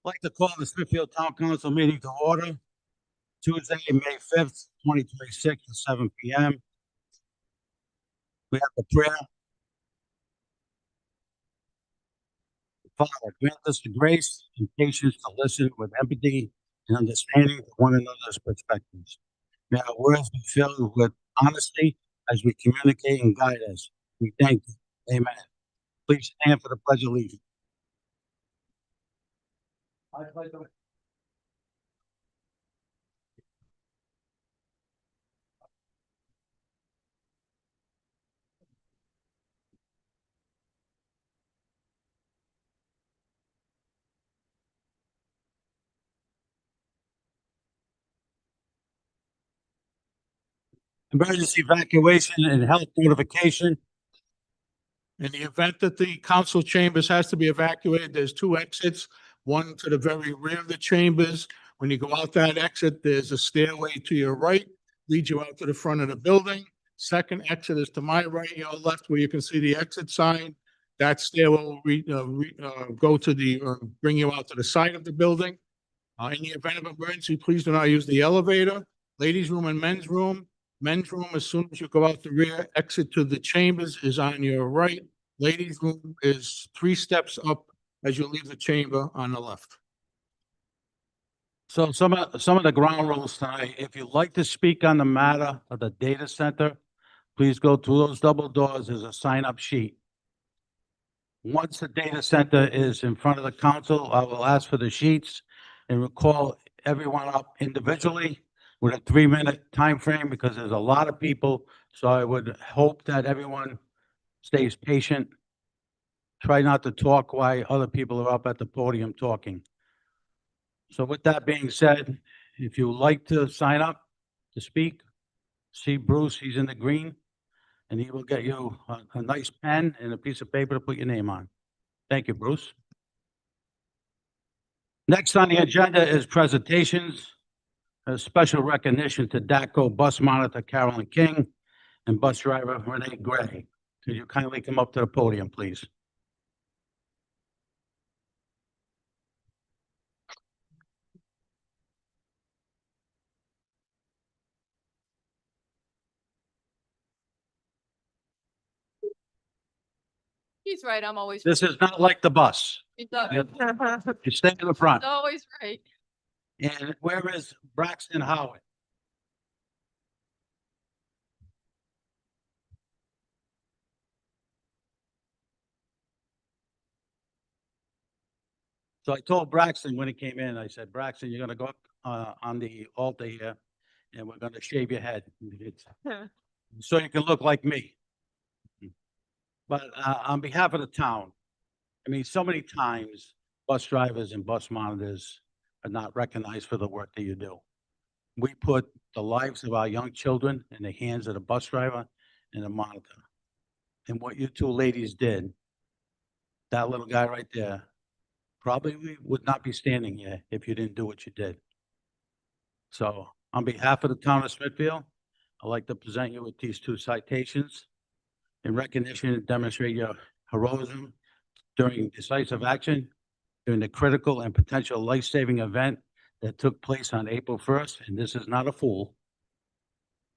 I'd like to call the Smithfield Town Council meeting to order, Tuesday, May 5th, 2026 at 7 p.m. We have the prayer. Father, grant us the grace and patience to listen with empathy and understanding to one another's perspectives. May our words be filled with honesty as we communicate and guide us. We thank you. Amen. Please stand for the Pledge of Allegiance. I pledge allegiance. Emergency evacuation and health notification. In the event that the council chambers has to be evacuated, there's two exits, one to the very rear of the chambers. When you go out that exit, there's a stairway to your right, leads you out to the front of the building. Second exit is to my right, your left, where you can see the exit sign. That stairway will go to bring you out to the side of the building. In the event of emergency, please do not use the elevator. Ladies' room and men's room. Men's room, as soon as you go out the rear exit to the chambers, is on your right. Ladies' room is 3 steps up as you leave the chamber on the left. So some of the ground rules tonight, if you'd like to speak on the matter of the data center, please go through those double doors. There's a sign-up sheet. Once the data center is in front of the council, I will ask for the sheets and we'll call everyone up individually with a 3-minute time frame because there's a lot of people. So I would hope that everyone stays patient. Try not to talk while other people are up at the podium talking. So with that being said, if you would like to sign up to speak, see Bruce, he's in the green, and he will get you a nice pen and a piece of paper to put your name on. Thank you, Bruce. Next on the agenda is presentations. A special recognition to DACO bus monitor Carolyn King and bus driver Renee Gray. Could you kindly come up to the podium, please? He's right. I'm always. This is not like the bus. He's always You stay in the front. right. And where is Braxton Howard? So I told Braxton when he came in, I said, Braxton, you're gonna go up on the altar here and we're gonna shave your head. So you can look like me. But on behalf of the town, I mean, so many times bus drivers and bus monitors are not recognized for the work that you do. We put the lives of our young children in the hands of the bus driver and the monitor. And what you two ladies did, that little guy right there, probably would not be standing here if you didn't do what you did. So on behalf of the town of Smithfield, I'd like to present you with these 2 citations in recognition and demonstrate your heroism during decisive action during the critical and potential life-saving event that took place on April 1st, and this is not a fool.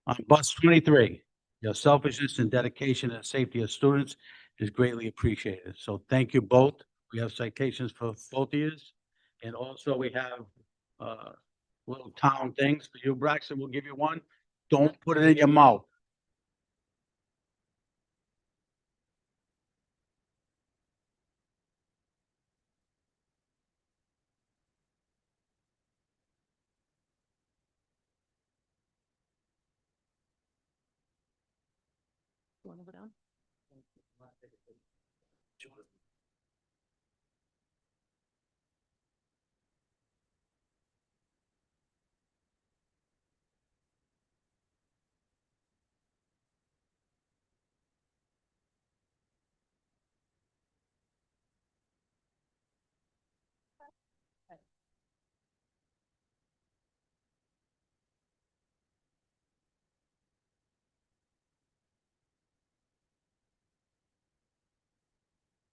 On bus 23, your selfishness and dedication to the safety of students is greatly appreciated. So thank you both. We have citations for both of you. And also we have little town things for you, Braxton. We'll give you one. Don't put it in your mouth. You want to go down?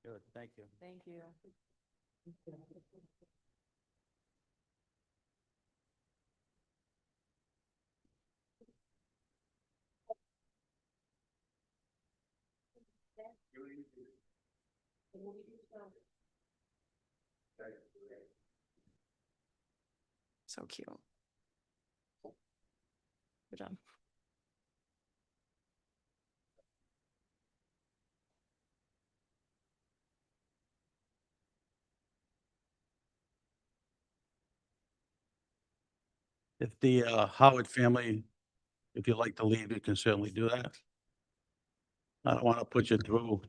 Good, thank you. Thank you. So cute. Good job. If the Howard family, if you'd like to leave, you can certainly do that. I don't want to put you through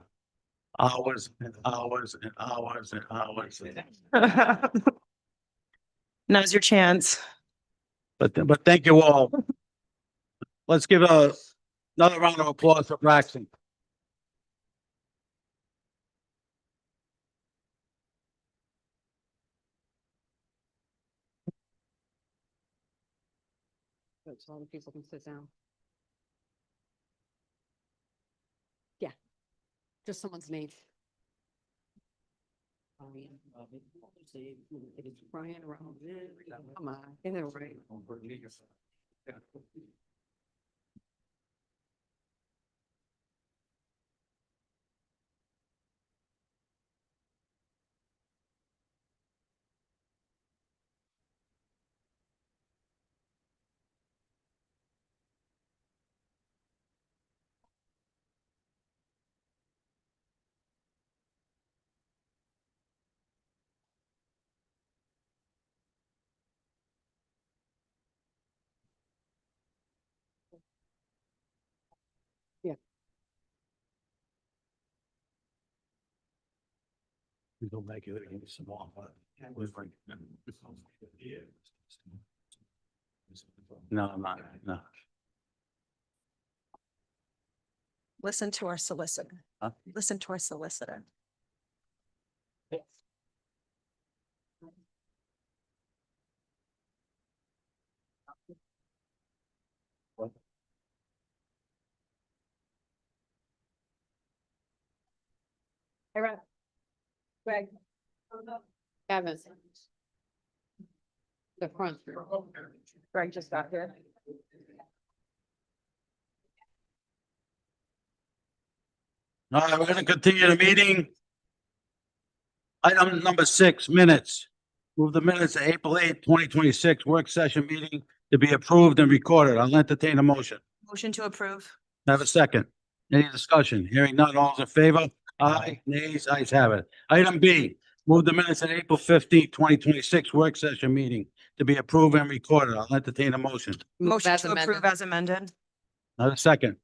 hours and hours and hours and hours. Now's your chance. But thank you all. Let's give another round of applause for Braxton. Good, so all the people can sit down. Yeah, just someone's name. Brian Rowan. Come on, get it right. We go back here and some more, but we're like- No, I'm not, no. Listen to our solicitor. Huh? Listen to our solicitor. Hey, Greg. Kevin. The front. Greg just got here. All right, we're gonna continue the meeting. Item number 6, minutes. Move the minutes of April 8th, 2026 work session meeting to be approved and recorded. I'll entertain a motion. Motion to approve. Have a second. Any discussion? Hearing none, all's in favor? Aye, nays, ayes have it. Item B, move the minutes of April 15th, 2026 work session meeting to be approved and recorded. I'll entertain a motion. Motion As to approve amended. as amended. Have a second.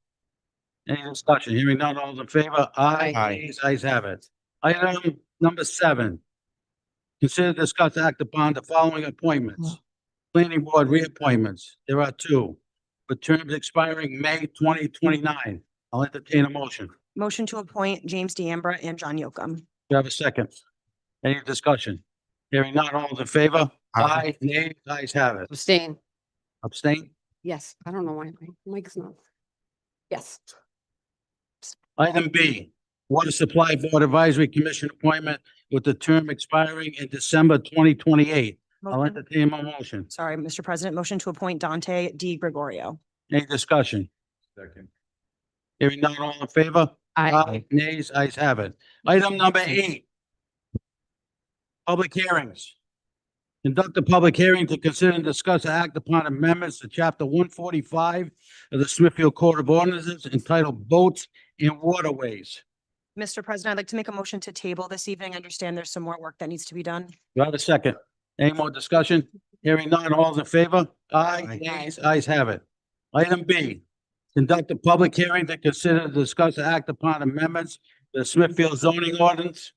Any discussion? Hearing none, all's in favor? Aye, Aye. nays, ayes have it. Item number 7. Consider discuss act upon the following appointments. Planning board reappointments. There are 2. With terms expiring May 2029. I'll entertain a motion. Motion to appoint James D'Ambra and John Yocum. Do you have a second? Any discussion? Hearing none, all in favor? Aye, nay, ayes have it. Abstain. Abstain? Yes, I don't know why my mic's not. Yes, Item B, Water Supply Board Advisory Commission appointment with the term expiring in December 2028. I'll Motion- entertain my motion. Sorry, Mr. President, motion to appoint Dante D. Gregorio. Any discussion? Second. Hearing none, all in favor? I, Nays, ayes have it. Item number 8. Public hearings. Conduct a public hearing to consider and discuss and act upon amendments to chapter 145 of the Smithfield Code of Ordinances entitled Boats and Waterways. Mr. President, I'd like to make a motion to table this evening. I understand there's some more work that needs to be done. Do I have a second? Any more discussion? Hearing none, all's in favor? Aye, Aye. nays, ayes have it. Item B, conduct a public hearing to consider, discuss, and act upon amendments to the Smithfield zoning ordinance.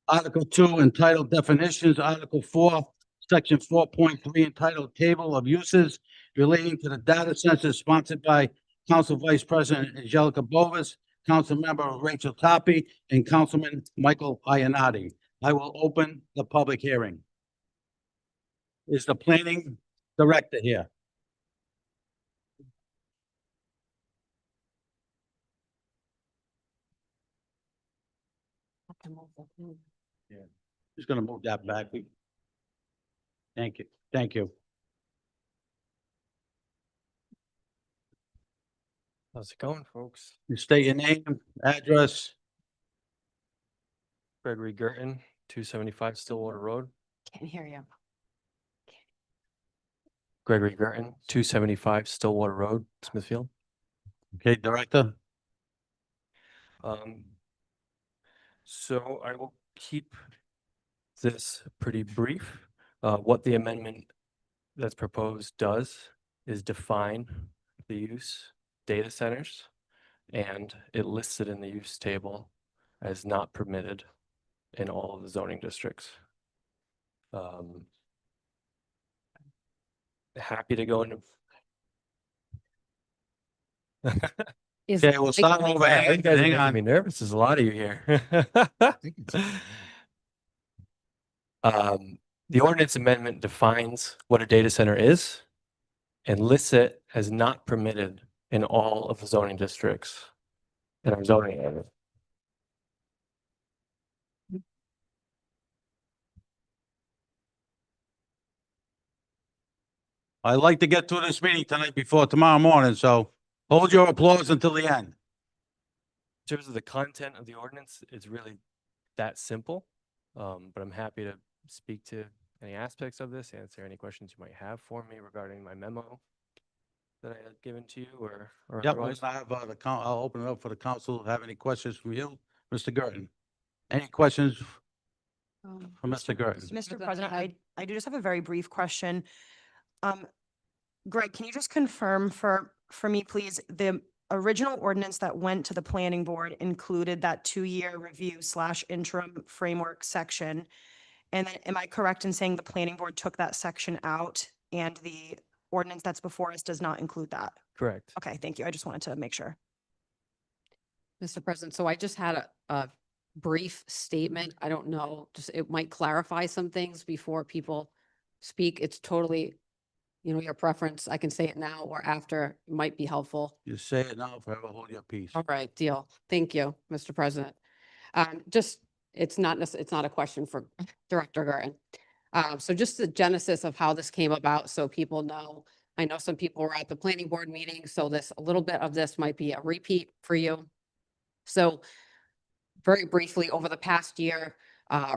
Article 2 entitled Definitions, Article 4, Section 4.3 entitled Table of Uses relating to the data census sponsored by Council Vice President Angelica Bovis, Council Member Rachel Toppy, and Councilman Michael Ionati. I will open the public hearing. Is the planning director here? Just gonna move that back. Thank you, thank you. How's it going, folks? You state your name, address. Gregory Gerton, 275 Stillwater Road. Can't hear you. Gregory Gerton, 275 Stillwater Road, Smithfield. Okay, Director? Um, so I will keep this pretty brief. What the amendment that's proposed does is define the use data centers, and it lists it in the use table as not permitted in all of the zoning districts. Happy to go into. Is Okay, we'll start over You here. guys are Hang making me on. nervous. There's a lot of you here. The ordinance amendment defines what a data center is and lists it as not permitted in all of the zoning districts in our zoning area. I'd like to get through this meeting tonight before tomorrow morning, so hold your applause until the end. In terms of the content of the ordinance, it's really that simple. But I'm happy to speak to any aspects of this, answer any questions you might have for me regarding my memo that I had given to you or Yep, we're otherwise. gonna have, I'll open it up for the council. Have any questions from you, Mr. Gerton? Any questions from Mr. Gerton? Mr. President, I do just have a very brief question. Greg, can you just confirm for me, please, the original ordinance that went to the planning board included that 2-year review / interim framework section? And then am I correct in saying the planning board took that section out and the ordinance that's before us does not include that? Correct. Okay, thank you. I just wanted to make sure. Mr. President, so I just had a brief statement. I don't know, just it might clarify some things before people speak. It's totally, your preference. I can say it now or after, might be helpful. You say it now, forever hold your peace. All right, deal. Thank you, Mr. President. It's not a question for Director Garten. So just the genesis of how this came about, so people know. I know some people were at the planning board meeting, so a little bit of this might be a repeat for you. So very briefly, over the past year,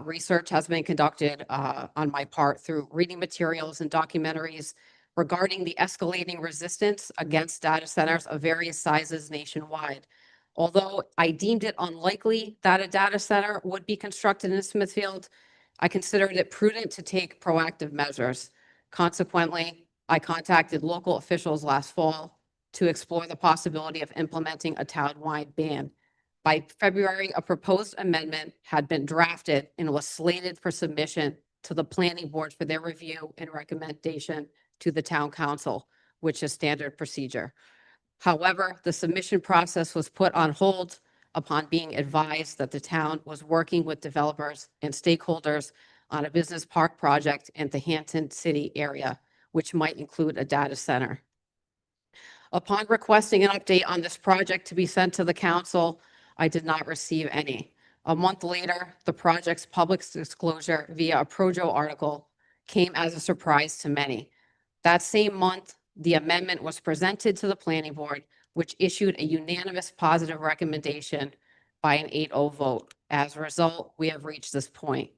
research has been conducted on my part through reading materials and documentaries regarding the escalating resistance against data centers of various sizes nationwide. Although I deemed it unlikely that a data center would be constructed in Smithfield, I considered it prudent to take proactive measures. Consequently, I contacted local officials last fall to explore the possibility of implementing a town-wide ban. By February, a proposed amendment had been drafted and was slated for submission to the planning board for their review and recommendation to the town council, which is standard procedure. However, the submission process was put on hold upon being advised that the town was working with developers and stakeholders on a business park project in the Hampton City area, which might include a data center. Upon requesting an update on this project to be sent to the council, I did not receive any. A month later, the project's public disclosure via a Projo article came as a surprise to many. That same month, the amendment was presented to the planning board, which issued a unanimous positive recommendation by an 8-0 vote. As a result, we have reached this point.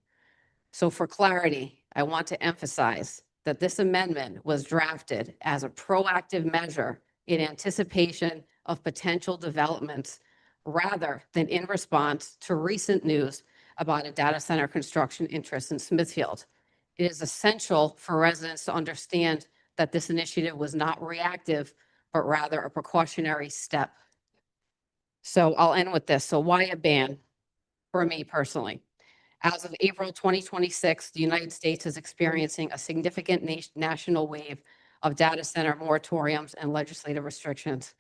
So for clarity, I want to emphasize that this amendment was drafted as a proactive measure in anticipation of potential developments rather than in response to recent news about a data center construction interest in Smithfield. It is essential for residents to understand that this initiative was not reactive, but rather a precautionary step. So I'll end with this. So why a ban for me personally? As of April 2026, the United States is experiencing a significant national wave of data center moratoriums and legislative restrictions,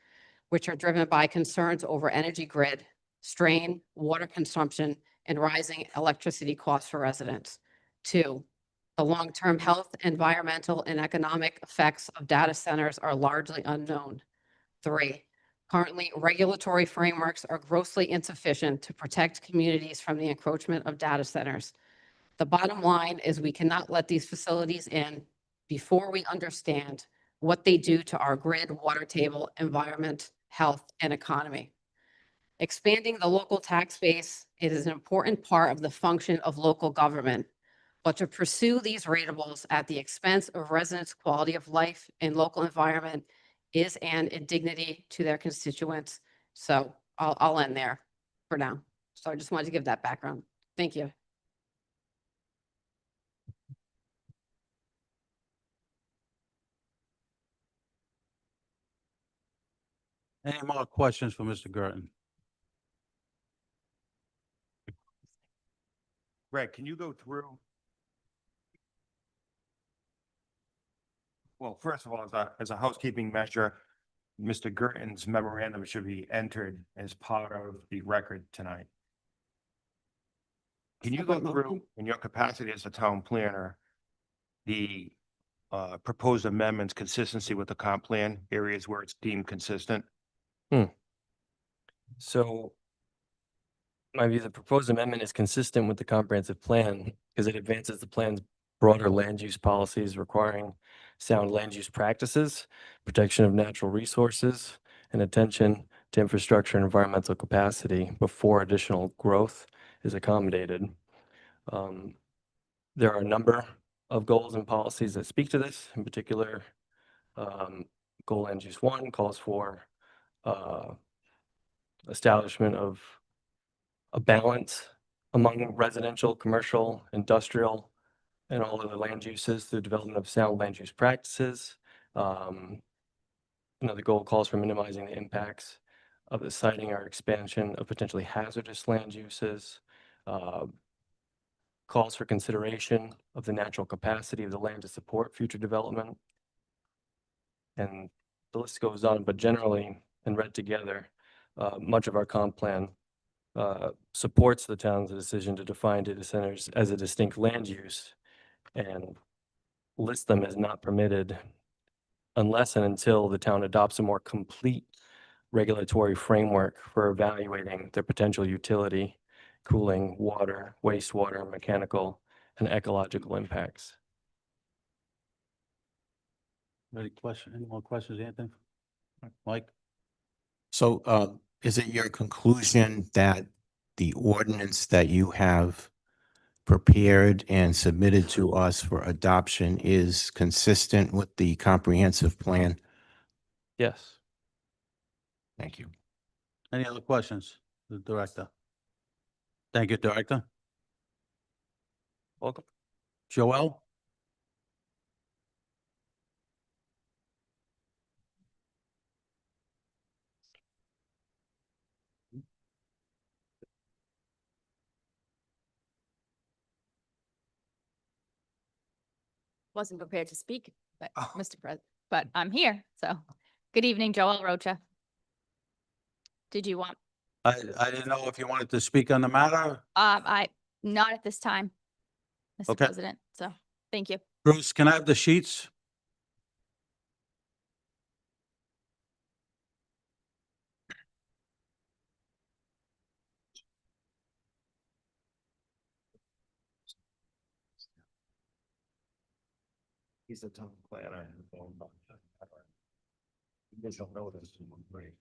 which are driven by concerns over energy grid, strain, water consumption, and rising electricity costs for residents. 2, the long-term health, environmental, and economic effects of data centers are largely unknown. 3, Currently, regulatory frameworks are grossly insufficient to protect communities from the encroachment of data centers. The bottom line is we cannot let these facilities in before we understand what they do to our grid, water table, environment, health, and economy. Expanding the local tax base, it is an important part of the function of local government. But to pursue these rateables at the expense of residents' quality of life and local environment is an indignity to their constituents. So I'll end there for now. So I just wanted to give that background. Thank you. Any more questions for Mr. Girton? Greg, can you go through? Well, first of all, as a housekeeping measure, Mr. Girton's memorandum should be entered as part of the record tonight. Can you go through, in your capacity as a town planner, the proposed amendments, consistency with the comp plan, areas where it's deemed consistent? So my view, the proposed amendment is consistent with the comprehensive plan because it advances the plan's broader land use policies requiring sound land use practices, protection of natural resources, and attention to infrastructure and environmental capacity before additional growth is accommodated. There are a number of goals and policies that speak to this. In particular, goal land use 1 calls for establishment of a balance among residential, commercial, industrial, and all other land uses through development of sound land use practices. The goal calls for minimizing the impacts of the siting or expansion of potentially hazardous land uses. Calls for consideration of the natural capacity of the land to support future development. And the list goes on, but generally, and read together, much of our comp plan supports the town's decision to define data centers as a distinct land use and list them as not permitted unless and until the town adopts a more complete regulatory framework for evaluating their potential utility, cooling, water, wastewater, mechanical, and ecological impacts. Any more questions, Anthony? Mike? So, is it your conclusion that the ordinance that you have prepared and submitted to us for adoption is consistent with the comprehensive plan? Yes. Thank you. Any other questions, the director? Thank you, Director. Welcome. Joel? Wasn't prepared to speak, but Oh. Mr. President, but I'm here, so. Good evening, Joel Rocha. Did you want, I didn't know if you wanted to speak on the matter. not at this time, Mr. Okay. President, so, thank you. Bruce, can I have the sheets? He's a town planner. You guys don't know this. Great.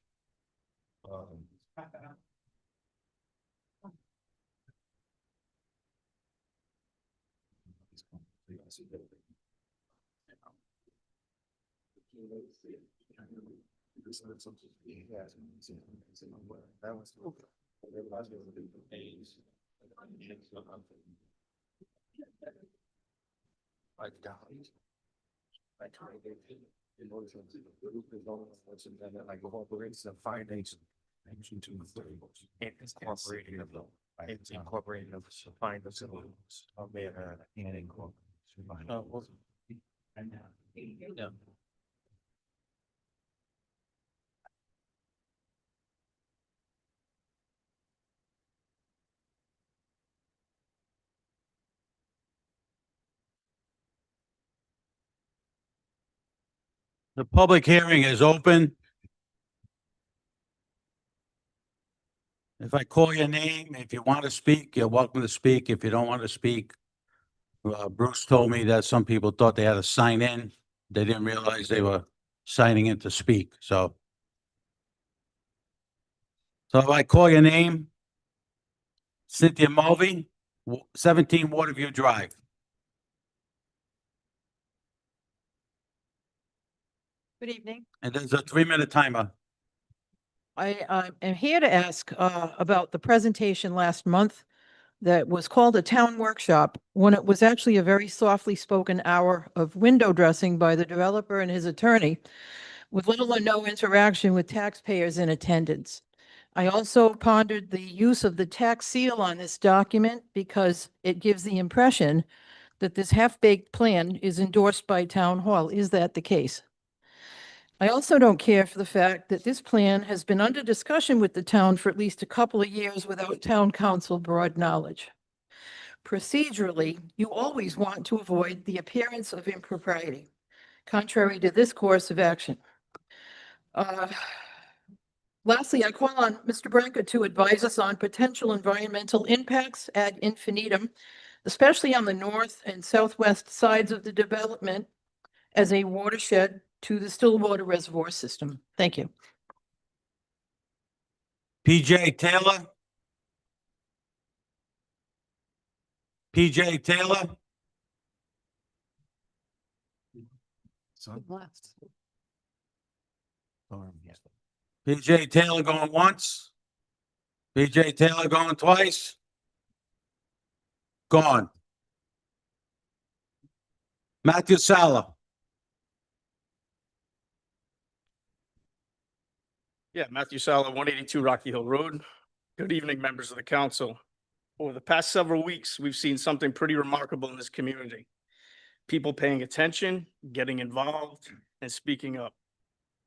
I go operates the findings. It's incorporating of the, it's incorporating of the findings of the, and incorporating. Yeah. The public hearing is open. If I call your name, if you want to speak, you're welcome to speak. If you don't want to speak, Bruce told me that some people thought they had to sign in. They didn't realize they were signing in to speak, so. So if I call your name, Cynthia Mulvey, 17 Waterview Drive. Good evening. And there's a 3-minute timer. I am here to ask about the presentation last month that was called a town workshop when it was actually a very softly spoken hour of window dressing by the developer and his attorney with little or no interaction with taxpayers in attendance. I also pondered the use of the tax seal on this document because it gives the impression that this half-baked plan is endorsed by town hall. Is that the case? I also don't care for the fact that this plan has been under discussion with the town for at least a couple of years without town council broad knowledge. Procedurally, you always want to avoid the appearance of impropriety, contrary to this course of action. Lastly, I call on Mr. Branca to advise us on potential environmental impacts ad infinitum, especially on the north and southwest sides of the development as a watershed to the Stillwater Reservoir system. Thank you. PJ Taylor? PJ Taylor? PJ Taylor going once? PJ Taylor going twice? Gone. Matthew Sala? Yeah, Matthew Sala, 182 Rocky Hill Road. Good evening, members of the council. Over the past several weeks, we've seen something pretty remarkable in this community. People paying attention, getting involved, and speaking up.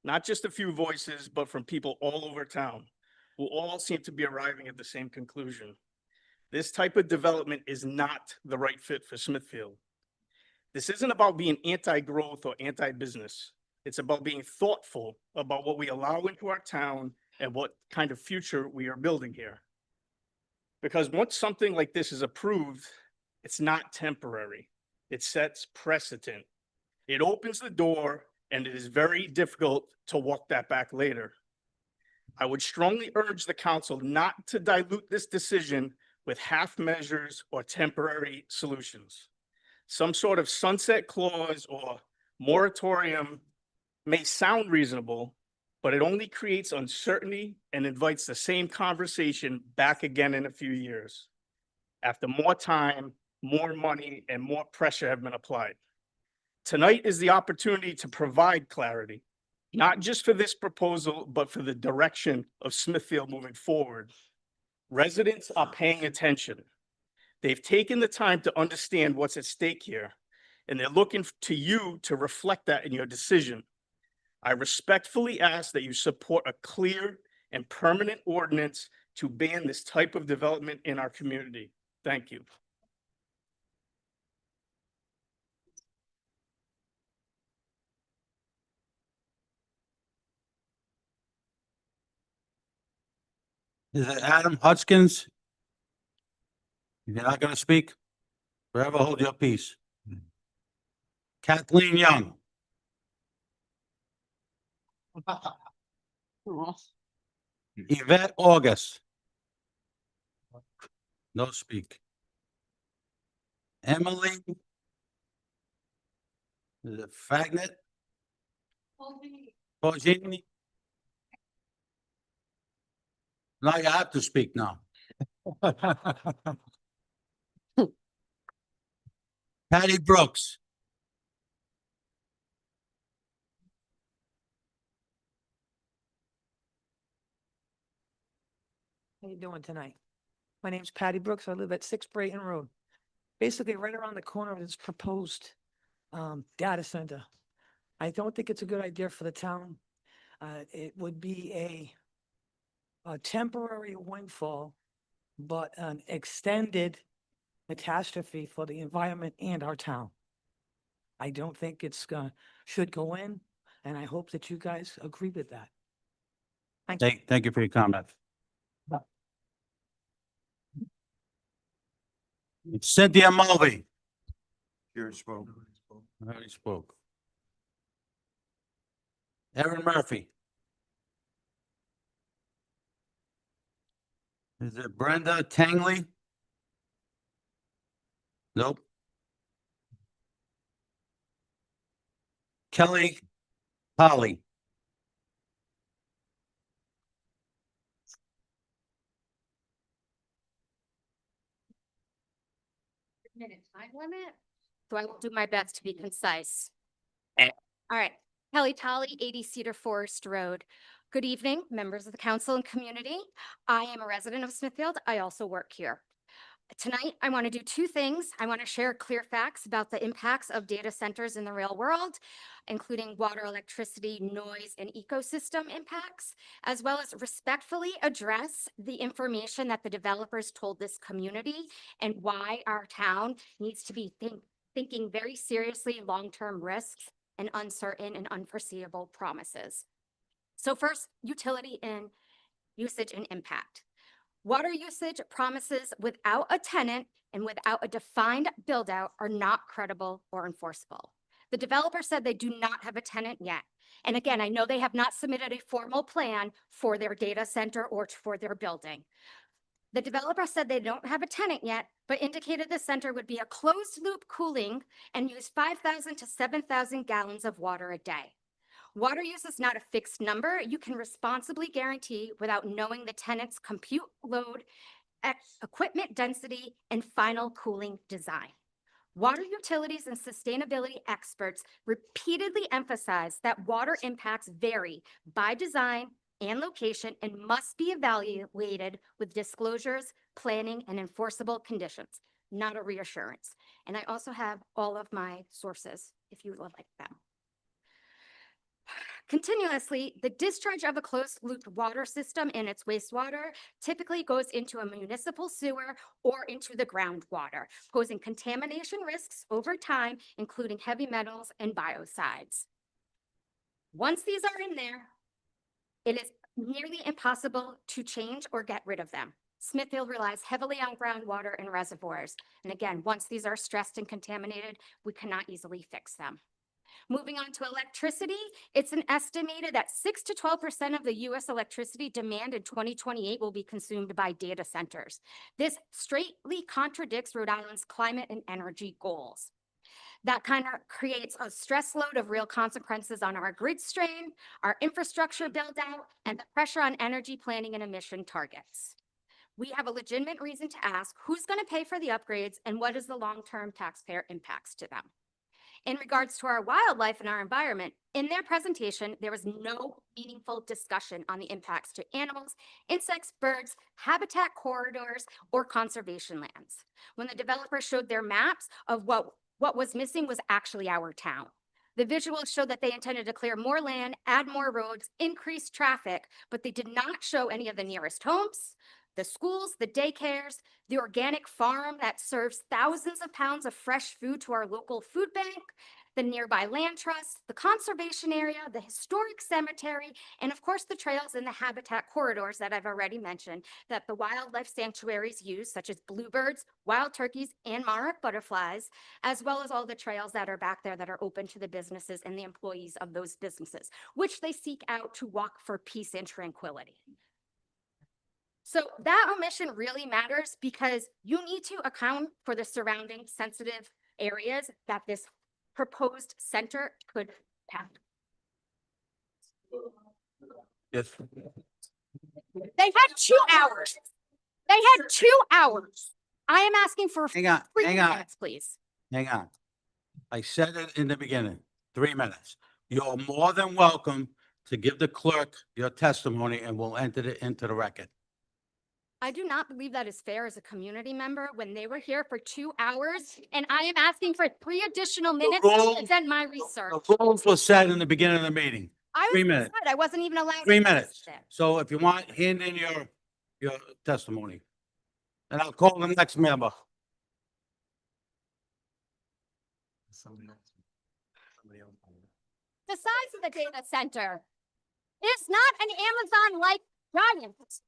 Not just a few voices, but from people all over town, who all seem to be arriving at the same conclusion. This type of development is not the right fit for Smithfield. This isn't about being anti-growth or anti-business. It's about being thoughtful about what we allow into our town and what kind of future we are building here. Because once something like this is approved, it's not temporary. It sets precedent. It opens the door, and it is very difficult to walk that back later. I would strongly urge the council not to dilute this decision with half measures or temporary solutions. Some sort of sunset clause or moratorium may sound reasonable, but it only creates uncertainty and invites the same conversation back again in a few years, after more time, more money, and more pressure have been applied. Tonight is the opportunity to provide clarity, not just for this proposal, but for the direction of Smithfield moving forward. Residents are paying attention. They've taken the time to understand what's at stake here, and they're looking to you to reflect that in your decision. I respectfully ask that you support a clear and permanent ordinance to ban this type of development in our community. Thank you. Is it Adam Hutchins? You're not gonna speak? Forever hold your peace. Kathleen Young? Yvette August? No speak. Emily? Is it Fagnet? Paulini? Now you have to speak now. Patty Brooks? How you doing tonight? My name's Patty Brooks. I live at 6 Brayton Road. Basically, right around the corner of this proposed data center. I don't think it's a good idea for the town. It would be a temporary windfall, but an extended catastrophe for the environment and our town. I don't think should go in, and I hope that you guys agree with that. Thank you. Thank you for your comment. Cynthia Mulvey. Here spoke. I already spoke. Erin Murphy. Is it Brenda Tangley? Nope. Kelly Polly. Minute time limit, so I will do my best to be concise. Eh. All right, Kelly Tolly, 80 Cedar Forest Road. Good evening, members of the council and community. I am a resident of Smithfield. I also work here. Tonight, I want to do two things. I want to share clear facts about the impacts of data centers in the real world, including water, electricity, noise, and ecosystem impacts, as well as respectfully address the information that the developers told this community and why our town needs to be thinking very seriously long-term risks and uncertain and unforeseeable promises. So first, utility and usage and impact. Water usage promises without a tenant and without a defined build out are not credible or enforceable. The developer said they do not have a tenant yet. And again, I know they have not submitted a formal plan for their data center or for their building. The developer said they don't have a tenant yet, but indicated the center would be a closed loop cooling and use 5,000 to 7,000 gallons of water a day. Water use is not a fixed number you can responsibly guarantee without knowing the tenant's compute load, equipment density, and final cooling design. Water utilities and sustainability experts repeatedly emphasize that water impacts vary by design and location and must be evaluated with disclosures, planning, and enforceable conditions, not a reassurance. And I also have all of my sources if you would like them. Continuously, the discharge of a closed loop water system and its wastewater typically goes into a municipal sewer or into the groundwater, posing contamination risks over time, including heavy metals and biocides. Once these are in there, it is nearly impossible to change or get rid of them. Smithfield relies heavily on groundwater and reservoirs. And again, once these are stressed and contaminated, we cannot easily fix them. Moving on to electricity, it's an estimated that 6 to 12% of the US electricity demand in 2028 will be consumed by data centers. This straightly contradicts Rhode Island's climate and energy goals. That kind of creates a stress load of real consequences on our grid strain, our infrastructure build out, and the pressure on energy planning and emission targets. We have a legitimate reason to ask who's going to pay for the upgrades and what is the long-term taxpayer impacts to them. In regards to our wildlife and our environment, in their presentation, there was no meaningful discussion on the impacts to animals, insects, birds, habitat corridors, or conservation lands. When the developer showed their maps of what was missing was actually our town. The visuals showed that they intended to clear more land, add more roads, increase traffic, but they did not show any of the nearest homes, the schools, the daycares, the organic farm that serves thousands of pounds of fresh food to our local food bank, the nearby land trust, the conservation area, the historic cemetery, and of course the trails and the habitat corridors that I've already mentioned that the wildlife sanctuaries use, such as bluebirds, wild turkeys, and monarch butterflies, as well as all the trails that are back there that are open to the businesses and the employees of those businesses, which they seek out to walk for peace and tranquility. So that omission really matters because you need to account for the surrounding sensitive areas that this proposed center could have. Yes. They had 2 hours. They had 2 hours. I am asking for Hang on, 3 hang on, minutes, please. hang on. I said it in the beginning, 3 minutes. You're more than welcome to give the clerk your testimony and we'll enter it into the record. I do not believe that is fair as a community member when they were here for 2 hours and I am asking for 3 additional minutes to rules- present my research. The rules were said in the beginning of the meeting. I 3 was minutes. upset. I wasn't even allowed. 3 to minutes. sit. So if you want, hand in your testimony. And I'll call the next member. The size of the data center is not an Amazon-like giant.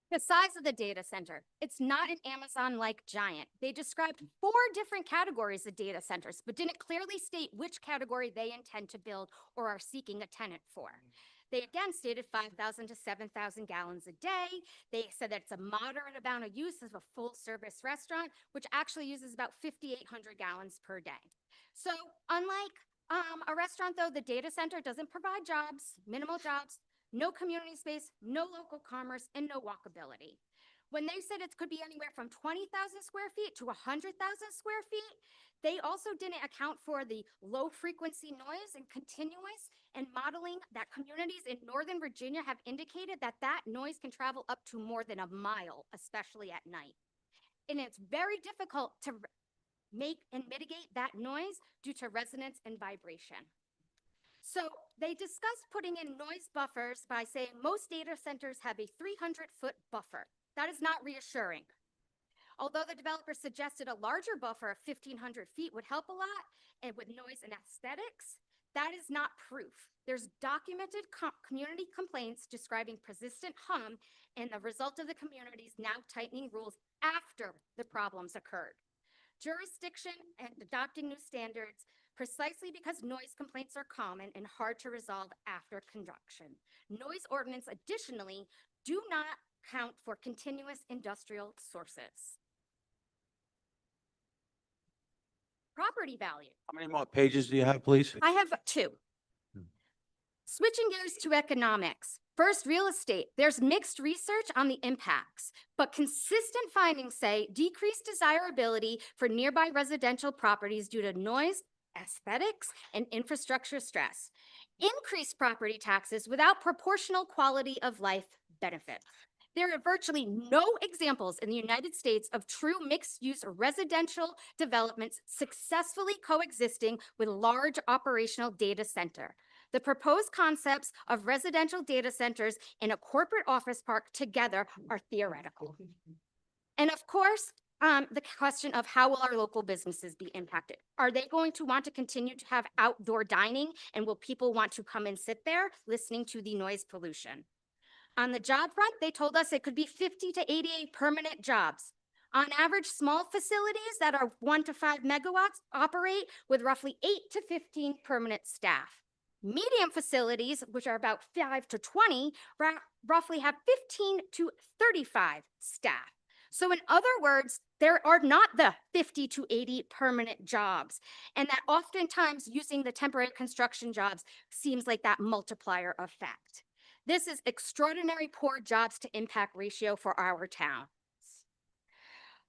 The size of the data center, it's not an Amazon-like giant. They described 4 different categories of data centers, but didn't clearly state which category they intend to build or are seeking a tenant for. They again stated 5,000 to 7,000 gallons a day. They said that it's a moderate amount of use of a full-service restaurant, which actually uses about 5,800 gallons per day. So unlike a restaurant, though, the data center doesn't provide jobs, minimal jobs, no community space, no local commerce, and no walkability. When they said it could be anywhere from 20,000 square feet to 100,000 square feet, they also didn't account for the low frequency noise and continuous and modeling that communities in Northern Virginia have indicated that that noise can travel up to more than a mile, especially at night. And it's very difficult to make and mitigate that noise due to resonance and vibration. So they discussed putting in noise buffers by saying most data centers have a 300-foot buffer. That is not reassuring. Although the developer suggested a larger buffer of 1,500 feet would help a lot, and with noise and aesthetics, that is not proof. There's documented community complaints describing persistent hum and the result of the communities now tightening rules after the problems occurred. Jurisdiction and adopting new standards precisely because noise complaints are common and hard to resolve after construction. Noise ordinance additionally do not count for continuous industrial sources. Property value. How many more pages do you have, please? I have 2. Switching gears to economics. First, real estate. There's mixed research on the impacts, but consistent findings say decreased desirability for nearby residential properties due to noise, aesthetics, and infrastructure stress. Increased property taxes without proportional quality of life benefits. There are virtually no examples in the United States of true mixed-use residential developments successfully coexisting with large operational data center. The proposed concepts of residential data centers in a corporate office park together are theoretical. And of course, the question of how will our local businesses be impacted? Are they going to want to continue to have outdoor dining, and will people want to come and sit there listening to the noise pollution? On the job front, they told us it could be 50 to 88 permanent jobs. On average, small facilities that are 1 to 5 megawatts operate with roughly 8 to 15 permanent staff. Medium facilities, which are about 5 to 20, roughly have 15 to 35 staff. So in other words, there are not the 50 to 80 permanent jobs, and that oftentimes using the temporary construction jobs seems like that multiplier effect. This is extraordinary poor jobs to impact ratio for our town.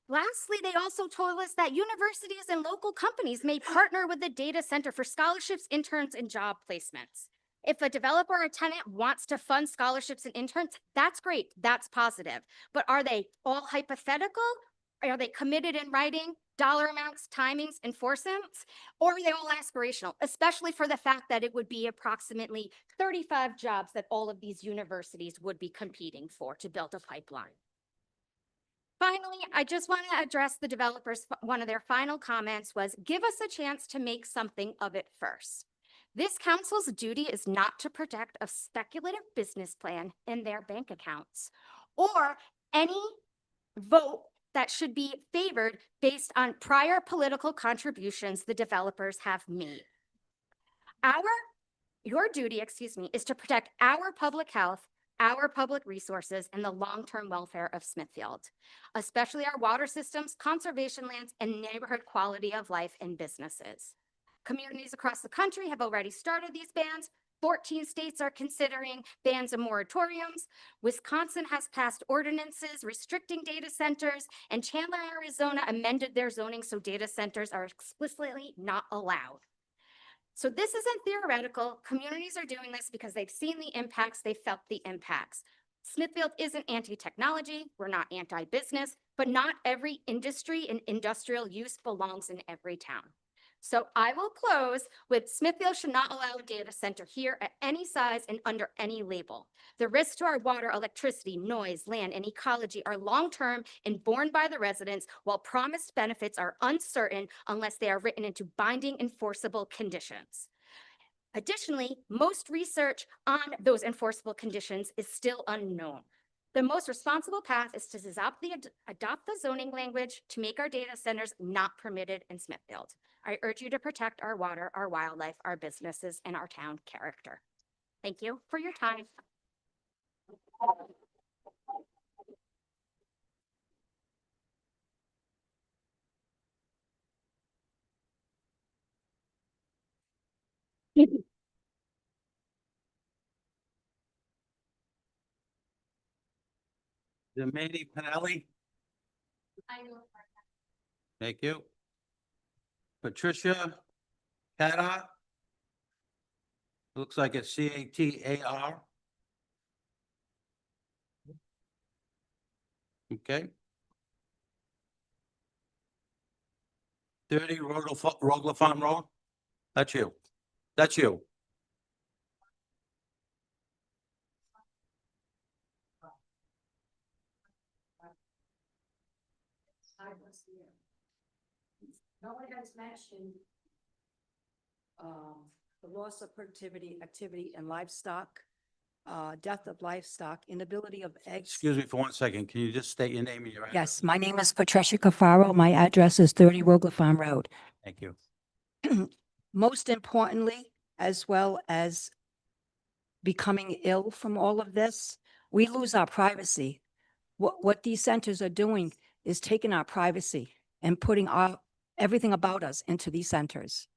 Lastly, they also told us that universities and local companies may partner with the data center for scholarships, interns, and job placements. If a developer or tenant wants to fund scholarships and interns, that's great, that's positive. But are they all hypothetical? Are they committed in writing, dollar amounts, timings, enforcements? Or are they all aspirational, especially for the fact that it would be approximately 35 jobs that all of these universities would be competing for to build a pipeline? Finally, I just want to address the developers. One of their final comments was, give us a chance to make something of it first. This council's duty is not to protect a speculative business plan in their bank accounts or any vote that should be favored based on prior political contributions the developers have made. Your duty, is to protect our public health, our public resources, and the long-term welfare of Smithfield, especially our water systems, conservation lands, and neighborhood quality of life and businesses. Communities across the country have already started these bans. 14 states are considering bans and moratoriums. Wisconsin has passed ordinances restricting data centers, and Chandler, Arizona amended their zoning so data centers are explicitly not allowed. So this isn't theoretical. Communities are doing this because they've seen the impacts, they felt the impacts. Smithfield isn't anti-technology, we're not anti-business, but not every industry and industrial use belongs in every town. So I will close with Smithfield should not allow a data center here at any size and under any label. The risks to our water, electricity, noise, land, and ecology are long-term and borne by the residents, while promised benefits are uncertain unless they are written into binding enforceable conditions. Additionally, most research on those enforceable conditions is still unknown. The most responsible path is to adopt the zoning language to make our data centers not permitted in Smithfield. I urge you to protect our water, our wildlife, our businesses, and our town character. Thank you for your time. Demani Pinelli, thank you. Patricia Catar. Looks like it's Catar. Okay. 30 Rogla Farm Road. That's you. That's you. No one has mentioned the loss of productivity, activity, and livestock, death of livestock, inability of eggs. Excuse me for 1 second. Can you just state your name and your address? Yes, my name is Patricia Cafaro. My address is 30 Rogla Farm Road. Thank you. Most importantly, as well as becoming ill from all of this, we lose our privacy. What these centers are doing is taking our privacy and putting everything about us into these centers.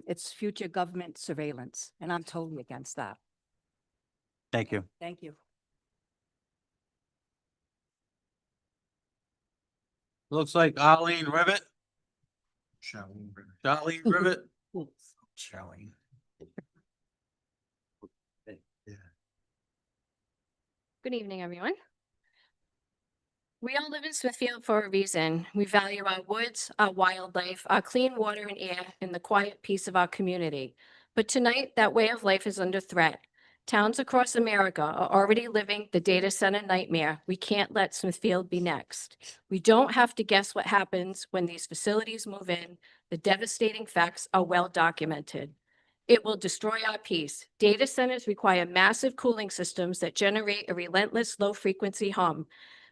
It's future government surveillance, and I'm totally against that. Thank you. Thank you. Looks like Arlene Rivet. Charlene River. Charlene Rivet. Charlene. Good evening, everyone. We all live in Smithfield for a reason. We value our woods, our wildlife, our clean water and air, and the quiet peace of our community. But tonight, that way of life is under threat. Towns across America are already living the data center nightmare. We can't let Smithfield be next. We don't have to guess what happens when these facilities move in. The devastating facts are well documented. It will destroy our peace. Data centers require massive cooling systems that generate a relentless low-frequency hum.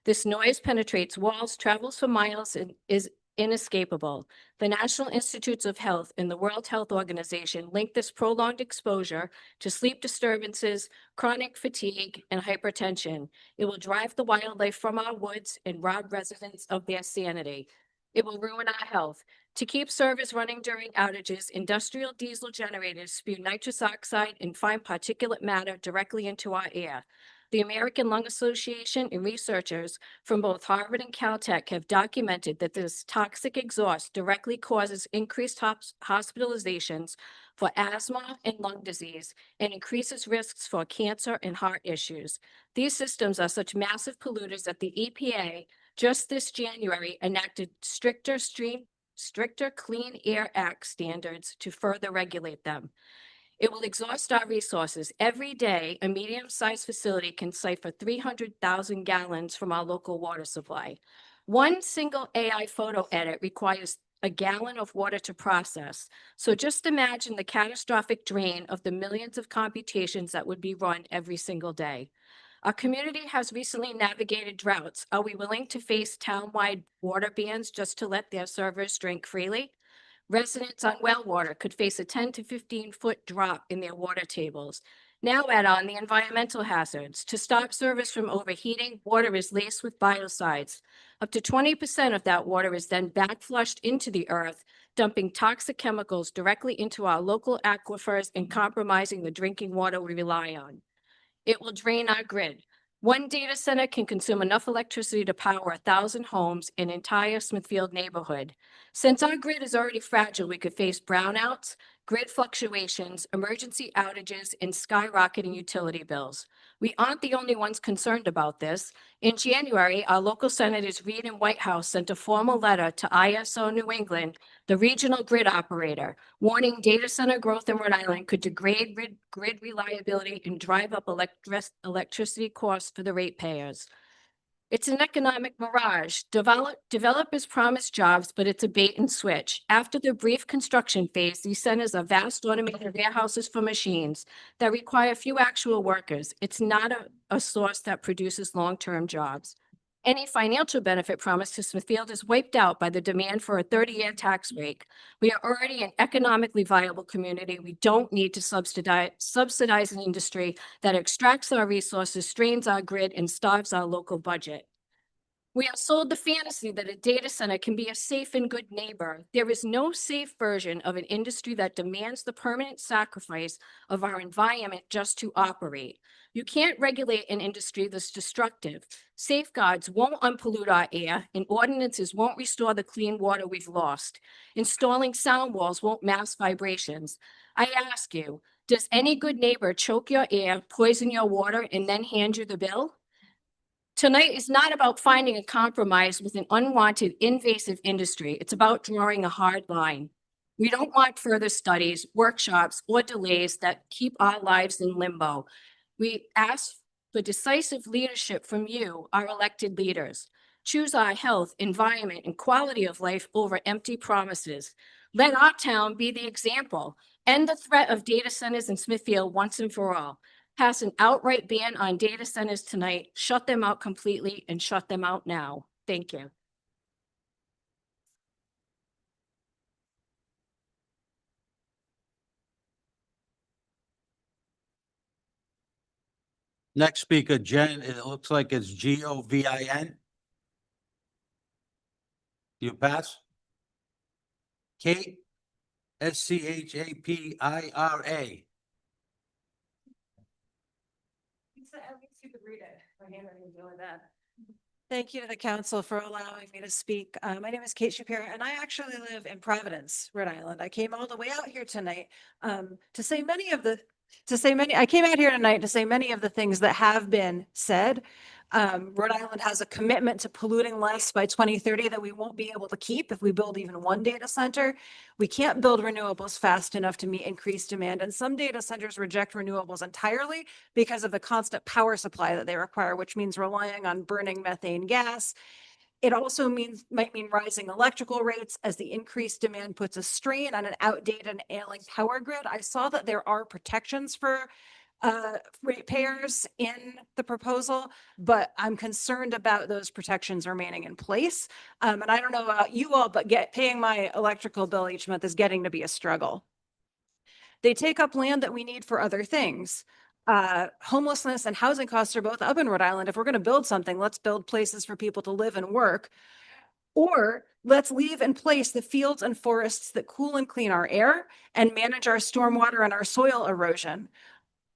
This noise penetrates walls, travels for miles, and is inescapable. The National Institutes of Health and the World Health Organization link this prolonged exposure to sleep disturbances, chronic fatigue, and hypertension. It will drive the wildlife from our woods and rob residents of their sanity. It will ruin our health. To keep service running during outages, industrial diesel generators spew nitrous oxide and fine particulate matter directly into our air. The American Lung Association and researchers from both Harvard and Caltech have documented that this toxic exhaust directly causes increased hospitalizations for asthma and lung disease and increases risks for cancer and heart issues. These systems are such massive polluters that the EPA just this January enacted stricter Clean Air Act standards to further regulate them. It will exhaust our resources. Every day, a medium-sized facility can siphon 300,000 gallons from our local water supply. One single AI photo edit requires a gallon of water to process. So just imagine the catastrophic drain of the millions of computations that would be run every single day. Our community has recently navigated droughts. Are we willing to face town-wide water bans just to let their servers drink freely? Residents on well water could face a 10 to 15-foot drop in their water tables. Now add on the environmental hazards. To stop service from overheating, water is laced with biocides. Up to 20% of that water is then backflushed into the earth, dumping toxic chemicals directly into our local aquifers and compromising the drinking water we rely on. It will drain our grid. One data center can consume enough electricity to power 1,000 homes in entire Smithfield neighborhood. Since our grid is already fragile, we could face brownouts, grid fluctuations, emergency outages, and skyrocketing utility bills. We aren't the only ones concerned about this. In January, our local senators Reid and Whitehouse sent a formal letter to ISO New England, the regional grid operator, warning data center growth in Rhode Island could degrade grid reliability and drive up electricity costs for the ratepayers. It's an economic mirage. Developers promise jobs, but it's a bait and switch. After the brief construction phase, these centers are vast automated warehouses for machines that require few actual workers. It's not a source that produces long-term jobs. Any financial benefit promised to Smithfield is wiped out by the demand for a 30-year tax break. We are already an economically viable community. We don't need to subsidize an industry that extracts our resources, strains our grid, and starves our local budget. We are sold the fantasy that a data center can be a safe and good neighbor. There is no safe version of an industry that demands the permanent sacrifice of our environment just to operate. You can't regulate an industry that's destructive. Safeguards won't unpollute our air, and ordinances won't restore the clean water we've lost. Installing sound walls won't mask vibrations. I ask you, does any good neighbor choke your air, poison your water, and then hand you the bill? Tonight is not about finding a compromise with an unwanted invasive industry. It's about drawing a hard line. We don't want further studies, workshops, or delays that keep our lives in limbo. We ask for decisive leadership from you, our elected leaders. Choose our health, environment, and quality of life over empty promises. Let our town be the example. End the threat of data centers in Smithfield once and for all. Pass an outright ban on data centers tonight, shut them out completely, and shut them out now. Thank you. Next speaker, Jen, it looks like it's Govin. You pass? Kate, Schapira. Thank you to the council for allowing me to speak. My name is Kate Shapiro, and I actually live in Providence, Rhode Island. I came all the way out here tonight to say many of the things that have been said. Rhode Island has a commitment to polluting less by 2030 that we won't be able to keep if we build even one data center. We can't build renewables fast enough to meet increased demand, and some data centers reject renewables entirely because of the constant power supply that they require, which means relying on burning methane gas. It also might mean rising electrical rates as the increased demand puts a strain on an outdated and ailing power grid. I saw that there are protections for ratepayers in the proposal, but I'm concerned about those protections remaining in place. And I don't know about you all, but paying my electrical bill each month is getting to be a struggle. They take up land that we need for other things. Homelessness and housing costs are both up in Rhode Island. If we're going to build something, let's build places for people to live and work. Or let's leave in place the fields and forests that cool and clean our air and manage our stormwater and our soil erosion.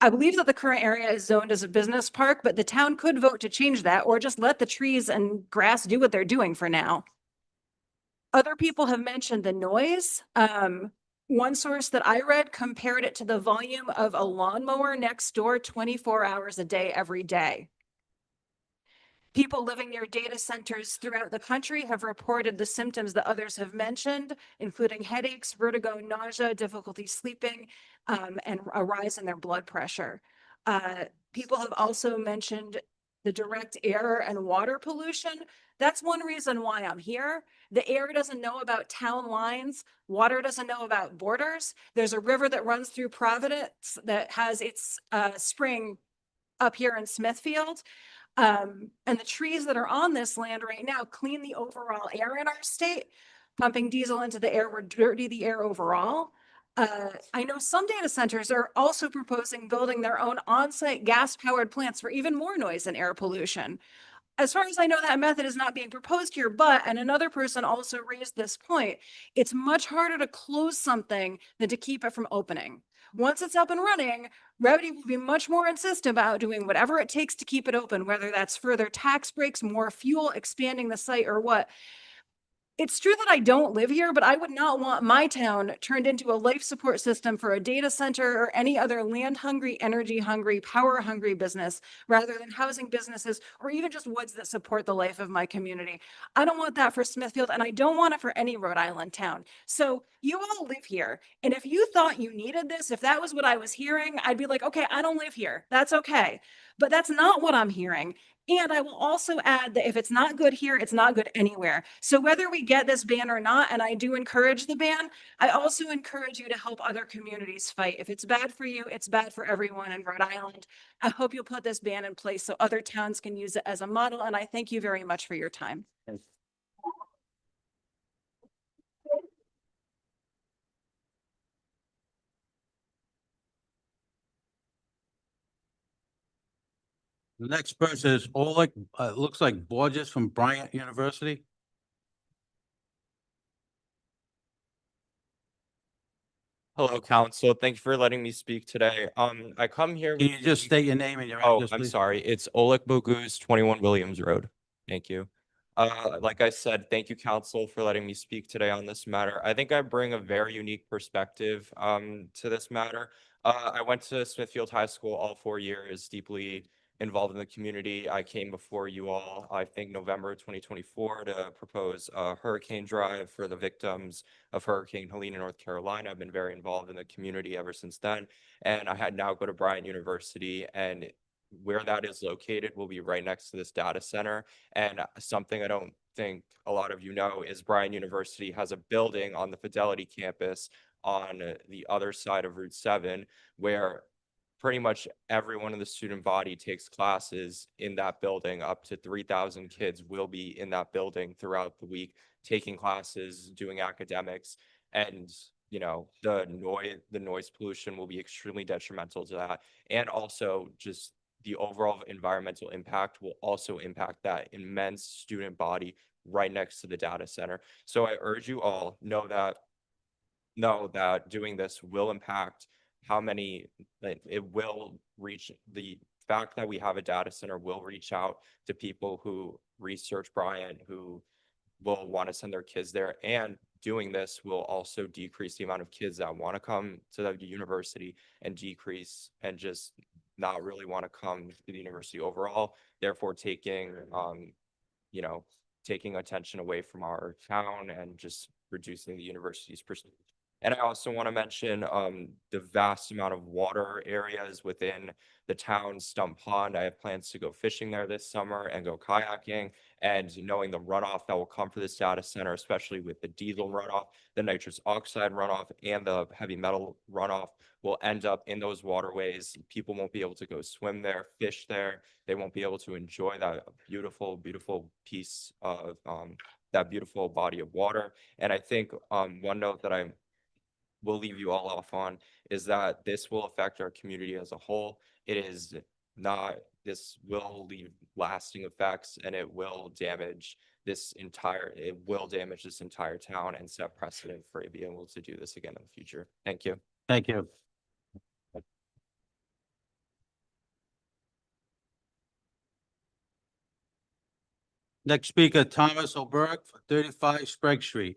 I believe that the current area is zoned as a business park, but the town could vote to change that or just let the trees and grass do what they're doing for now. Other people have mentioned the noise. One source that I read compared it to the volume of a lawnmower next door 24 hours a day, every day. People living near data centers throughout the country have reported the symptoms that others have mentioned, including headaches, vertigo, nausea, difficulty sleeping, and a rise in their blood pressure. People have also mentioned the direct air and water pollution. That's one reason why I'm here. The air doesn't know about town lines. Water doesn't know about borders. There's a river that runs through Providence that has its spring up here in Smithfield. And the trees that are on this land right now clean the overall air in our state. Pumping diesel into the air would dirty the air overall. I know some data centers are also proposing building their own on-site gas-powered plants for even more noise and air pollution. As far as I know, that method is not being proposed here, but, and another person also raised this point, it's much harder to close something than to keep it from opening. Once it's up and running, Revity will be much more insistent about doing whatever it takes to keep it open, whether that's further tax breaks, more fuel, expanding the site, or what. It's true that I don't live here, but I would not want my town turned into a life support system for a data center or any other land-hungry, energy-hungry, power-hungry business, rather than housing businesses or even just woods that support the life of my community. I don't want that for Smithfield, and I don't want it for any Rhode Island town. So you all live here, and if you thought you needed this, if that was what I was hearing, I'd be like, okay, I don't live here. That's okay. but that's not what I'm hearing. And I will also add that if it's not good here, it's not good anywhere. So whether we get this ban or not, and I do encourage the ban, I also encourage you to help other communities fight. If it's bad for you, it's bad for everyone in Rhode Island. I hope you'll put this ban in place so other towns can use it as a model, and I thank you very much for your time. The next person is Oleg, looks like Borges from Bryant University. Hello, council. Thank you for letting me speak today. I come here. Can with you just the- state your name and your Oh, address, I'm please? sorry. It's Oleg Bogus, 21 Williams Road. Thank you. Like I said, thank you, council, for letting me speak today on this matter. I think I bring a very unique perspective to this matter. I went to Smithfield High School all 4 years, deeply involved in the community. I came before you all, I think November 2024, to propose a hurricane drive for the victims of Hurricane Helene in North Carolina. I've been very involved in the community ever since then. And I had now go to Bryant University, and where that is located will be right next to this data center. And something I don't think a lot of you know is Bryant University has a building on the Fidelity campus on the other side of Route 7, where pretty much everyone in the student body takes classes in that building. Up to 3,000 kids will be in that building throughout the week, taking classes, doing academics. And the noise pollution will be extremely detrimental to that. And also just the overall environmental impact will also impact that immense student body right next to the data center. So I urge you all know that doing this will impact how many, that it will reach. The fact that we have a data center will reach out to people who research Bryant, who will want to send their kids there. And doing this will also decrease the amount of kids that want to come to the university, and decrease and just not really want to come to the university overall, therefore taking attention away from our town and just reducing the university's percentage. And I also want to mention the vast amount of water areas within the town Stump Pond. I have plans to go fishing there this summer and go kayaking. And knowing the runoff that will come for this data center, especially with the diesel runoff, the nitrous oxide runoff, and the heavy metal runoff, will end up in those waterways. People won't be able to go swim there, fish there. They won't be able to enjoy that beautiful, beautiful piece of that beautiful body of water. And I think one note that I will leave you all off on is that this will affect our community as a whole. This will leave lasting effects, and it will damage this entire town and set precedent for being able to do this again in the future. Thank you. Thank you. Next speaker, Thomas O'Burke for 35 Sprague Street.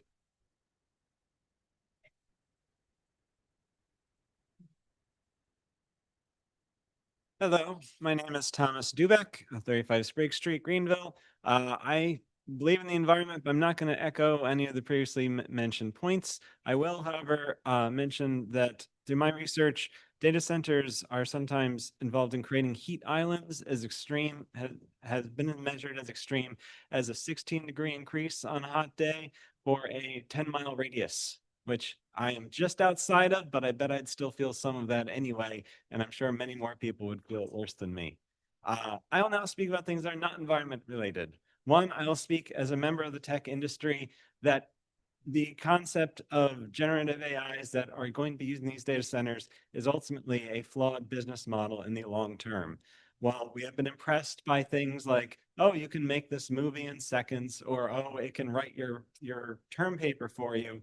Hello, my name is Thomas Dubeck, 35 Sprague Street, Greenville. I believe in the environment, but I'm not going to echo any of the previously mentioned points. I will, however, mention that through my research, data centers are sometimes involved in creating heat islands as extreme, has been measured as extreme as a 16-degree increase on a hot day for a 10-mile radius, which I am just outside of, but I bet I'd still feel some of that anyway. And I'm sure many more people would feel it worse than me. I will now speak about things that are not environment related. One, I will speak as a member of the tech industry that the concept of generative AIs that are going to be used in these data centers is ultimately a flawed business model in the long term. While we have been impressed by things like, oh, you can make this movie in seconds, or oh, it can write your term paper for you,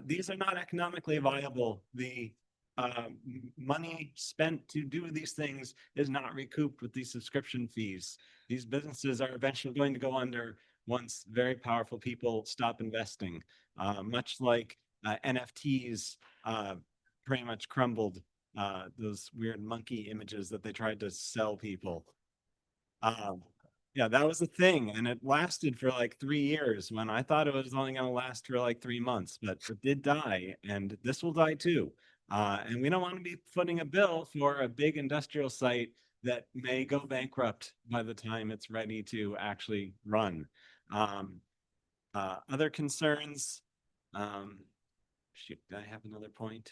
these are not economically viable. The money spent to do these things is not recouped with these subscription fees. These businesses are eventually going to go under once very powerful people stop investing, much like NFTs pretty much crumbled those weird monkey images that they tried to sell people. Yeah, that was the thing. And it lasted for like 3 years when I thought it was only going to last for like 3 months, but it did die, and this will die too. And we don't want to be footing a bill for a big industrial site that may go bankrupt by the time it's ready to actually run. Other concerns, shoot, do I have another point?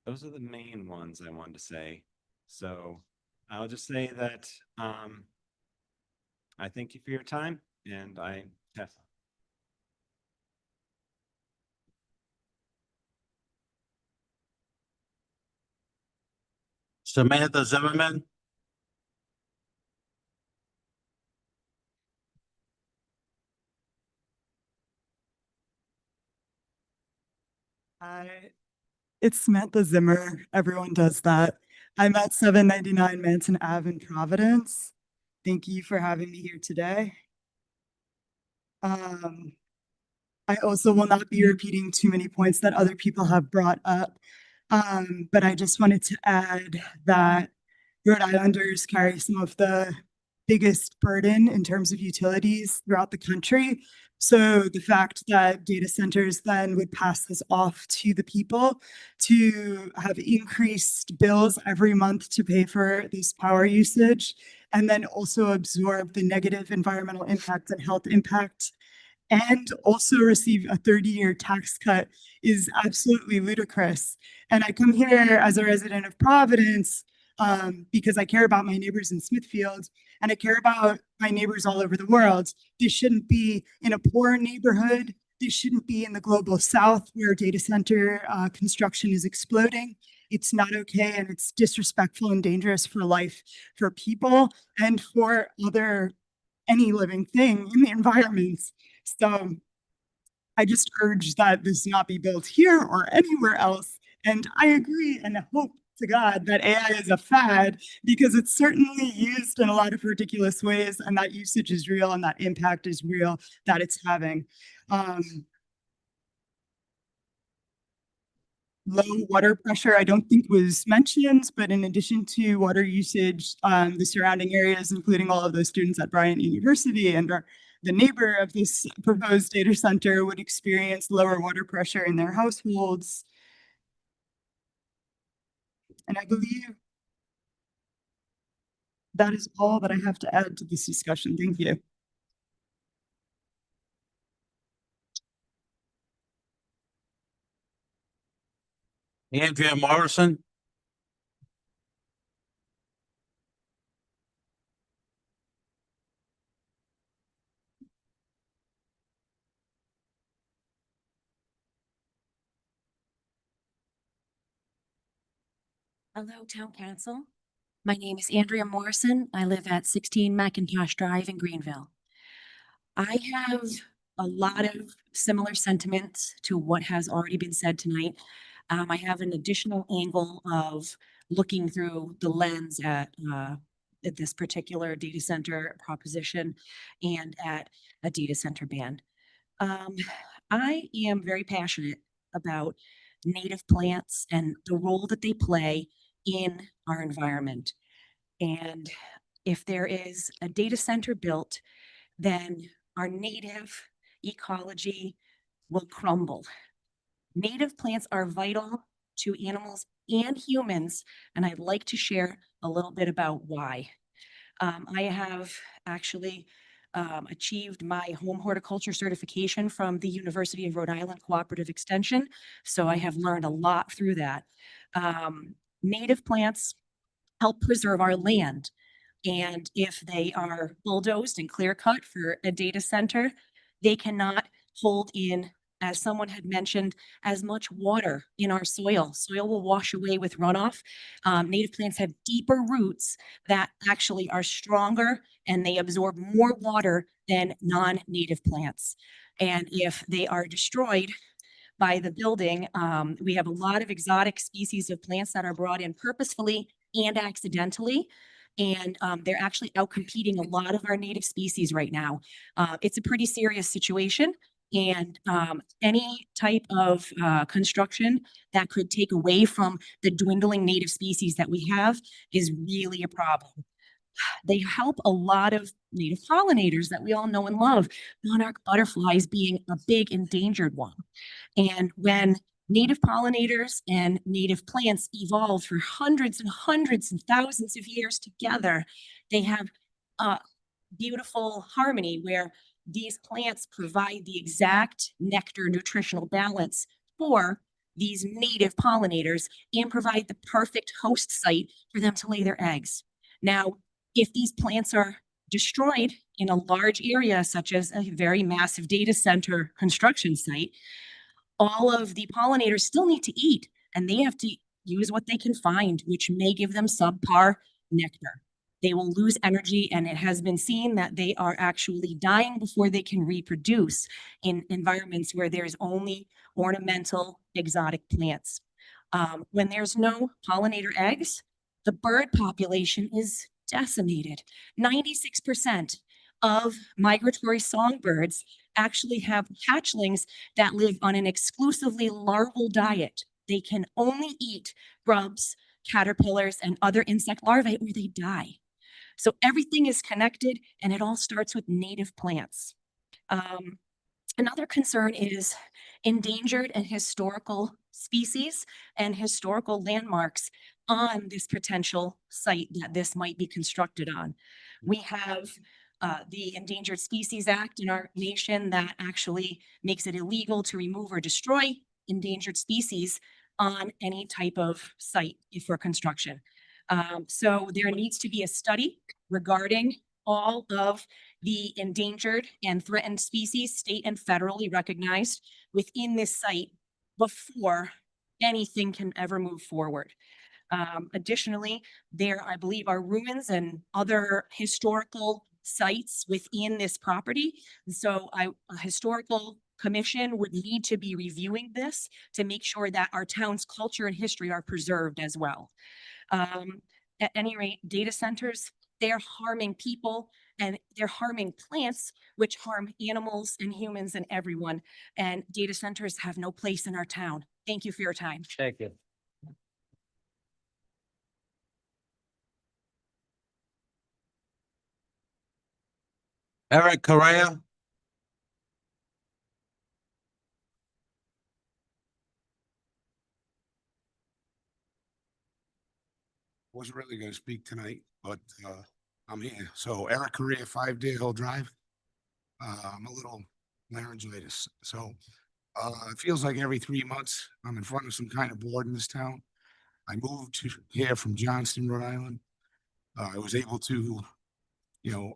Those are the main ones I wanted to say. So I'll just say that I thank you for your time, and I pass on. Samantha Zimmerman. Hi, it's Samantha Zimmer. Everyone does that. I'm at 799 Manson Ave in Providence. Thank you for having me here today. I also will not be repeating too many points that other people have brought up. But I just wanted to add that Rhode Islanders carry some of the biggest burden in terms of utilities throughout the country. So the fact that data centers then would pass this off to the people to have increased bills every month to pay for this power usage, and then also absorb the negative environmental impact and health impact, and also receive a 30-year tax cut is absolutely ludicrous. And I come here as a resident of Providence because I care about my neighbors in Smithfield, and I care about my neighbors all over the world. This shouldn't be in a poor neighborhood. This shouldn't be in the global south where data center construction is exploding. It's not okay, and it's disrespectful and dangerous for life, for people, and for any living thing in the environment. So I just urge that this not be built here or anywhere else. And I agree and hope to God that AI is a fad, because it's certainly used in a lot of ridiculous ways, and that usage is real and that impact is real that it's having. Low water pressure, I don't think was mentioned, but in addition to water usage, the surrounding areas, including all of those students at Bryant University and the neighbor of this proposed data center, would experience lower water pressure in their households. And I believe that is all that I have to add to this discussion. Thank you. Andrea Morrison. Hello, Town Council. My name is Andrea Morrison. I live at 16 Macintosh Drive in Greenville. I have a lot of similar sentiments to what has already been said tonight. I have an additional angle of looking through the lens at this particular data center proposition and at a data center ban. I am very passionate about native plants and the role that they play in our environment. And if there is a data center built, then our native ecology will crumble. Native plants are vital to animals and humans, and I'd like to share a little bit about why. I have actually achieved my home horticulture certification from the University of Rhode Island Cooperative Extension, so I have learned a lot through that. Native plants help preserve our land, and if they are bulldozed and clear cut for a data center, they cannot hold in, as someone had mentioned, as much water in our soil. Soil will wash away with runoff. Native plants have deeper roots that actually are stronger, and they absorb more water than non-native plants. And if they are destroyed by the building, we have a lot of exotic species of plants that are brought in purposefully and accidentally. And they're actually outcompeting a lot of our native species right now. It's a pretty serious situation. And any type of construction that could take away from the dwindling native species that we have is really a problem. They help a lot of native pollinators that we all know and love, monarch butterflies being a big endangered one. And when Native pollinators and native plants evolved for hundreds and hundreds and thousands of years together. They have a beautiful harmony where these plants provide the exact nectar nutritional balance for these native pollinators and provide the perfect host site for them to lay their eggs. Now, if these plants are destroyed in a large area, such as a very massive data center construction site, all of the pollinators still need to eat and they have to use what they can find, which may give them subpar nectar. They will lose energy, and it has been seen that they are actually dying before they can reproduce in environments where there's only ornamental exotic plants. When there's no pollinator eggs, the bird population is decimated. 96% of migratory songbirds actually have hatchlings that live on an exclusively larval diet. They can only eat grubs, caterpillars, and other insect larvae or they die. So everything is connected and it all starts with native plants. Another concern is endangered and historical species and historical landmarks on this potential site that this might be constructed on. We have the Endangered Species Act in our nation that actually makes it illegal to remove or destroy endangered species on any type of site for construction. So there needs to be a study regarding all of the endangered and threatened species, state and federally recognized within this site before anything can ever move forward. Additionally, there, I believe, are ruins and other historical sites within this property. So a historical commission would need to be reviewing this to make sure that our town's culture and history are preserved as well. At any rate, data centers, they're harming people and they're harming plants, which harm animals and humans and everyone. And data centers have no place in our town. Thank you for your time. Thank you. Eric Correa? Wasn't really gonna speak tonight, but I'm here. So Eric Correa, 5 Deer Hill Drive. I'm a little laryngitis, so it feels like every 3 months I'm in front of some kind of board in this town. I moved here from Johnston, Rhode Island. I was able to,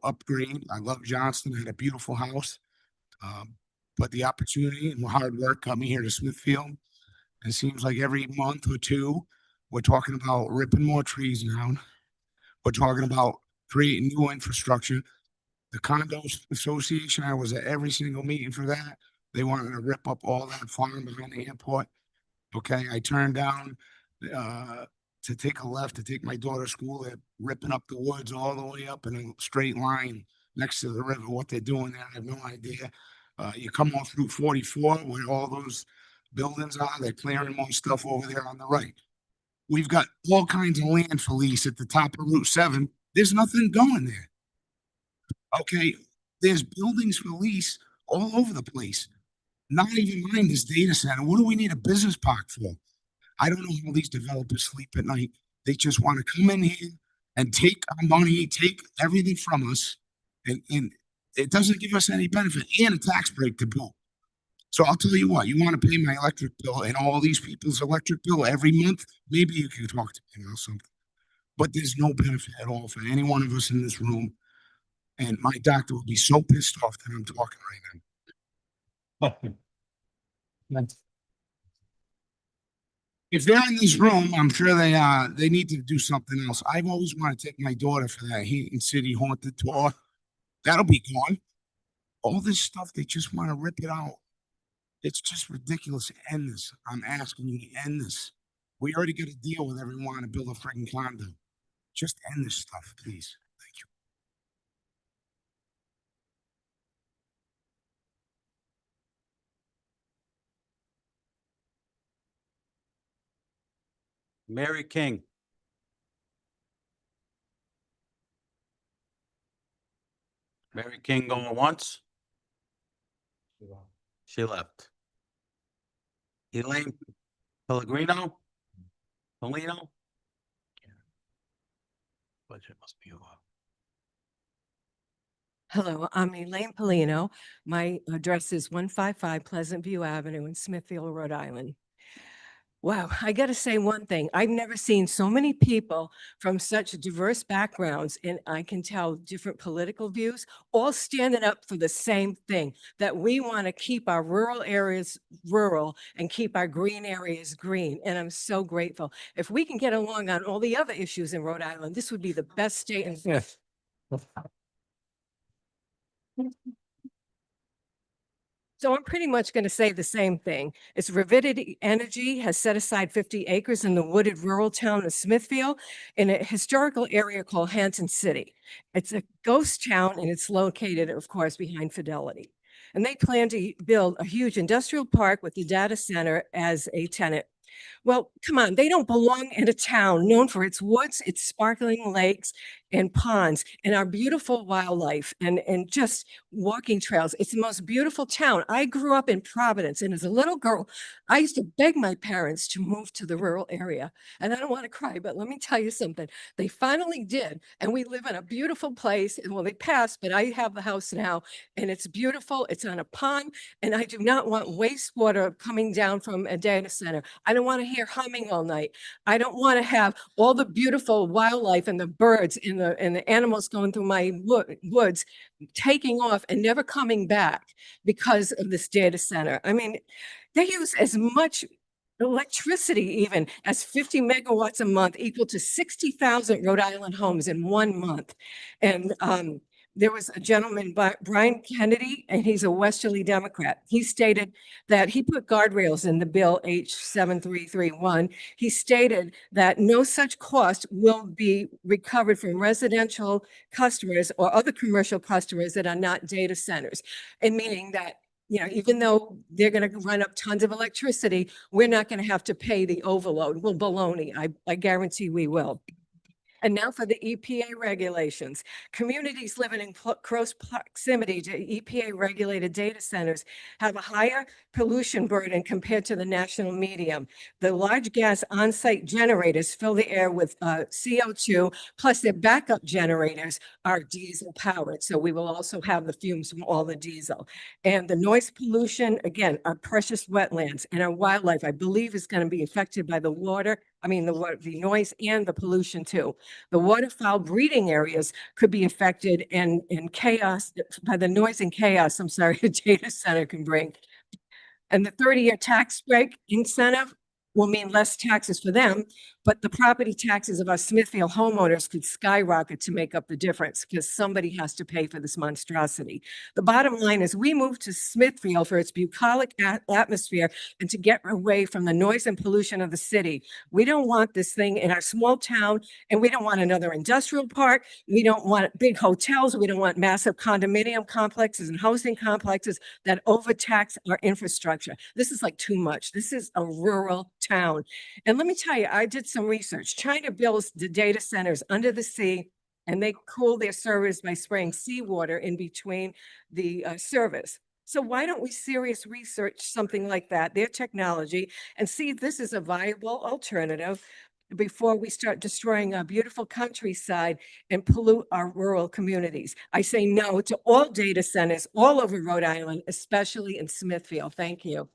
upgrade. I love Johnston. I had a beautiful house. But the opportunity and hard work got me here to Smithfield. It seems like every month or two, we're talking about ripping more trees down. We're talking about creating new infrastructure. The condo association, I was at every single meeting for that. They wanted to rip up all that farm behind the airport. Okay, I turned down to take a left to take my daughter to school. They're ripping up the woods all the way up in a straight line next to the river. What they're doing there, I have no idea. You come off Route 44 where all those buildings are, they're clearing more stuff over there on the right. We've got all kinds of land for lease at the top of Route 7. There's nothing going there. Okay, there's buildings for lease all over the place. Not even mind this data center. What do we need a business park for? I don't know how these developers sleep at night. They just want to come in here and take our money, take everything from us, and it doesn't give us any benefit and a tax break to boot. So I'll tell you what, you want to pay my electric bill and all these people's electric bill every month, maybe you can talk to me about something. But there's no benefit at all for any one of us in this room. And my doctor will be so pissed off that I'm talking right now. If they're in this room, I'm sure they need to do something else. I've always wanted to take my daughter for that Heaton City Haunted Tour. That'll be gone. All this stuff, they just want to rip it out. It's just ridiculous. End this. I'm asking you to end this. We already got a deal with everyone to build a freaking condo. Just end this stuff, please. Thank you. Mary King. Mary King going once? She left. Elaine Pellegrino? Polino? Budget must be off. Hello, I'm Elaine Polino. My address is 155 Pleasant View Avenue in Smithfield, Rhode Island. Wow, I got to say one thing. I've never seen so many people from such diverse backgrounds, and I can tell different political views, all standing up for the same thing, that we want to keep our rural areas rural and keep our green areas green. And I'm so grateful. If we can get along on all the other issues in Rhode Island, this would be the best state in. Yes. So I'm pretty much going to say the same thing. It's Ravidity Energy has set aside 50 acres in the wooded rural town of Smithfield in a historical area called Hampton City. It's a ghost town and it's located, of course, behind Fidelity. And they plan to build a huge industrial park with the data center as a tenant. Well, come on, they don't belong in a town known for its woods, its sparkling lakes and ponds, and our beautiful wildlife and just walking trails. It's the most beautiful town. I grew up in Providence, and as a little girl, I used to beg my parents to move to the rural area. And I don't want to cry, but let me tell you something. They finally did, and we live in a beautiful place. And well, they passed, but I have the house now, and it's beautiful. It's on a pond, and I do not want wastewater coming down from a data center. I don't want to hear humming all night. I don't want to have all the beautiful wildlife and the birds and the animals going through my woods taking off and never coming back because of this data center. I mean, they use as much electricity even as 50 megawatts a month, equal to 60,000 Rhode Island homes in 1 month. And there was a gentleman, Brian Kennedy, and he's a Westerly Democrat. He stated that he put guardrails in the bill H7331. He stated that no such cost will be recovered from residential customers or other commercial customers that are not data centers. And meaning that, you know, even though they're going to run up tons of electricity, we're not going to have to pay the overload. Well, baloney, I guarantee we will. And now for the EPA regulations. Communities living in close proximity to EPA regulated data centers have a higher pollution burden compared to the national median. The large gas on-site generators fill the air with CO2, plus their backup generators are diesel powered. So we will also have the fumes from all the diesel. And the noise pollution, again, our precious wetlands and our wildlife, I believe is going to be affected by the water. I mean, the noise and the pollution too. The waterfowl breeding areas could be affected and chaos by the noise and chaos, I'm sorry, a data center can bring. And the 30-year tax break incentive will mean less taxes for them, but the property taxes of our Smithfield homeowners could skyrocket to make up the difference because somebody has to pay for this monstrosity. The bottom line is we moved to Smithfield for its bucolic atmosphere and to get away from the noise and pollution of the city. We don't want this thing in our small town, and we don't want another industrial park. We don't want big hotels. We don't want massive condominium complexes and housing complexes that overtax our infrastructure. This is like too much. This is a rural town. And let me tell you, I did some research. China builds the data centers under the sea, and they cool their servers by spraying seawater in between the servers. So why don't we serious research something like that, their technology, and see if this is a viable alternative before we start destroying our beautiful countryside and pollute our rural communities. I say no to all data centers all over Rhode Island, especially in Smithfield. Thank you.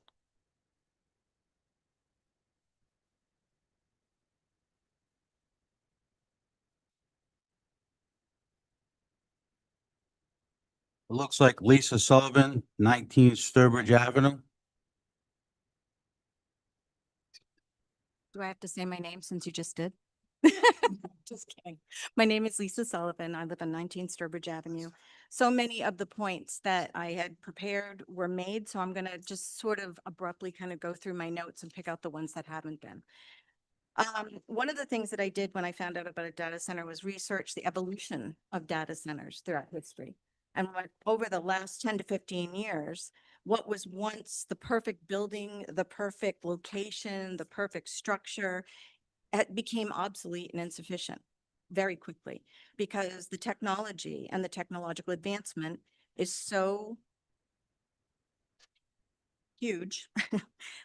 It looks like Lisa Sullivan, 19 Sturbridge Avenue. Do I have to say my name since you just did? Just kidding. My name is Lisa Sullivan. I live on 19 Sturbridge Avenue. So many of the points that I had prepared were made, so I'm going to just sort of abruptly kind of go through my notes and pick out the ones that haven't been. One of the things that I did when I found out about a data center was research the evolution of data centers throughout history. And what, over the last 10 to 15 years, what was once the perfect building, the perfect location, the perfect structure, it became obsolete and insufficient very quickly because the technology and the technological advancement is so huge,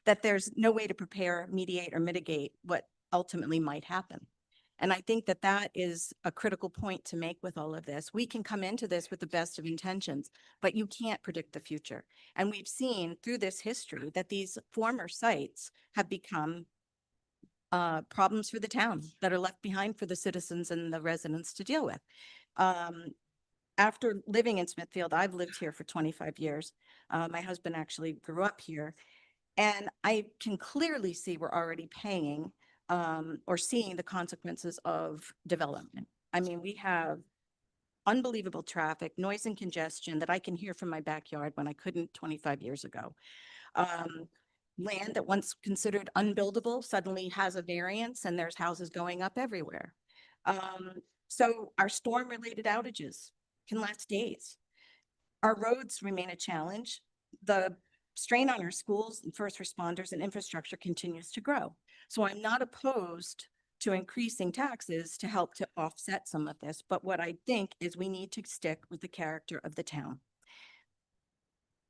that there's no way to prepare, mediate, or mitigate what ultimately might happen. And I think that that is a critical point to make with all of this. We can come into this with the best of intentions, but you can't predict the future. And we've seen through this history that these former sites have become problems for the town that are left behind for the citizens and the residents to deal with. After living in Smithfield, I've lived here for 25 years. My husband actually grew up here. And I can clearly see we're already paying or seeing the consequences of development. I mean, we have unbelievable traffic, noise and congestion that I can hear from my backyard when I couldn't 25 years ago. Land that once considered unbuildable suddenly has a variance and there's houses going up everywhere. So our storm-related outages can last days. Our roads remain a challenge. The strain on our schools and first responders and infrastructure continues to grow. So I'm not opposed to increasing taxes to help to offset some of this. But what I think is we need to stick with the character of the town.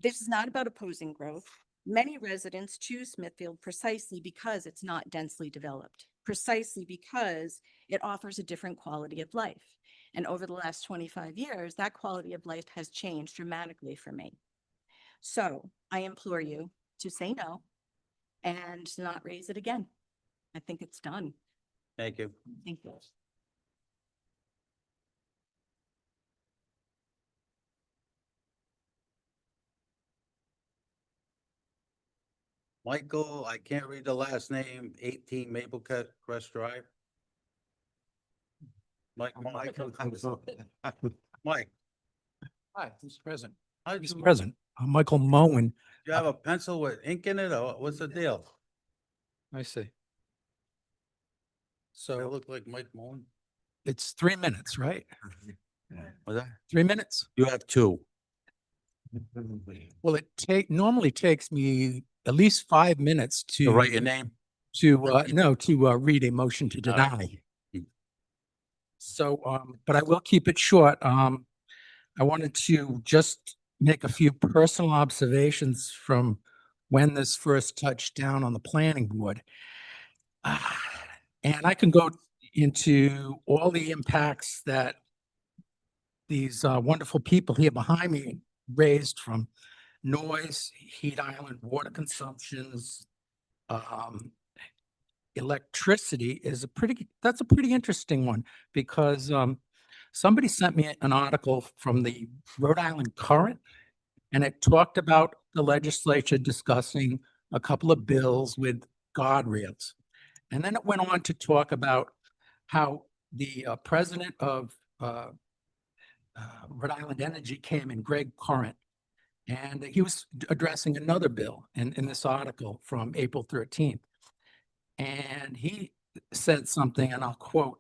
This is not about opposing growth. Many residents choose Smithfield precisely because it's not densely developed, precisely because it offers a different quality of life. And over the last 25 years, that quality of life has changed dramatically for me. So I implore you to say no and not raise it again. I think it's done. Thank you. Thank you. Michael, I can't read the last name, 18 Maple Crest Drive. Mike. Mike. Hi, Mr. President. Hi, Mr. President, I'm Michael Moen. Do you have a pencil with ink in it or what's the deal? I see. You So look like Mike Mullen. it's 3 minutes, right? Was that? 3 minutes? You have two. Well, normally takes me at least 5 minutes To write your name? to read a motion to All right. deny. So, but I will keep it short. I wanted to just make a few personal observations from when this first touched down on the planning board. And I can go into all the impacts that these wonderful people here behind me raised, from noise, heat island, water consumptions, electricity that's a pretty interesting one, because somebody sent me an article from the Rhode Island Current, and it talked about the legislature discussing a couple of bills with guardrails. And then it went on to talk about how the president of Rhode Island Energy came in, Greg Current, and he was addressing another bill in this article from April 13th. And he said something, and I'll quote,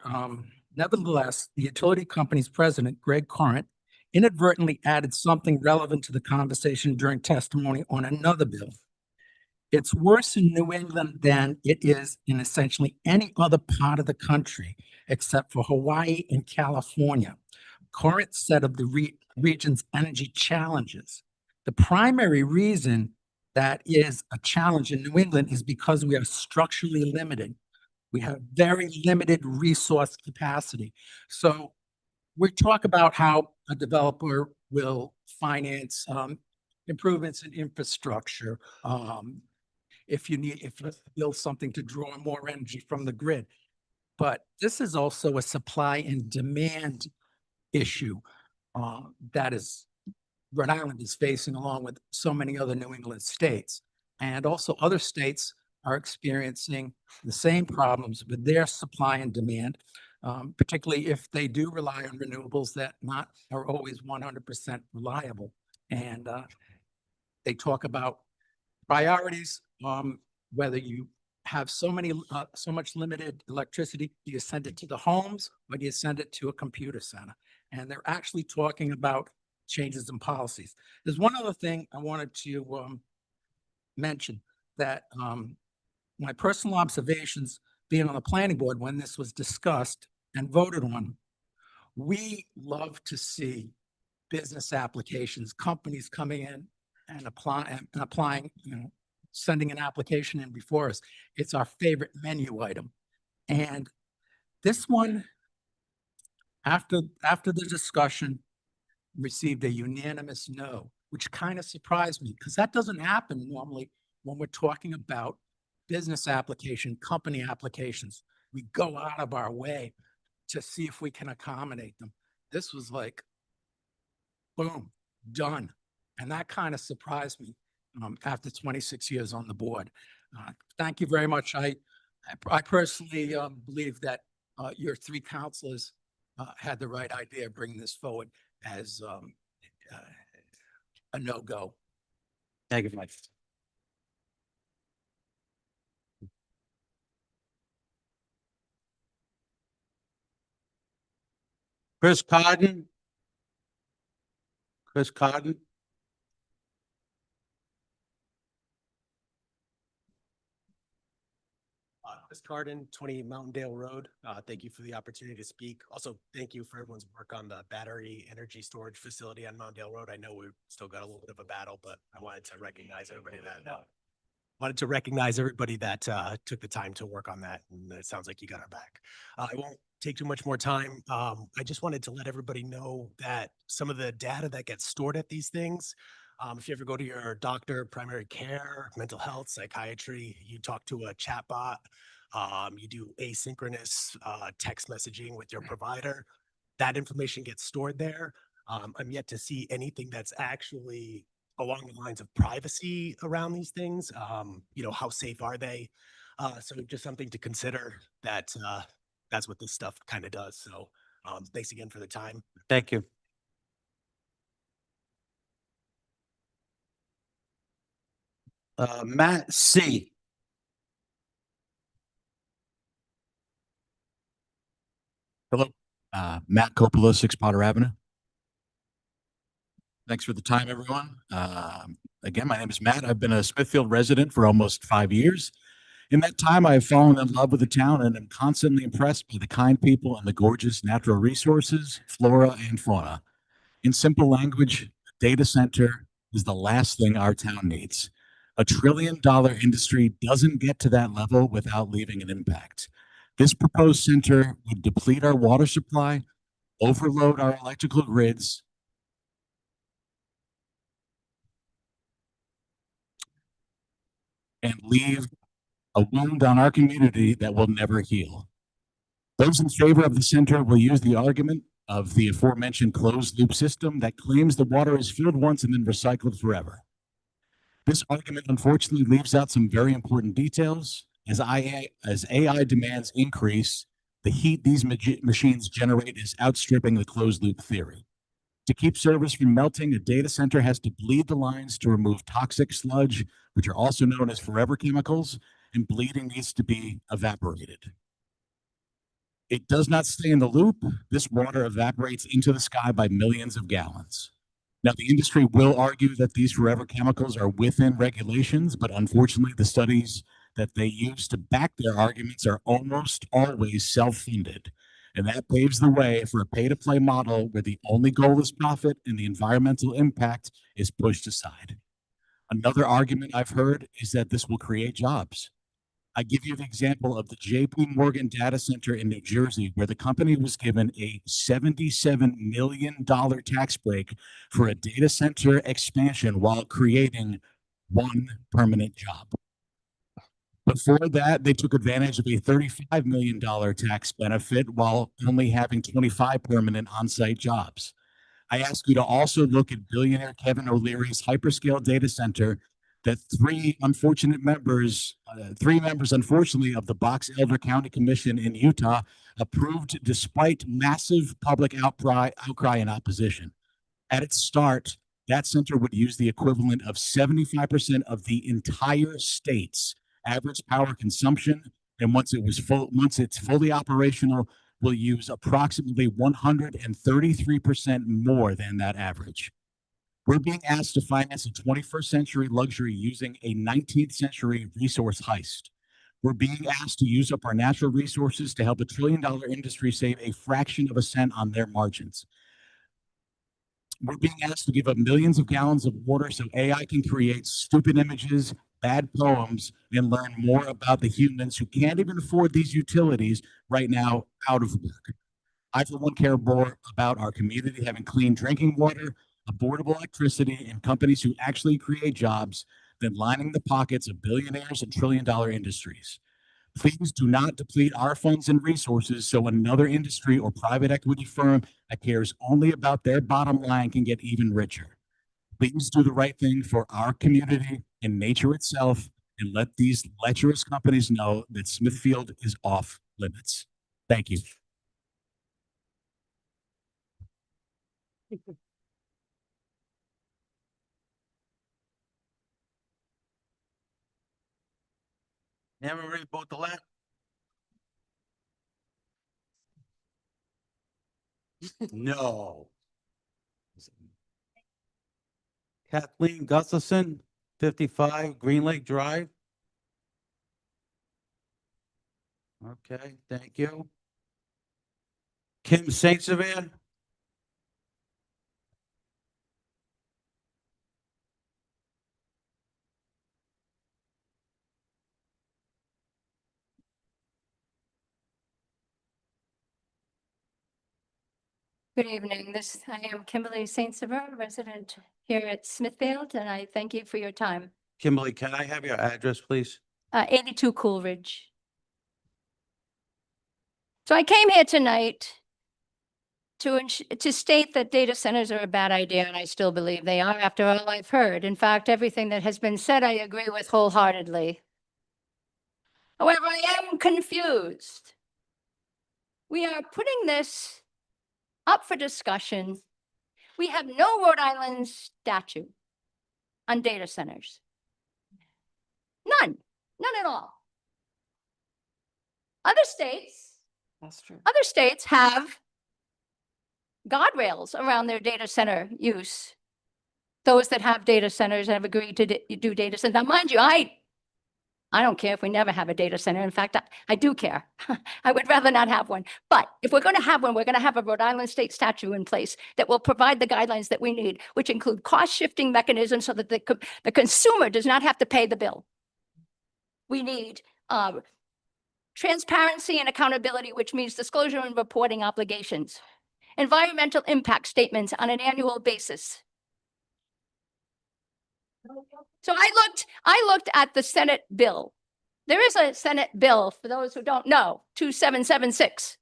nevertheless, the utility company's president, Greg Current, inadvertently added something relevant to the conversation during testimony on another bill. It's worse in New England than it is in essentially any other part of the country, except for Hawaii and California. Current said of the region's energy challenges. The primary reason that is a challenge in New England is because we are structurally limited. We have very limited resource capacity. So we talk about how a developer will finance improvements in infrastructure, if you build something to draw more energy from the grid. But this is also a supply and demand issue that Rhode Island is facing, along with so many other New England states. And also other states are experiencing the same problems with their supply and demand, particularly if they do rely on renewables that are always 100% reliable. And they talk about priorities, whether you have so much limited electricity, do you send it to the homes or do you send it to a computer center? And they're actually talking about changes in policies. There's one other thing I wanted to mention, that my personal observations being on the planning board when this was discussed and voted on, we love to see business applications, companies coming in and applying, sending an application in before us. It's our favorite menu item. And this one, after the discussion, received a unanimous no, which kind of surprised me because that doesn't happen normally when we're talking about business application, company applications. We go out of our way to see if we can accommodate them. This was like, boom, done. And that kind of surprised me after 26 years on the board. Thank you very much. I personally believe that your three counselors had the right idea of bringing this forward as a no-go. Thank you, Mike. Chris Codden. Chris Codden. Chris Carden, 20 Mountaindale Road. Thank you for the opportunity to speak. Also, thank you for everyone's work on the battery energy storage facility on Mountaindale Road. I know we've still got a little bit of a battle, but I wanted to recognize everybody that took the time to work on that. And it sounds like you got our back. I won't take too much more time. I just wanted to let everybody know that some of the data that gets stored at these things, if you ever go to your doctor, primary care, mental health, psychiatry, you talk to a chatbot, you do asynchronous text messaging with your provider, that information gets stored there. I'm yet to see anything that's actually along the lines of privacy around these things. How safe are they? So just something to consider that that's what this stuff kind of does. So thanks again for the time. Thank you. Matt C. Hello, Matt Coppola, 6 Potter Avenue. Thanks for the time, everyone. Again, my name is Matt. I've been a Smithfield resident for almost 5 years. In that time, I have fallen in love with the town and am constantly impressed by the kind people and the gorgeous natural resources, flora, and fauna. In simple language, a data center is the last thing our town needs. $1 trillion industry doesn't get to that level without leaving an impact. This proposed center would deplete our water supply, overload our electrical grids, and leave a wound on our community that will never heal. Those in favor of the center will use the argument of the aforementioned closed loop system that claims the water is filled once and then recycled forever. This argument unfortunately leaves out some very important details. As AI demands increase, the heat these machines generate is outstripping the closed loop theory. To keep service from melting, a data center has to bleed the lines to remove toxic sludge, which are also known as forever chemicals, and bleeding needs to be evaporated. It does not stay in the loop. This water evaporates into the sky by millions of gallons. Now, the industry will argue that these forever chemicals are within regulations, but unfortunately, the studies that they use to back their arguments are almost always self-funded. And that paves the way for a pay-to-play model where the only goal is profit and the environmental impact is pushed aside. Another argument I've heard is that this will create jobs. I give you the example of the JP Morgan data center in New Jersey, where the company was given a $77 million tax break for a data center expansion while creating one permanent job. Before that, they took advantage of a $35 million tax benefit while only having 25 permanent on-site jobs. I ask you to also look at billionaire Kevin O'Leary's hyperscale data center that three members, unfortunately, of the Box Elder County Commission in Utah approved despite massive public outcry and opposition. At its start, that center would use the equivalent of 75% of the entire state's average power consumption, and once it's fully operational, will use approximately 133% more than that average. We're being asked to finance a 21st century luxury using a 19th century resource heist. We're being asked to use up our natural resources to help $1 trillion industry save a fraction of a cent on their margins. We're being asked to give up millions of gallons of water so AI can create stupid images, bad poems, and learn more about the humans who can't even afford these utilities right now out of work. I, for one, care more about our community having clean drinking water, affordable electricity, and companies who actually create jobs than lining the pockets of billionaires and trillion-dollar industries. Please do not deplete our funds and resources so another industry or private equity firm that cares only about their bottom line can get even richer. Please do the right thing for our community and nature itself, and let these lecherous companies know that Smithfield is off limits. Thank you. Anne Marie Beaudelet? No. Kathleen Gustafson, 55 Green Lake Drive. Okay, thank you. Kim Saint Savannah? Good evening. I am Kimberly St. Sever, resident here at Smithfield, and I thank you for your time. Kimberly, can I have your address, please? 82 Coolridge. So I came here tonight to state that data centers are a bad idea, and I still believe they are after all I've heard. In fact, everything that has been said, I agree with wholeheartedly. However, I am confused. We are putting this up for discussion. We have no Rhode Island statute on data centers. None at all. Other states have guardrails around their data center use. Those that have data centers have agreed to do data centers. Now, mind you, I don't care if we never have a data center. In fact, I do care. I would rather not have one. But if we're going to have one, we're going to have a Rhode Island state statute in place that will provide the guidelines that we need, which include cost shifting mechanisms so that the consumer does not have to pay the bill. We need transparency and accountability, which means disclosure and reporting obligations, environmental impact statements on an annual basis. So I looked at the Senate bill. There is a Senate bill, for those who don't know, 2776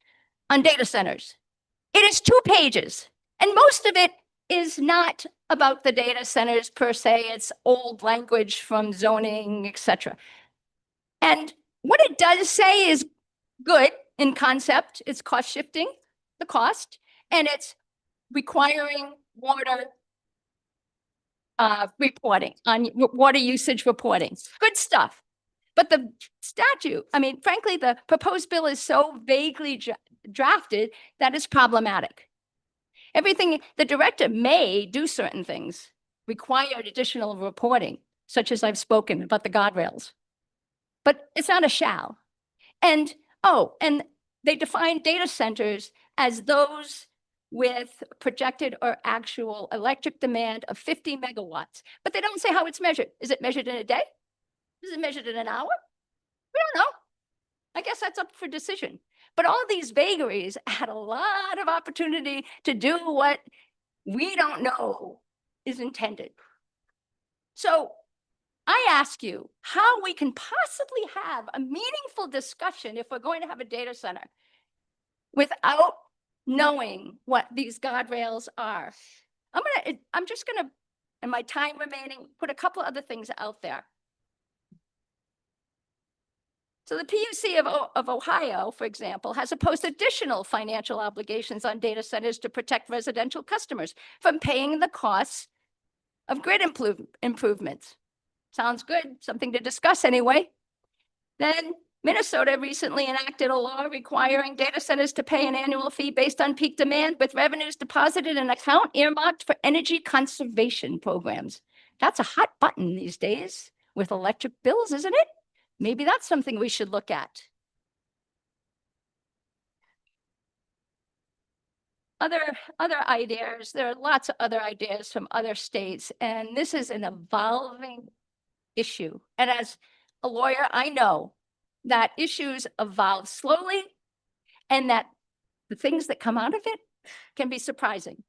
on data centers. It is 2 pages, and most of it is not about the data centers per se. It's old language from zoning, etc. And what it does say is good in concept. It's cost shifting the cost, and it's requiring water reporting on water usage reporting. Good stuff. But the statute, I mean, frankly, the proposed bill is so vaguely drafted that it's problematic. Everything, the director may do certain things, require additional reporting, such as I've spoken about the guardrails. But it's not a shall. And, and they define data centers as those with projected or actual electric demand of 50 megawatts. But they don't say how it's measured. Is it measured in a day? Is it measured in an hour? We don't know. I guess that's up for decision. But all these vagaries add a lot of opportunity to do what we don't know is intended. So I ask you how we can possibly have a meaningful discussion if we're going to have a data center without knowing what these guardrails are. I'm just gonna, in my time remaining, put a couple other things out there. So the PUC of Ohio, for example, has imposed additional financial obligations on data centers to protect residential customers from paying the costs of grid improvements. Sounds good, something to discuss anyway. Then Minnesota recently enacted a law requiring data centers to pay an annual fee based on peak demand with revenues deposited in an account earmarked for energy conservation programs. That's a hot button these days with electric bills, isn't it? Maybe that's something we should look at. other ideas. There are lots of other ideas from other states, and this is an evolving issue. And as a lawyer, I know that issues evolve slowly and that the things that come out of it can be surprising.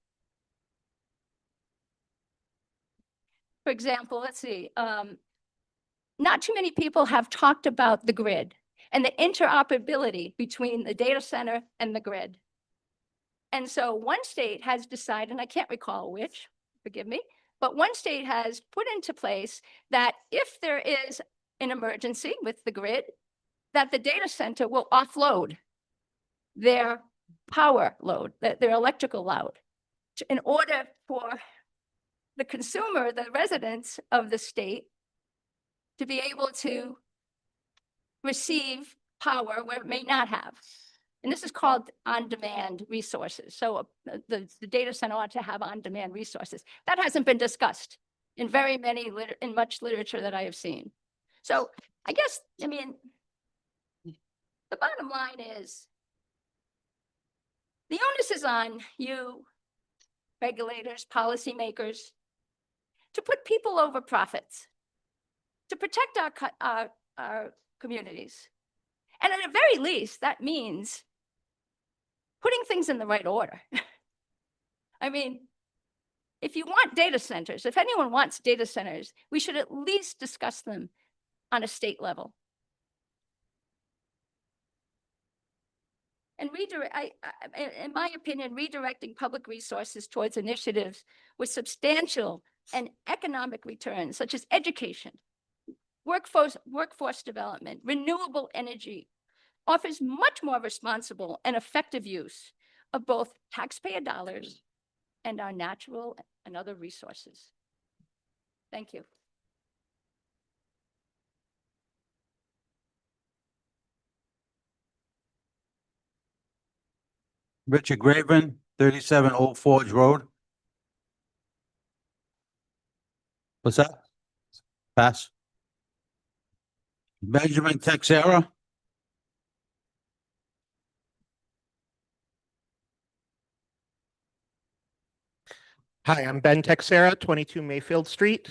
For example, let's see, not too many people have talked about the grid and the interoperability between the data center and the grid. And so one state has decided, and I can't recall which, forgive me, but one state has put into place that if there is an emergency with the grid, that the data center will offload their power load, their electrical load, in order for the consumer, the residents of the state, to be able to receive power where it may not have. And this is called on-demand resources. So the data center ought to have on-demand resources. That hasn't been discussed in in much literature that I have seen. So I guess, I mean, the bottom line is the onus is on you, regulators, policymakers, to put people over profits, to protect our communities. And at the very least, that means putting things in the right order. I mean, if you want data centers, if anyone wants data centers, we should at least discuss them on a state level. And in my opinion, redirecting public resources towards initiatives with substantial and economic returns, such as education, workforce development, renewable energy, offers much more responsible and effective use of both taxpayer dollars and our natural and other resources. Thank you. Richard Graven, 37 Old Forge Road. What's that? Pass. Benjamin Texera. Hi, I'm Ben Texera, 22 Mayfield Street.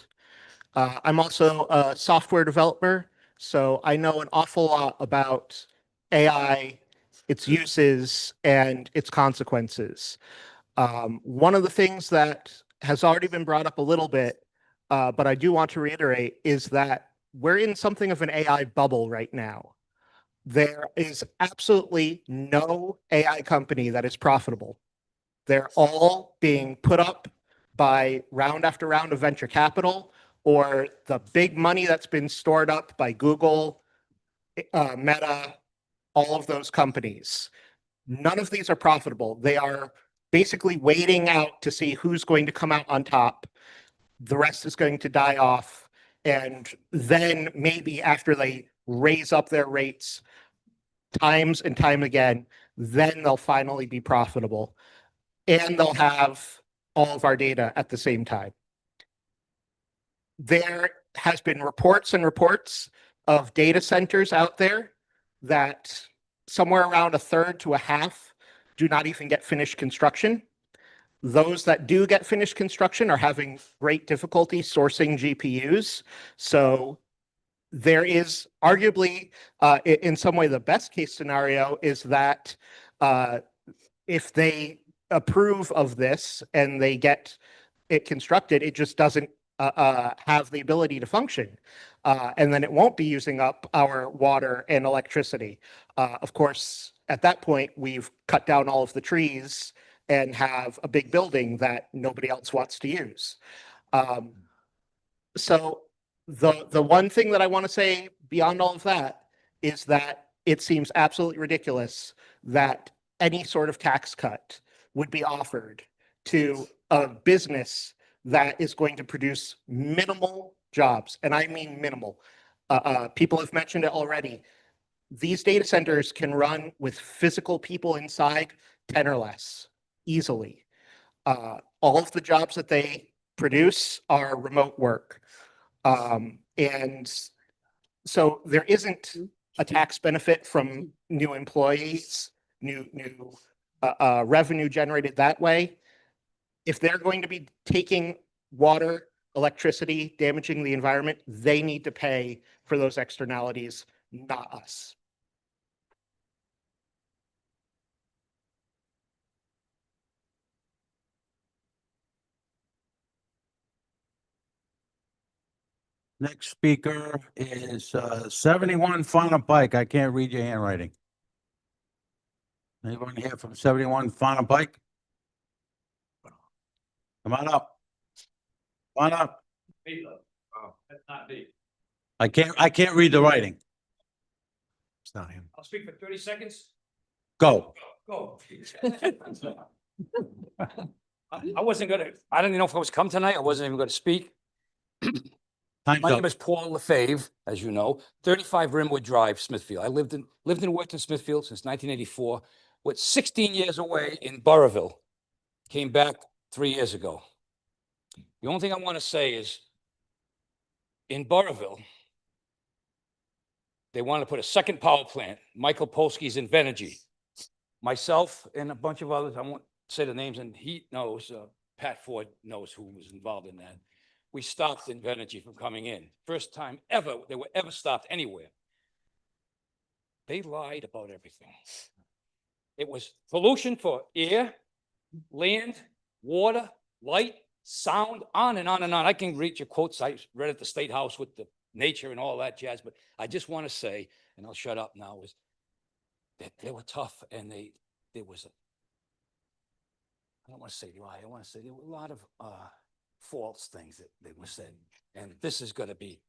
I'm also a software developer, so I know an awful lot about AI, its uses, and its consequences. One of the things that has already been brought up a little bit, but I do want to reiterate, is that we're in something of an AI bubble right now. There is absolutely no AI company that is profitable. They're all being put up by round after round of venture capital, or the big money that's been stored up by Google, Meta, all of those companies. None of these are profitable. They are basically waiting out to see who's going to come out on top. The rest is going to die off. And then maybe after they raise up their rates times and time again, then they'll finally be profitable. And they'll have all of our data at the same time. There has been reports and reports of data centers out there that somewhere around a third to a half do not even get finished construction. Those that do get finished construction are having great difficulty sourcing GPUs. So there is arguably, in some way, the best case scenario is that if they approve of this and they get it constructed, it just doesn't have the ability to function. And then it won't be using up our water and electricity. Of course, at that point, we've cut down all of the trees and have a big building that nobody else wants to use. So the one thing that I want to say beyond all of that is that it seems absolutely ridiculous that any sort of tax cut would be offered to a business that is going to produce minimal jobs. And I mean minimal. People have mentioned it already. These data centers can run with physical people inside 10 or less easily. All of the jobs that they produce are remote work. And so there isn't a tax benefit from new employees, new revenue generated that way. If they're going to be taking water, electricity, damaging the environment, they need to pay for those externalities, not us. Next speaker is 71 Fauna Pike. I can't read your handwriting. Anyone here from 71 Fauna Pike? Come on up. Come on up. That's not me. I can't read the writing. It's not him. I'll speak for 30 seconds. Go. Go. I wasn't gonna, I didn't know if I was come tonight. I wasn't even gonna speak. Time's My up. name is Paul Lefebvre, as you know, 35 Rimwood Drive, Smithfield. I lived and worked in Smithfield since 1984, was 16 years away in Burrillville. Came back 3 years ago. The only thing I want to say is in Burrillville, they want to put a second power plant. Michael Polsky's Invenergy. Myself and a bunch of others, I won't say the names, and he knows, Pat Ford knows who was involved in that. We stopped Invenergy from coming in. First time ever they were ever stopped anywhere. They lied about everything. It was pollution for air, land, water, light, sound, on and on and on. I can read your quotes I read at the State House with the nature and all that jazz, but I just want to say, and I'll shut up now, is that they were tough and there was I don't want to say lie, I want to say there were a lot of false things that they were said. And this is going to be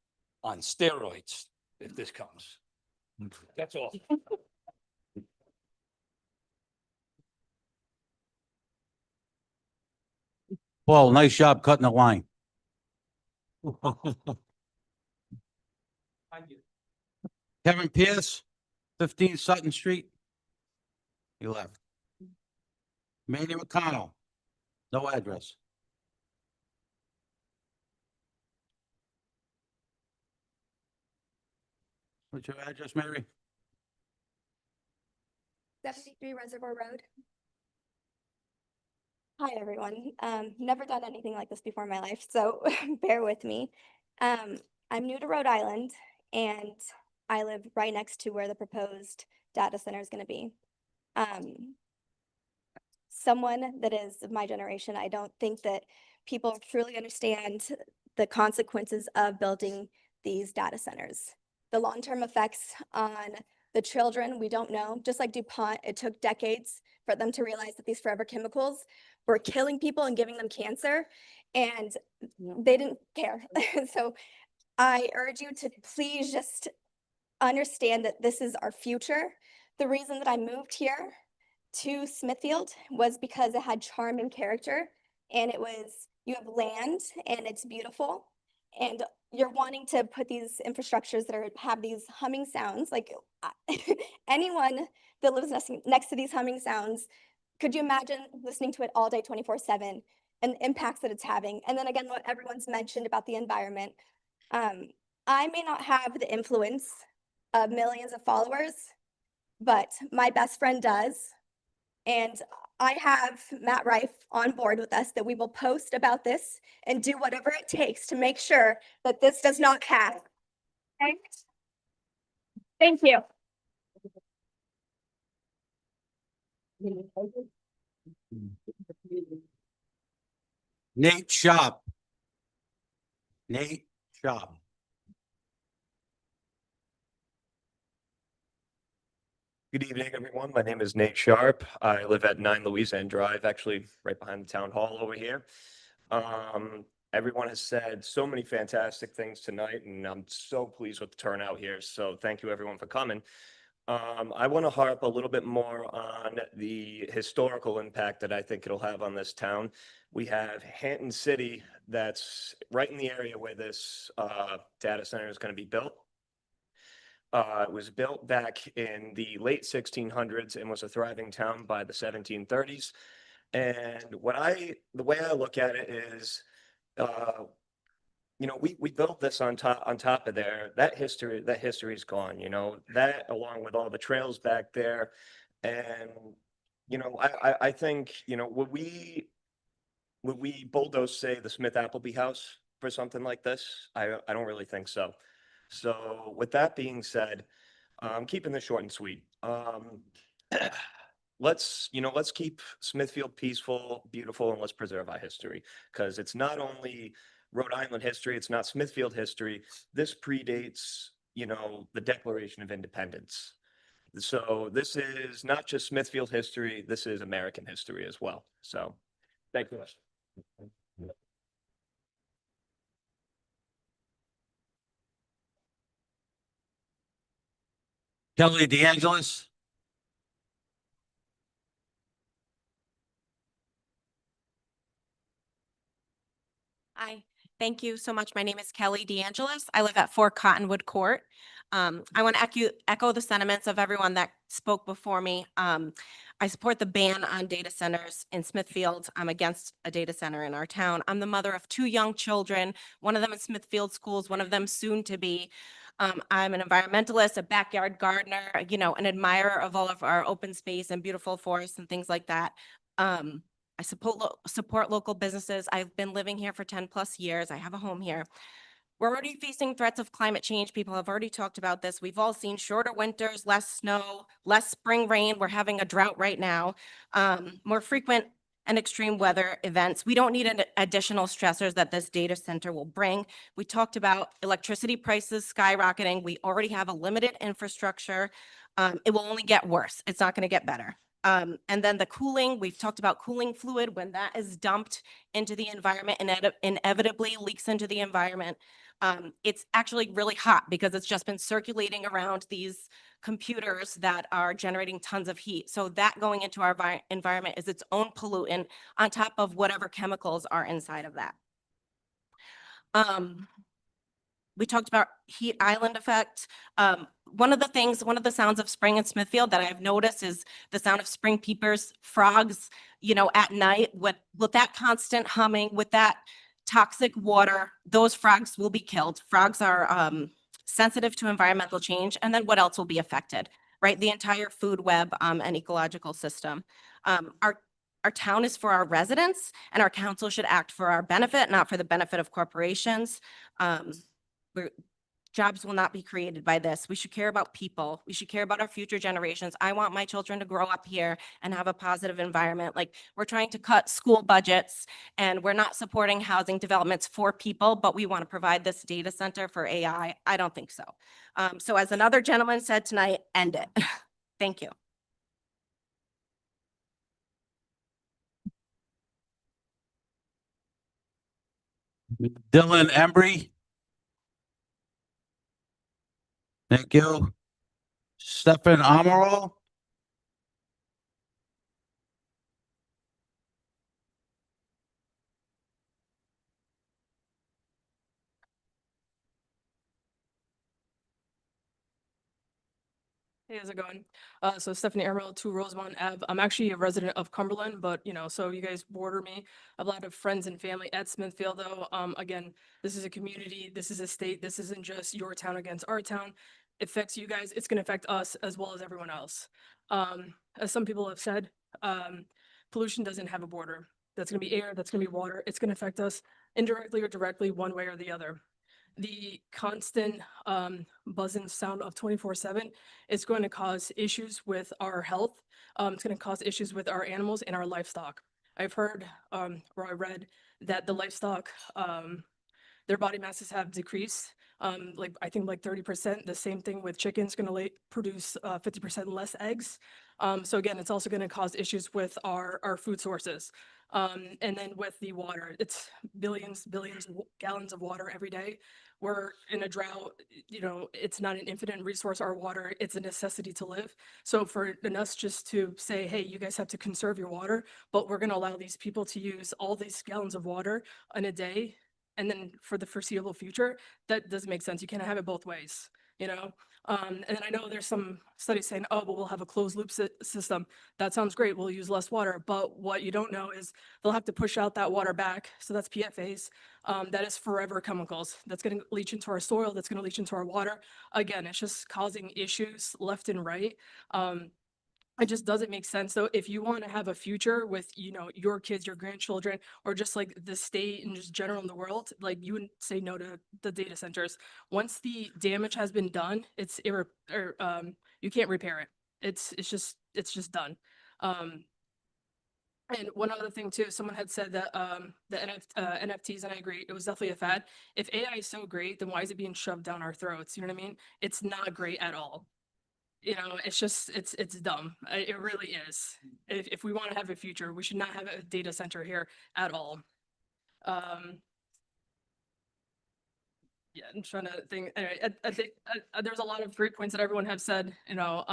on steroids if this comes. That's all. Paul, nice job cutting the line. Kevin Pierce, 15 Sutton Street. He left. Manny McConnell, no address. What's your address, Mary? 73 Reservoir Road. Hi, everyone. Never done anything like this before in my life, so bear with me. I'm new to Rhode Island, and I live right next to where the proposed data center is going to be. Someone that is of my generation, I don't think that people truly understand the consequences of building these data centers. The long-term effects on the children, we don't know. Just like DuPont, it took decades for them to realize that these forever chemicals were killing people and giving them cancer, and they didn't care. So I urge you to please just understand that this is our future. The reason that I moved here to Smithfield was because it had charm and character, and it was, you have land and it's beautiful, and you're wanting to put these infrastructures that have these humming sounds. Like anyone that lives next to these humming sounds, could you imagine listening to it all day 24/7 and the impacts that it's having? And then again, what everyone's mentioned about the environment. I may not have the influence of millions of followers, but my best friend does. And I have Matt Rife on board with us that we will post about this and do whatever it takes to make sure that this does not pass. Okay? Thank you. Nate Shop. Nate Shop. Good evening, everyone. My name is Nate Sharp. I live at 9 Louisiana Drive, actually right behind the town hall over here. Everyone has said so many fantastic things tonight, and I'm so pleased with the turnout here. So thank you, everyone, for coming. I want to harp a little bit more on the historical impact that I think it'll have on this town. We have Hampton City that's right in the area where this data center is going to be built. It was built back in the late 1600s and was a thriving town by the 1730s. And the way I look at it is, we built this on top of there. That history is gone. That along with all the trails back there, and I think, would we bulldoze, say, the Smith Appleby house for something like this? I don't really think so. So with that being said, I'm keeping this short and sweet. Let's keep Smithfield peaceful, beautiful, and let's preserve our history, because it's not only Rhode Island history, it's not Smithfield history. This predates, the Declaration of Independence. So this is not just Smithfield history, this is American history as well. So thank you. Kelly DeAngelis. Hi, thank you so much. My name is Kelly DeAngelis. I live at 4 Cottonwood Court. I want to echo the sentiments of everyone that spoke before me. I support the ban on data centers in Smithfield. I'm against a data center in our town. I'm the mother of 2 young children, one of them in Smithfield schools, one of them soon to be. I'm an environmentalist, a backyard gardener, an admirer of all of our open space and beautiful forests and things like that. I support local businesses. I've been living here for 10+ years. I have a home here. We're already facing threats of climate change. People have already talked about this. We've all seen shorter winters, less snow, less spring rain. We're having a drought right now. More frequent and extreme weather events. We don't need additional stressors that this data center will bring. We talked about electricity prices skyrocketing. We already have a limited infrastructure. It will only get worse. It's not going to get better. And then the cooling, we've talked about cooling fluid. When that is dumped into the environment and inevitably leaks into the environment, it's actually really hot because it's just been circulating around these computers that are generating tons of heat. So that going into our environment is its own pollutant on top of whatever chemicals are inside of that. We talked about heat island effect. One of the sounds of spring in Smithfield that I've noticed is the sound of spring peepers, frogs, at night with that constant humming, with that toxic water, those frogs will be killed. Frogs are sensitive to environmental change. And then what else will be affected, right? The entire food web and ecological system. Our town is for our residents, and our council should act for our benefit, not for the benefit of corporations. Jobs will not be created by this. We should care about people. We should care about our future generations. I want my children to grow up here and have a positive environment. Like, we're trying to cut school budgets and we're not supporting housing developments for people, but we want to provide this data center for AI. I don't think so. So as another gentleman said tonight, end it. Thank you. Dylan Embry. Thank you. Stefan Amaral. Hey, how's it going? So Stephanie Emerald, 2 Rosemont Ave. I'm actually a resident of Cumberland, but so you guys border me. I have a lot of friends and family at Smithfield, though. Again, this is a community, this is a state, this isn't just your town against our town. It affects you guys, it's gonna affect us as well as everyone else. As some people have said, pollution doesn't have a border. That's gonna be air, that's gonna be water. It's gonna affect us indirectly or directly, one way or the other. The constant buzzing sound of 24/7 is going to cause issues with our health. It's going to cause issues with our animals and our livestock. I've heard or I read that the livestock, their body masses have decreased. I think 30%. The same thing with chickens, going to produce 50% less eggs. So again, it's also going to cause issues with our food sources. And then with the water, it's billions of gallons of water every day. We're in a drought, it's not an infinite resource, our water, it's a necessity to live. So for us just to say, hey, you guys have to conserve your water, but we're gonna allow these people to use all these gallons of water in a day, and then for the foreseeable future, that doesn't make sense. You can't have it both ways, And then I know there's some studies saying, oh, but we'll have a closed loop system. That sounds great. We'll use less water. But what you don't know is they'll have to push out that water back. So that's PFAS. That is forever chemicals. That's going to leach into our soil. That's going to leach into our water. Again, it's just causing issues left and right. It just doesn't make sense. So if you want to have a future with, you know, your kids, your grandchildren, or just like the state and just general in the world, like you would say no to the data centers. Once the damage has been done, it's you can't repair it. It's just done. And one other thing too, someone had said that the NFTs, and I agree, it was definitely a fad. If AI is so great, then why is it being shoved down our throats? You know what I mean? It's not great at all. You know, it's just it's dumb. It really is. If we want to have a future, we should not have a data center here at all. Yeah, I'm trying to think. Anyway, I think there's a lot of great points that everyone has said. You know,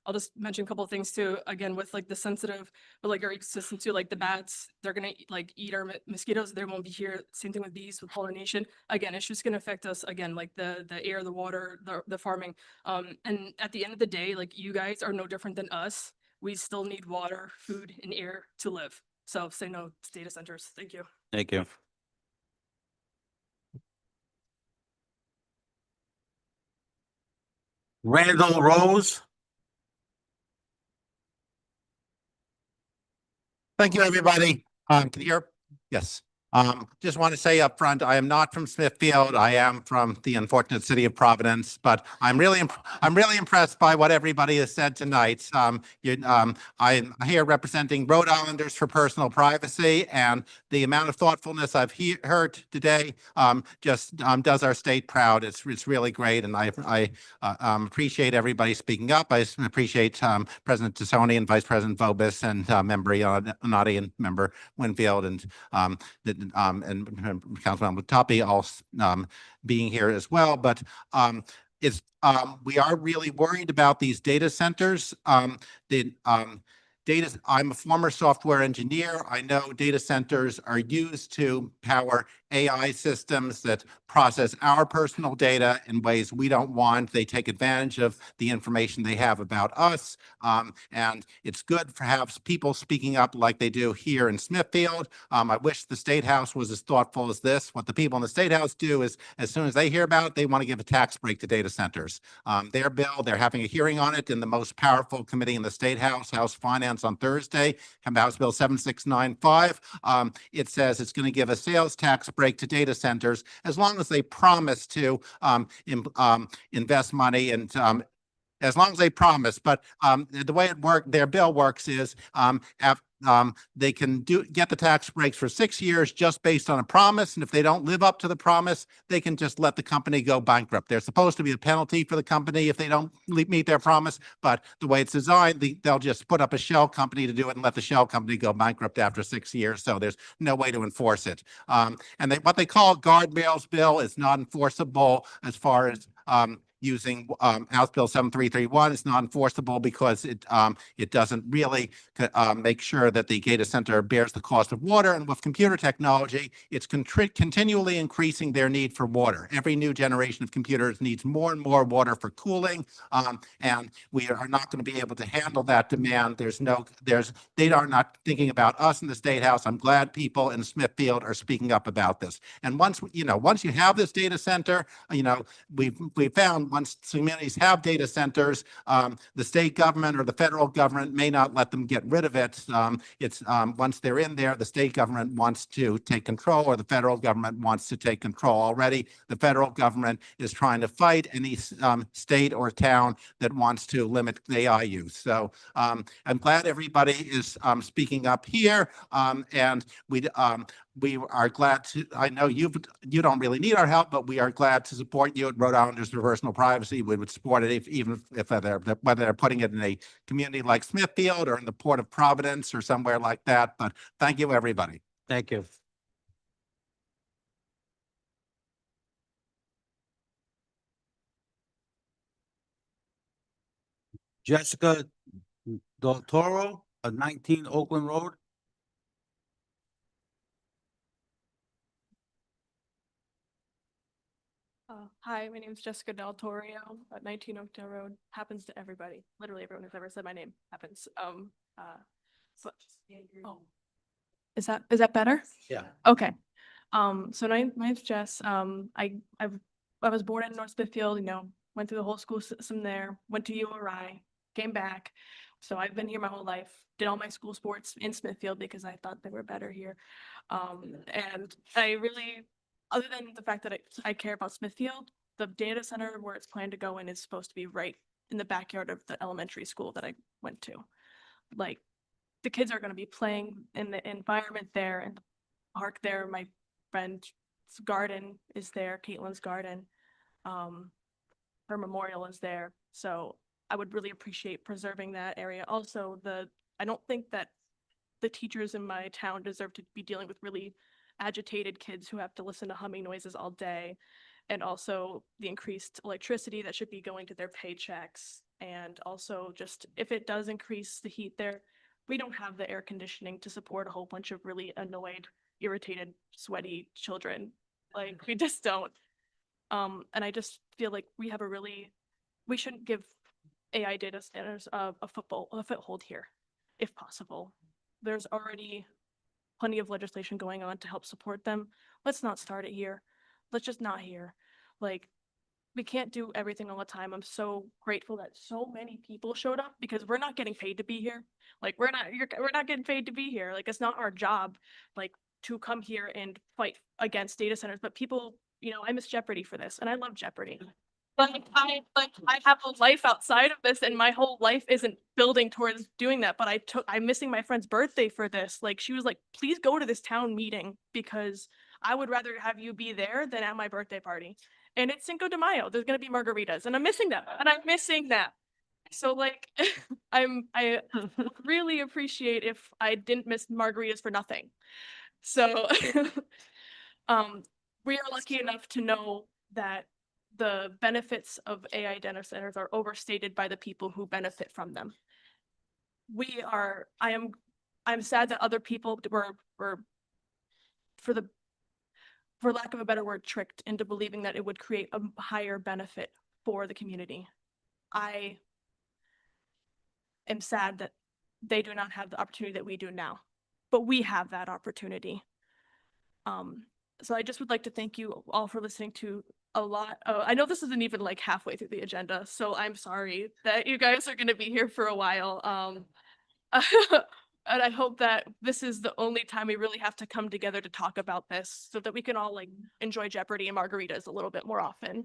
I'll just mention a couple of things too. Again, with like the sensitive, but like our ecosystem too, like the bats, they're gonna like eat our mosquitoes. They won't be here. Same thing with bees, with pollination. Again, it's just gonna affect us. Again, like the air, the water, the farming. And at the end of the day, like you guys are no different than us. We still need water, food, and air to live. So say no to data centers. Thank you. Thank you. Randall Rose. Thank you, everybody. Can you hear? Yes. Just want to say up front, I am not from Smithfield. I am from the unfortunate city of Providence, but I'm really impressed by what everybody has said tonight. I'm here representing Rhode Islanders for Personal Privacy, and the amount of thoughtfulness I've heard today just does our state proud. It's really great, and I appreciate everybody speaking up. I appreciate President Tassoni and Vice President Vobis and Member Nadi and Member Winfield and Councilman Mutapi all being here as well. But we are really worried about these data centers. I'm a former software engineer. I know data centers are used to power AI systems that process our personal data in ways we don't want. They take advantage of the information they have about us. And it's good for have people speaking up like they do here in Smithfield. I wish the State House was as thoughtful as this. What the people in the State House do is, as soon as they hear about it, they want to give a tax break to data centers. Their bill, they're having a hearing on it in the most powerful committee in the State House, House Finance, on Thursday, House Bill 7695. It says it's going to give a sales tax break to data centers as long as they promise to invest money and as long as they promise. But the way their bill works is they can get the tax breaks for 6 years just based on a promise. And if they don't live up to the promise, they can just let the company go bankrupt. There's supposed to be a penalty for the company if they don't meet their promise. But the way it's designed, they'll just put up a shell company to do it and let the shell company go bankrupt after 6 years. So there's no way to enforce it. And what they call guardrails bill is not enforceable as far as using House Bill 7331. It's not enforceable because it doesn't really make sure that the data center bears the cost of water. And with computer technology, it's continually increasing their need for water. Every new generation of computers needs more and more water for cooling, and we are not going to be able to handle that demand. They are not thinking about us in the State House. I'm glad people in Smithfield are speaking up about this. And once you have this data center, we found once communities have data centers, the state government or the federal government may not let them get rid of it. Once they're in there, the state government wants to take control, or the federal government wants to take control. Already, the federal government is trying to fight any state or town that wants to limit AI use. So I'm glad everybody is speaking up here, and we are glad to, I know you don't really need our help, but we are glad to support you at Rhode Islanders for Personal Privacy. We would support it even if whether they're putting it in a community like Smithfield or in the Port of Providence or somewhere like that. But thank you, everybody. Thank you. Jessica Del Toro, 19 Oakland Road. Hi, my name is Jessica Del Torio at 19 Oakdale Road. Happens to everybody. Literally everyone who's ever said my name happens. Is that better? Yeah. Okay. So my name's Jess. I was born in North Smithfield, went through the whole school system there, went to URI, came back, So I've been here my whole life, did all my school sports in Smithfield because I thought they were better here. And I really, other than the fact that I care about Smithfield, the data center where it's planned to go in is supposed to be right in the backyard of the elementary school that I went to. Like, the kids are going to be playing in the environment there and the park there. My friend's garden is there, Caitlin's garden. Her memorial is there. So I would really appreciate preserving that area. Also, I don't think that the teachers in my town deserve to be dealing with really agitated kids who have to listen to humming noises all day. And also the increased electricity that should be going to their paychecks. And also just if it does increase the heat there, we don't have the air conditioning to support a whole bunch of really annoyed, irritated, sweaty children. Like, we just don't. And I just feel like we shouldn't give AI data centers a foothold here, if possible. There's already plenty of legislation going on to help support them. Let's not start it here. Let's just not here. Like, we can't do everything all the time. I'm so grateful that so many people showed up because we're not getting paid to be here. Like, we're not getting paid to be here. Like, it's not our job, like, to come here and fight against data centers. But people, I miss Jeopardy for this, and I love Jeopardy. I have a life outside of this, and my whole life isn't building towards doing that. But I'm missing my friend's birthday for this. Like, she was like, please go to this town meeting because I would rather have you be there than at my birthday party. And it's Cinco de Mayo. There's gonna be margaritas, and I'm missing that. So like, I really appreciate if I didn't miss margaritas for nothing. So, we are lucky enough to know that the benefits of AI data centers are overstated by the people who benefit from them. I'm sad that other people were for lack of a better word, tricked into believing that it would create a higher benefit for the community. I am sad that they do not have the opportunity that we do now, but we have that opportunity. So I just would like to thank you all for listening to a lot. I know this isn't even like halfway through the agenda, so I'm sorry that you guys are going to be here for a while. And I hope that this is the only time we really have to come together to talk about this so that we can all like enjoy Jeopardy and margaritas a little bit more often.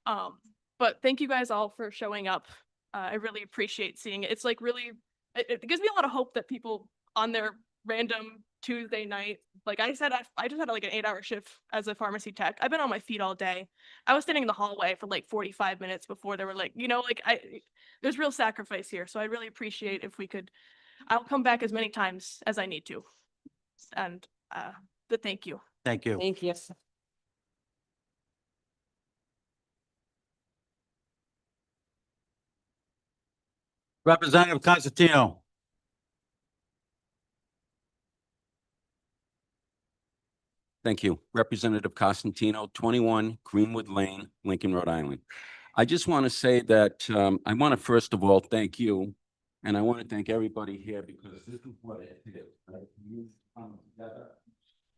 But thank you guys all for showing up. I really appreciate seeing it. It's like really, it gives me a lot of hope that people on their random Tuesday night, like I said, I just had like an 8-hour shift as a pharmacy tech. I've been on my feet all day. I was standing in the hallway for like 45 minutes before they were like, there's real sacrifice here. So I really appreciate if we could, I'll come back as many times as I need to. And but thank you. Thank you. Thank you. Representative Constantino. Thank you. Representative Costantino, 21 Greenwood Lane, Lincoln, Rhode Island. I just want to say that I want to first of all thank you, and I want to thank everybody here because this is what it is. Right? You come together.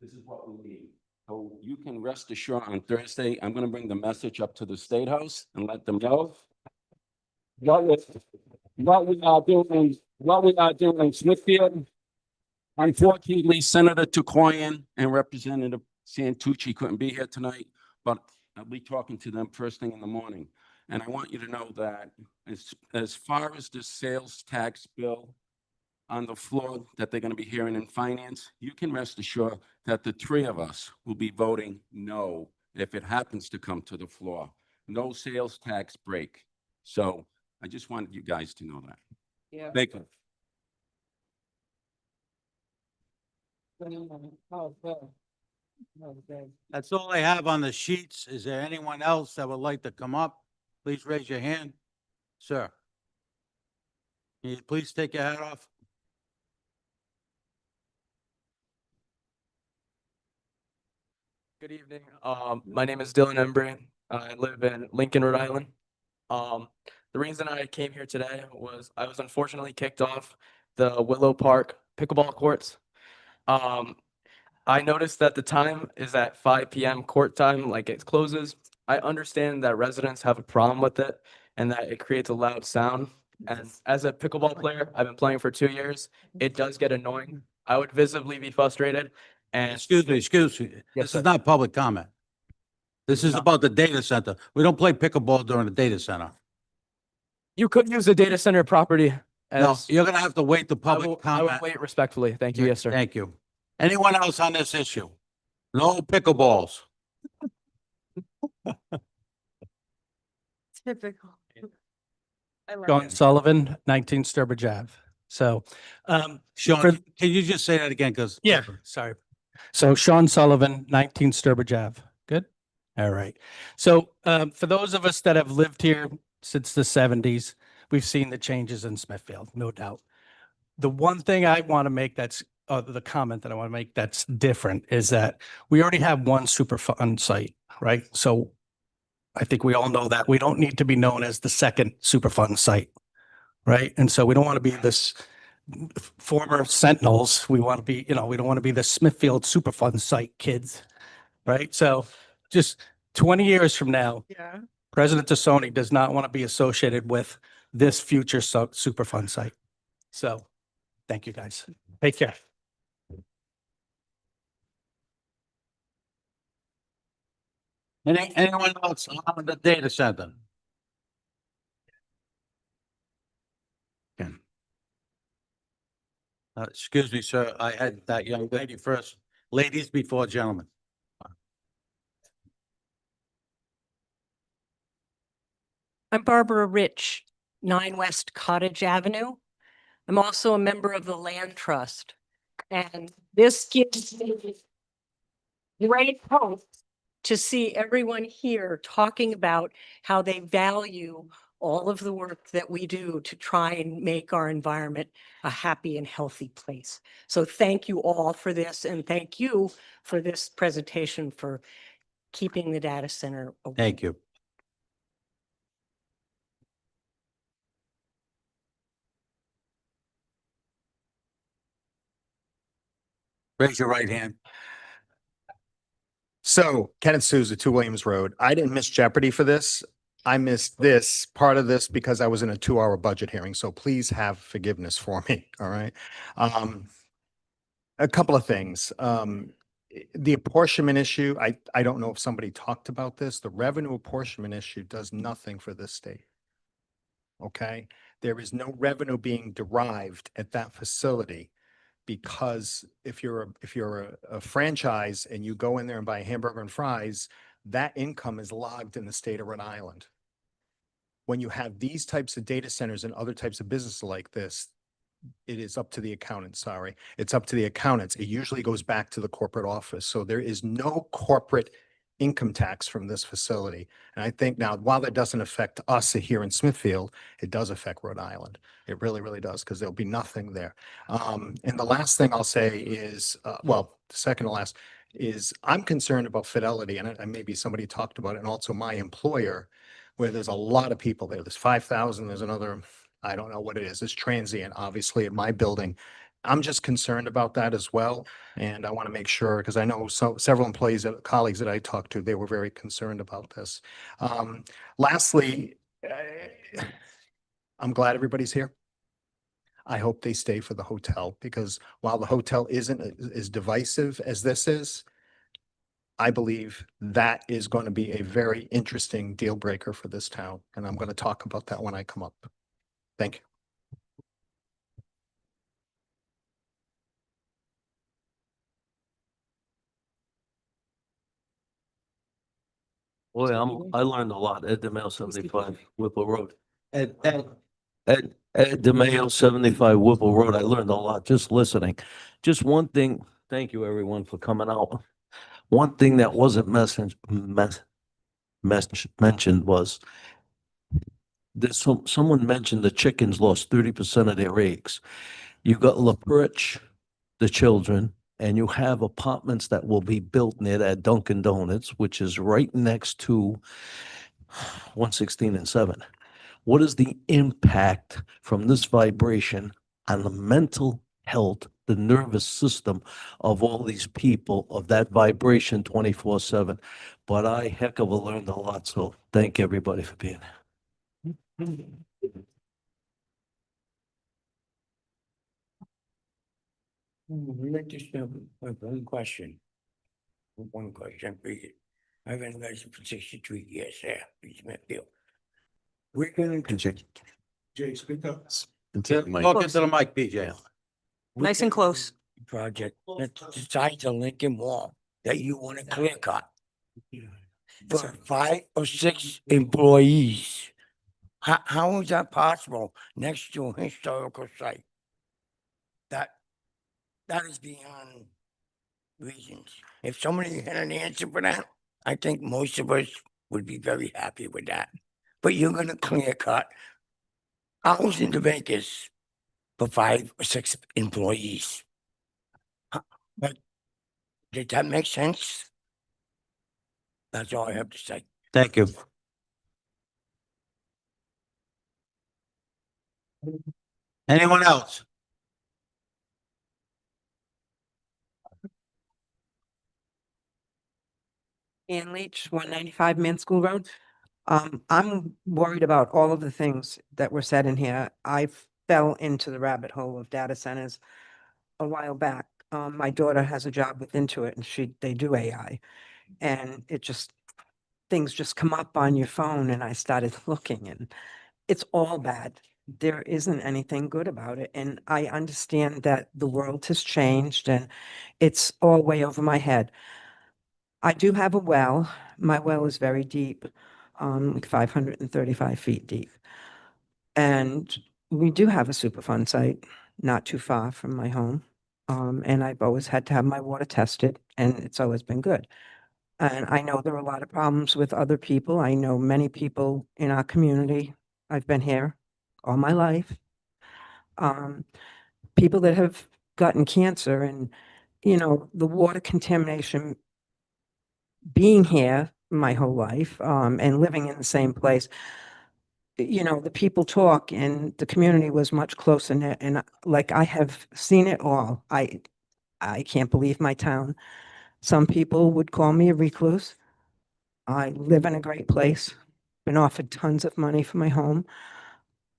This is what we need. So you can rest assured on Thursday, I'm going to bring the message up to the State House and let them know what we are doing in Smithfield. Unfortunately, Senator Tukoyan and Representative Santucci couldn't be here tonight, but I'll be talking to them first thing in the morning. And I want you to know that as far as the sales tax bill on the floor that they're going to be hearing in finance, you can rest assured that the three of us will be voting no if it happens to come to the floor. No sales tax break. So I just wanted you guys to know that. Yeah. Thank you. That's all I have on the sheets. Is there anyone else that would like to come up? Please raise your hand. Sir. Can you please take your hat off? Good evening. My name is Dylan Embry. I live in Lincoln, Rhode Island. The reason I came here today was I was unfortunately kicked off the Willow Park pickleball courts. I noticed that the time is at 5 p.m. court time, like it closes. I understand that residents have a problem with it and that it creates a loud sound. And as a pickleball player, I've been playing for 2 years. It does get annoying. I would visibly be frustrated. And Excuse me, excuse me. Yes, This sir. is not public comment. This is about the data center. We don't play pickleball during the data center. you could use the data center property No, as you're gonna have to wait the I will, public I will comment. wait respectfully. Thank you. Yes, sir. Thank you. Anyone else on this issue? No pickleballs. Typical. I love Sean it. Sullivan, 19 Sturbridge Ave. So, Sean, for- can you just say that again? Because yeah, sorry. So Sean Sullivan, 19 Sturbridge Ave. Good? All right. So, for those of us that have lived here since the 70s, we've seen the changes in Smithfield, no doubt. The one thing I want to make the comment that I want to make that's different is that we already have one Superfund site, right? So I think we all know that we don't need to be known as the second Superfund site, right? And so we don't want to be this former Sentinels. We want to be, we don't want to be the Smithfield Superfund site kids, right? So just 20 years from now, Yeah. President Tassoni does not want to be associated with this future Superfund site. So thank you, guys. Take care. anyone else on the data center? Excuse me, sir. I had that young lady first. Ladies before gentlemen. I'm Barbara Rich, 9 West Cottage Avenue. I'm also a member of the Land Trust. And this gives me great hope to see everyone here talking about how they value all of the work that we do to try and make our environment a happy and healthy place. So thank you all for this, and thank you for this presentation for keeping the data center open. Thank you. Raise your right hand. So Kenneth Souza, 2 Williams Road. I didn't miss Jeopardy for this. I missed this part of this because I was in a 2-hour budget hearing. So please have forgiveness for me. All right. A couple of things. The apportionment issue, I don't know if somebody talked about this. The revenue apportionment issue does nothing for this state. Okay. There is no revenue being derived at that facility. Because if you're a franchise and you go in there and buy a hamburger and fries, that income is logged in the state of Rhode Island. When you have these types of data centers and other types of businesses like this, it is up to the accountants, sorry. It's up to the accountants. It usually goes back to the corporate office. So there is no corporate income tax from this facility. And I think now, while that doesn't affect us here in Smithfield, it does affect Rhode Island. It really, really does, because there'll be nothing there. And the last thing I'll say is, well, the second to last is I'm concerned about Fidelity, and maybe somebody talked about it, and also my employer, where there's a lot of people there. There's 5,000, there's another, I don't know what it is. It's transient, obviously, at my building. I'm just concerned about that as well. And I want to make sure, because I know several employees, colleagues that I talked to, they were very concerned about this. Lastly, I'm glad everybody's here. I hope they stay for the hotel, because while the hotel isn't as divisive as this is, I believe that is going to be a very interesting deal breaker for this town. And I'm going to talk about that when I come up. Thank you. Boy, I learned a lot at DeMayo 75 Whipple Road. At DeMayo 75 Whipple Road, I learned a lot just listening. Just one thing, thank you everyone for coming out. One thing that wasn't mentioned was someone mentioned the chickens lost 30% of their eggs. You got La Perche, the children, and you have apartments that will be built near that Dunkin' Donuts, which is right next to 116 and 7. What is the impact from this vibration on the mental health, the nervous system of all these people, of that vibration 24/7? But I heck of a learned a lot. So thank everybody for being here. Let just have one question. One question for you. I've been resident for 63 years there in Smithfield. We're gonna. Jay, speak up. Talk into the mic, PJ. Nice and close. Project that's the size of Lincoln Wall that you want to clear cut. For 5 or 6 employees. How is that possible next to a historical site? That is beyond reasons. If somebody had an answer for that, I think most of us would be very happy with that. But you're gonna clear cut thousands of acres for 5 or 6 employees. But does that make sense? That's all I have to say. Thank you. Anyone else? Ann Leach, 195 Man School Road. I'm worried about all of the things that were said in here. I fell into the rabbit hole of data centers a while back. My daughter has a job with Intuit and they do AI. And things just come up on your phone and I started looking and it's all bad. There isn't anything good about it. And I understand that the world has changed and it's all way over my head. I do have a well. My well is very deep, like 535 feet deep. And we do have a Superfund site not too far from my home. And I've always had to have my water tested and it's always been good. And I know there are a lot of problems with other people. I know many people in our community. I've been here all my life. People that have gotten cancer and, the water contamination being here my whole life, and living in the same place, the people talk and the community was much closer knit and like I have seen it all. I can't believe my town. Some people would call me a recluse. I live in a great place, been offered tons of money for my home.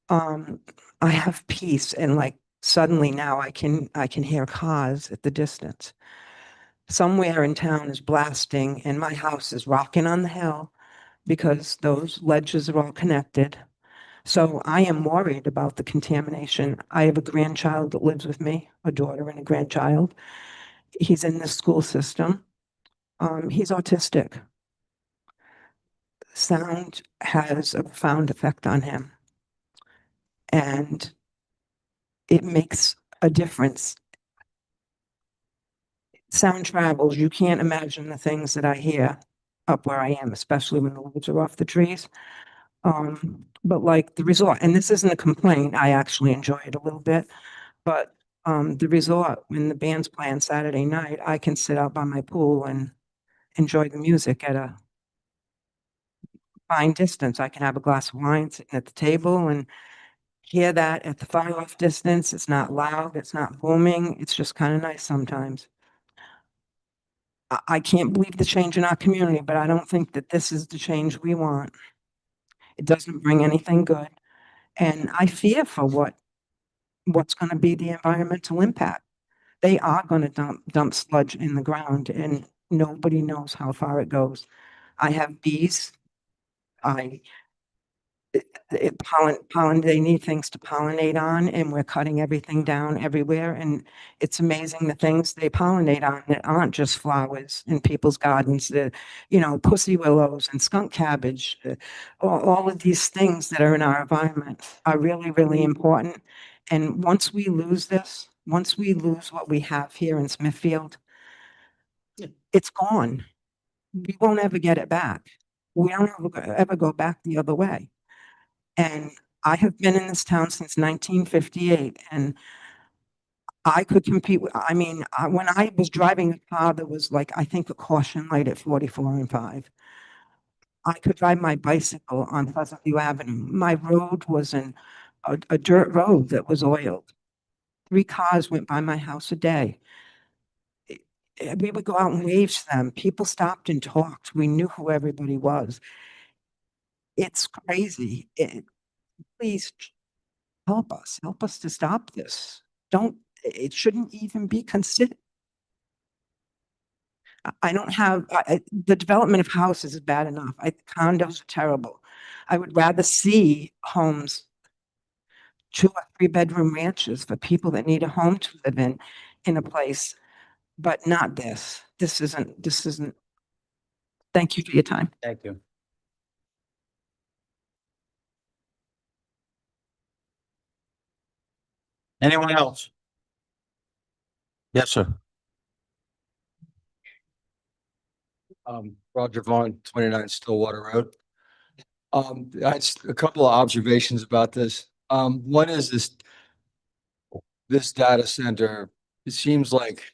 I have peace and like suddenly now I can hear cars at the distance. Somewhere in town is blasting and my house is rocking on the hill because those ledges are all connected. So I am worried about the contamination. I have a grandchild that lives with me, a daughter and a grandchild. He's in the school system. He's autistic. Sound has a profound effect on him. And it makes a difference. Sound travels. You can't imagine the things that I hear up where I am, especially when the leaves are off the trees. But like the resort, and this isn't a complaint, I actually enjoy it a little bit, but the resort, when the band's playing Saturday night, I can sit out by my pool and enjoy the music at a fine distance. I can have a glass of wine sitting at the table and hear that at the far off distance. It's not loud, it's not booming. It's just kind of nice sometimes. I can't believe the change in our community, but I don't think that this is the change we want. It doesn't bring anything good. And I fear for what's going to be the environmental impact. They are going to dump sludge in the ground and nobody knows how far it goes. I have bees. They need things to pollinate on and we're cutting everything down everywhere. And it's amazing the things they pollinate on that aren't just flowers in people's gardens, pussy willows and skunk cabbage. All of these things that are in our environment are really, really important. And once we lose this, once we lose what we have here in Smithfield, it's gone. We won't ever get it back. We don't ever go back the other way. And I have been in this town since 1958 and I could compete with, when I was driving a car that was like, I think a caution light at 44 and 5. I could ride my bicycle on Pleasant View Avenue. My road was a dirt road that was oiled. 3 cars went by my house a day. We would go out and wave to them. People stopped and talked. We knew who everybody was. It's crazy. Please help us to stop this. Don't it shouldn't even be considered. I don't have, the development of houses is bad enough. Condos are terrible. I would rather see homes, 2 or 3 bedroom ranches for people that need a home to live in a place, but not this. This isn't. Thank you for your time. Thank you. Anyone else? Yes, sir. Roger Vaughn, 29 Stillwater Road. I had a couple of observations about this. One is this data center, it seems like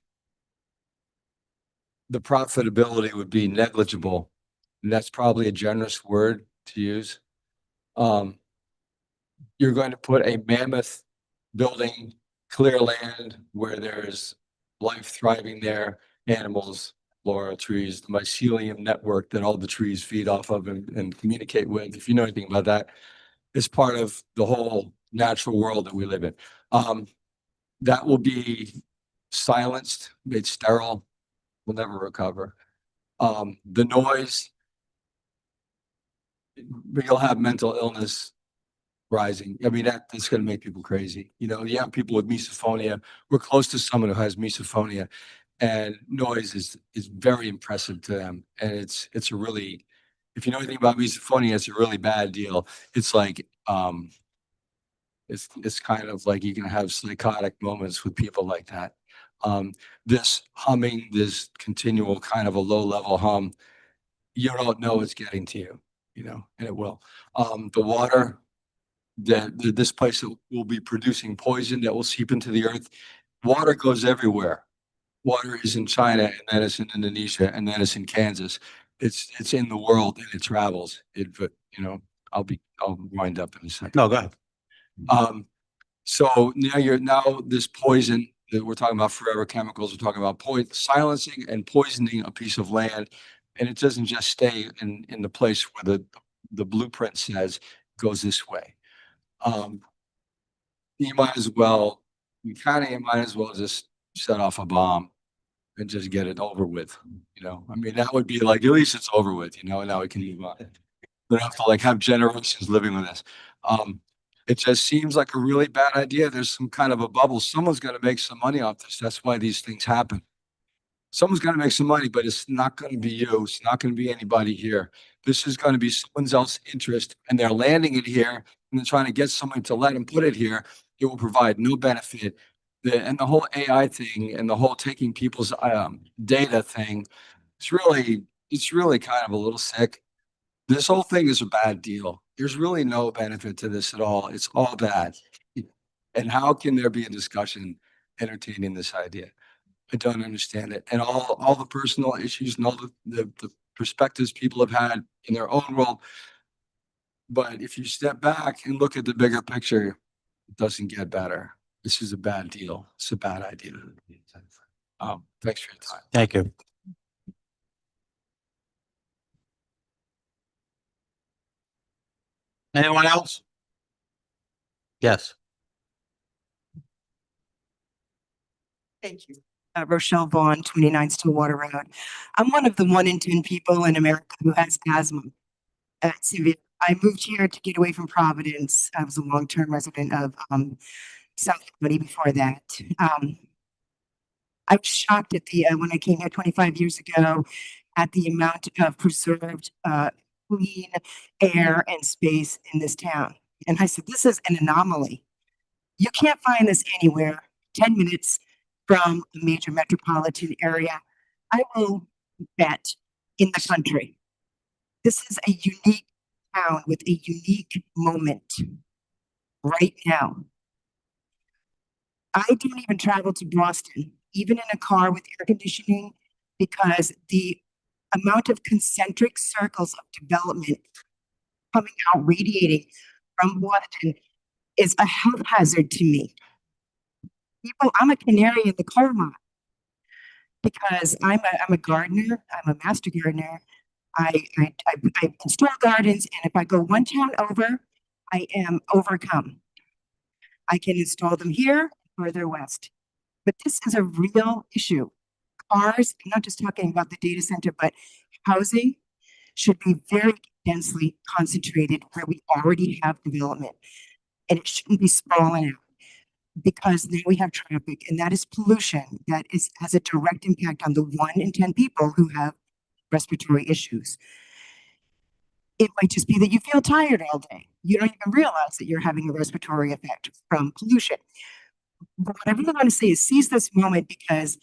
the profitability would be negligible. And that's probably a generous word to use. You're going to put a mammoth building, clear land where there's life thriving there, animals, flora, trees, the mycelium network that all the trees feed off of and communicate with. If you know anything about that, it's part of the whole natural world that we live in. That will be silenced, made sterile, will never recover. The noise, you'll have mental illness rising. I mean, that's going to make people crazy. You know, you have people with misophonia. We're close to someone who has misophonia, and noise is very impressive to them. And it's a really, if you know anything about misophonia, it's a really bad deal. It's like, it's kind of like you can have psychotic moments with people like that. This humming, this continual kind of a low level hum, you don't know it's getting to you, you know, and it will. The water, this place will be producing poison that will seep into the earth. Water goes everywhere. Water is in China, and then it's in Indonesia, and then it's in Kansas. It's in the world and it travels. But you know, I'll wind up in a second. No, go ahead. So now this poison that we're talking about, forever chemicals, we're talking about silencing and poisoning a piece of land, and it doesn't just stay in the place where the blueprint says goes this way. You might as well just set off a bomb and just get it over with. You know, I mean, that would be like, at least it's over with, you know, and now we can move on. We don't have to like have generations living with this. It just seems like a really bad idea. There's some kind of a bubble. Someone's got to make some money off this. That's why these things happen. Someone's got to make some money, but it's not going to be you. It's not going to be anybody here. This is going to be someone else's interest, and they're landing it here, and they're trying to get someone to let them put it here. It will provide no benefit. And the whole AI thing and the whole taking people's data thing, it's really kind of a little sick. This whole thing is a bad deal. There's really no benefit to this at all. It's all bad. And how can there be a discussion entertaining this idea? I don't understand it. And all the personal issues and all the perspectives people have had in their own world. But if you step back and look at the bigger picture, it doesn't get better. This is a bad deal. It's a bad idea. Thanks for your time. Thank you. Anyone else? Yes. Thank you. Rochelle Vaughn, 29 Stillwater Road. I'm one of the 1 in 10 people in America who has asthma. I moved here to get away from Providence. I was a long-term resident of South County before that. I was shocked at when I came here 25 years ago at the amount of preserved clean air and space in this town. And I said, this is an anomaly. You can't find this anywhere 10 minutes from a major metropolitan area. I will bet in the country. This is a unique town with a unique moment right now. I don't even travel to Boston, even in a car with air conditioning, because the amount of concentric circles of development coming out, radiating from Boston is a health hazard to me. I'm a canary in the coal mine because I'm a gardener. I'm a master gardener. I install gardens, and if I go one town over, I am overcome. I can install them here, further west. But this is a real issue. Cars, I'm not just talking about the data center, but housing should be very densely concentrated where we already have development. And it shouldn't be sprawling out because now we have traffic and that is pollution that has a direct impact on the 1 in 10 people who have respiratory issues. It might just be that you feel tired all day. You don't even realize that you're having a respiratory effect from pollution. But what I really want to say is seize this moment because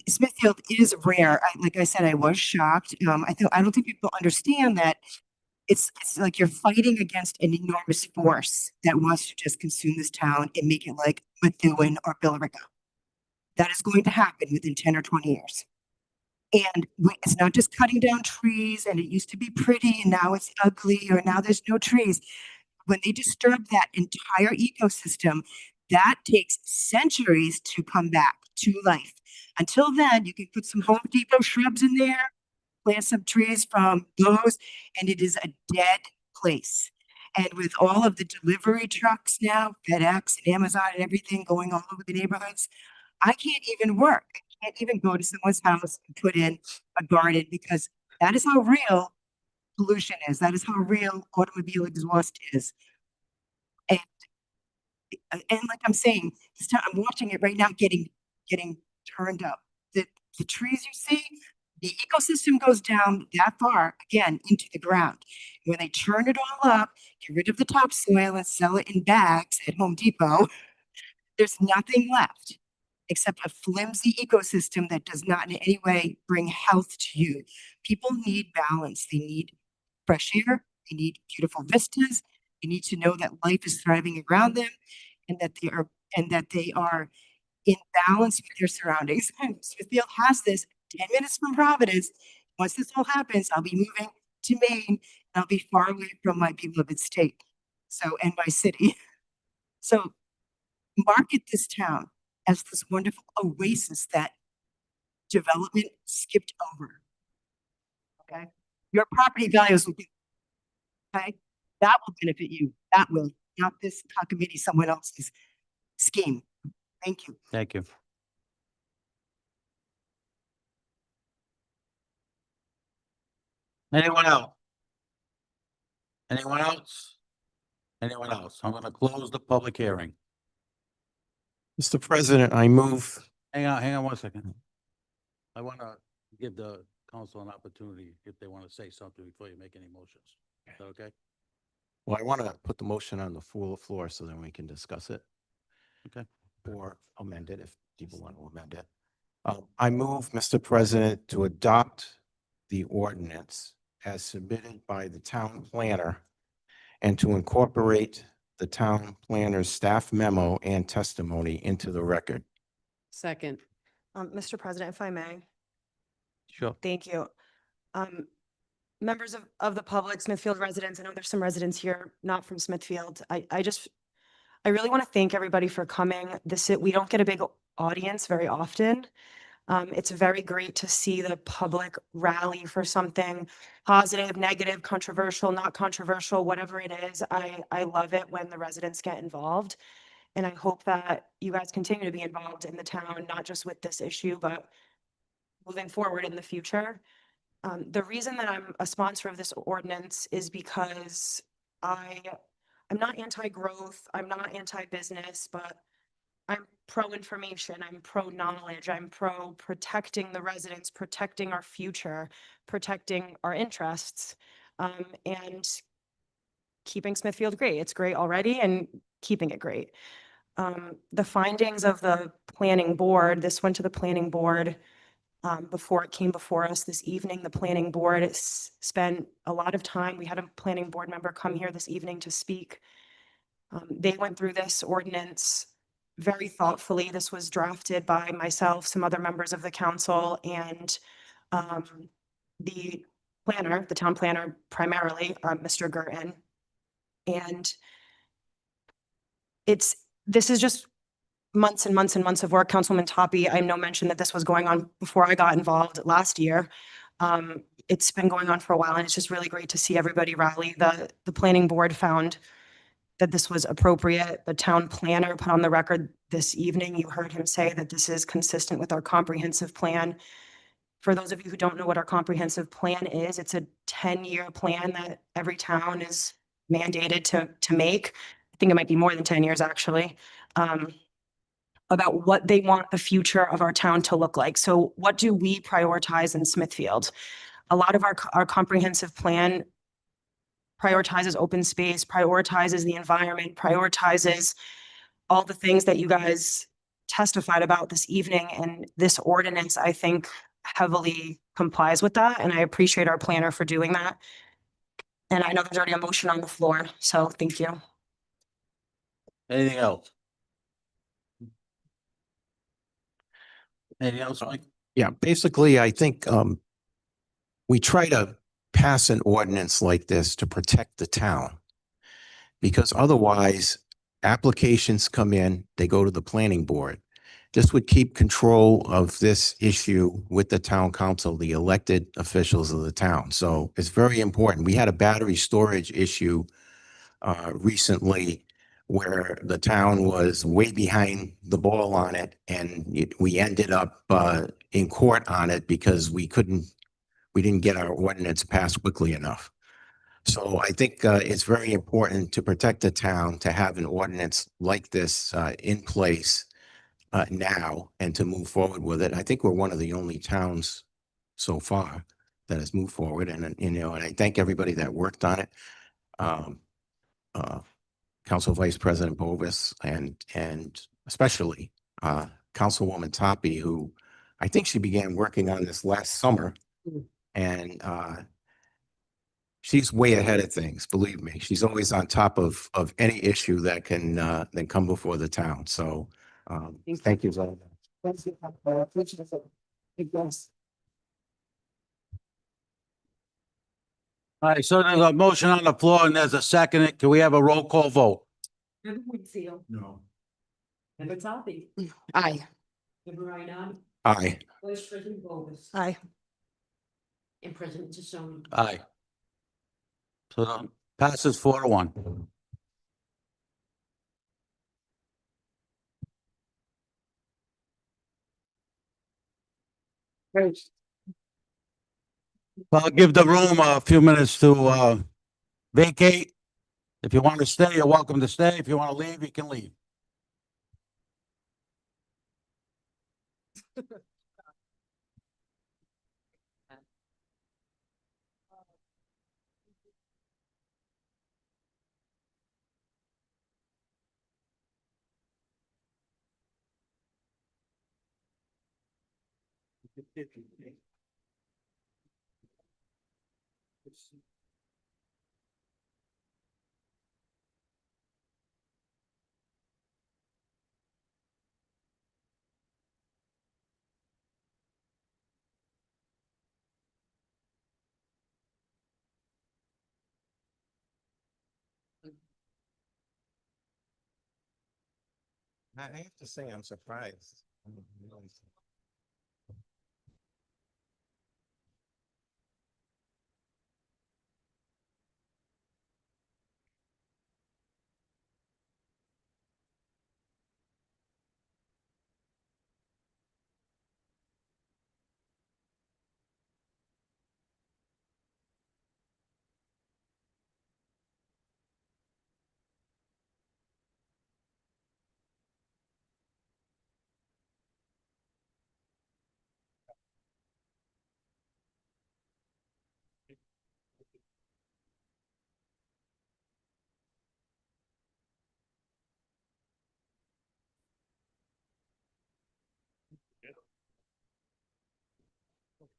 Smithfield is rare. Like I said, I was shocked. I don't think people understand that it's like you're fighting against an enormous force that wants to just consume this town and make it like Methuen or Billerica. That is going to happen within 10 or 20 years. And it's not just cutting down trees and it used to be pretty and now it's ugly or now there's no trees. When they disturb that entire ecosystem, that takes centuries to come back to life. Until then, you can put some Home Depot shrubs in there, plant some trees from those, and it is a dead place. And with all of the delivery trucks now, FedEx and Amazon and everything going all over the neighborhoods, I can't even work. I can't even go to someone's house and put in a garden because that is how real pollution is. That is how real automobile exhaust is. And like I'm saying, I'm watching it right now getting turned up. The trees you see, the ecosystem goes down that far again into the ground. When they turn it all up, get rid of the topsoil and sell it in bags at Home Depot, there's nothing left except a flimsy ecosystem that does not in any way bring health to you. People need balance. They need fresh air. They need beautiful vistas. They need to know that life is thriving around them and that they are in balance with their surroundings. Smithfield has this 10 minutes from Providence. Once this all happens, I'll be moving to Maine and I'll be far away from my beloved state. And my city. So market this town as this wonderful oasis that development skipped over. Okay. Your property values will be, okay. That will benefit you. That will, not this committee, someone else's scheme. Thank you. Thank you. Anyone else? Anyone else? Anyone else? I'm going to close the public hearing. Mr. President, I move. Hang on 1 second. I want to give the council an opportunity if they want to say something before you make any motions. Is that okay? Well, I want to put the motion on the floor so then we can discuss it. Okay. Or amend it if people want to amend it. I move, Mr. President, to adopt the ordinance as submitted by the town planner and to incorporate the town planner's staff memo and testimony into the record. Second. Mr. President, if I may. Sure. Thank you. Members of the public, Smithfield residents, I know there's some residents here, not from Smithfield. I really want to thank everybody for coming. We don't get a big audience very often. It's very great to see the public rally for something positive, negative, controversial, not controversial, whatever it is. I love it when the residents get involved. And I hope that you guys continue to be involved in the town, not just with this issue, but moving forward in the future. The reason that I'm a sponsor of this ordinance is because I'm not anti-growth, I'm not anti-business, but I'm pro-information, I'm pro-knowledge, I'm pro-protecting the residents, protecting our future, protecting our interests, and keeping Smithfield great. It's great already and keeping it great. The findings of the planning board, this went to the planning board before it came before us this evening. The planning board spent a lot of time. We had a planning board member come here this evening to speak. They went through this ordinance very thoughtfully. This was drafted by myself, some other members of the council, and the planner, the town planner primarily, Mr. Gurton. And this is just months and months and months of work. Councilman Toppy, I know mentioned that this was going on before I got involved last year. It's been going on for a while and it's just really great to see everybody rally. The planning board found that this was appropriate. The town planner put on the record this evening. You heard him say that this is consistent with our comprehensive plan. For those of you who don't know what our comprehensive plan is, it's a 10-year plan that every town is mandated to make. I think it might be more than 10 years, actually, about what they want the future of our town to look like. So what do we prioritize in Smithfield? A lot of our comprehensive plan prioritizes open space, prioritizes the environment, prioritizes all the things that you guys testified about this evening. And this ordinance, I think, heavily complies with that. And I appreciate our planner for doing that. And I know there's already a motion on the floor, so thank you. Anything else? Anything else, Mike? Yeah, basically, I think we try to pass an ordinance like this to protect the town. Because otherwise, applications come in, they go to the planning board. This would keep control of this issue with the town council, the elected officials of the town. So it's very important. We had a battery storage issue recently where the town was way behind the ball on it, and we ended up in court on it because we didn't get our ordinance passed quickly enough. So I think it's very important to protect the town, to have an ordinance like this in place now and to move forward with it. I think we're one of the only towns so far that has moved forward, and and I thank everybody that worked on it. Council Vice President Bovis and especially Councilwoman Toppy, who I think she began working on this last summer, and she's way ahead of things, believe me. She's always on top of any issue that can then come before the town. So thank you very much. All right, so there's a motion on the floor and there's a second. Can we have a roll call vote? No. Member Toppy. Aye. Member Ryan. Aye. Vice President Bogus. Aye. And President Tassoni. Aye. So the passes 4-1. I'll give the room a few minutes to vacate. If you want to stay, you're welcome to stay. If you want to leave, you can leave. I have to say, I'm surprised.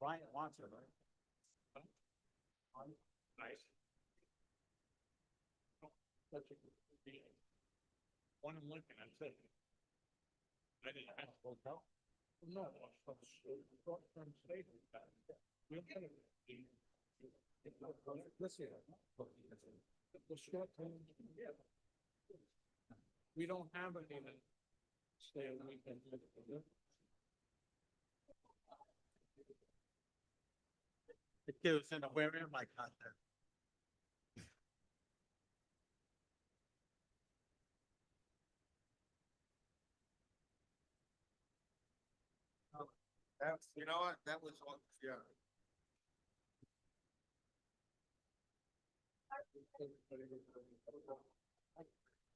Brian wants it, right? Nice. One in Lincoln, that's it. I didn't have a hotel. No, short-term stay. This year. The short-term, yeah. We don't have any that stay a weekend. The kid was saying, where am I contact? You know what, that was, yeah.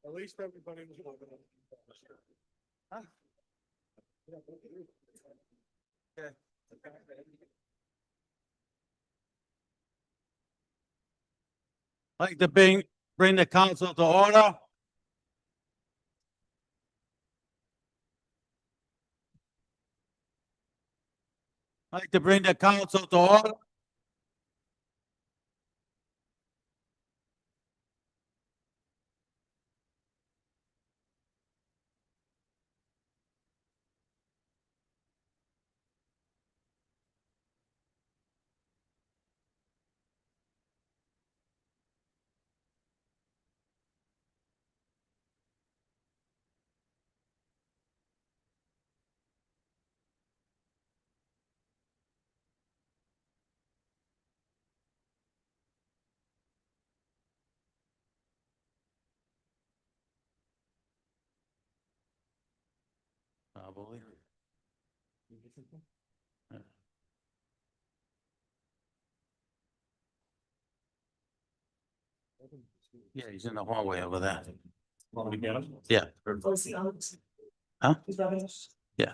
At least everybody was looking at. Like to bring the council to order. Like to bring the council to order. I believe it. Yeah, he's in the hallway over there. Yeah. Huh? Yeah.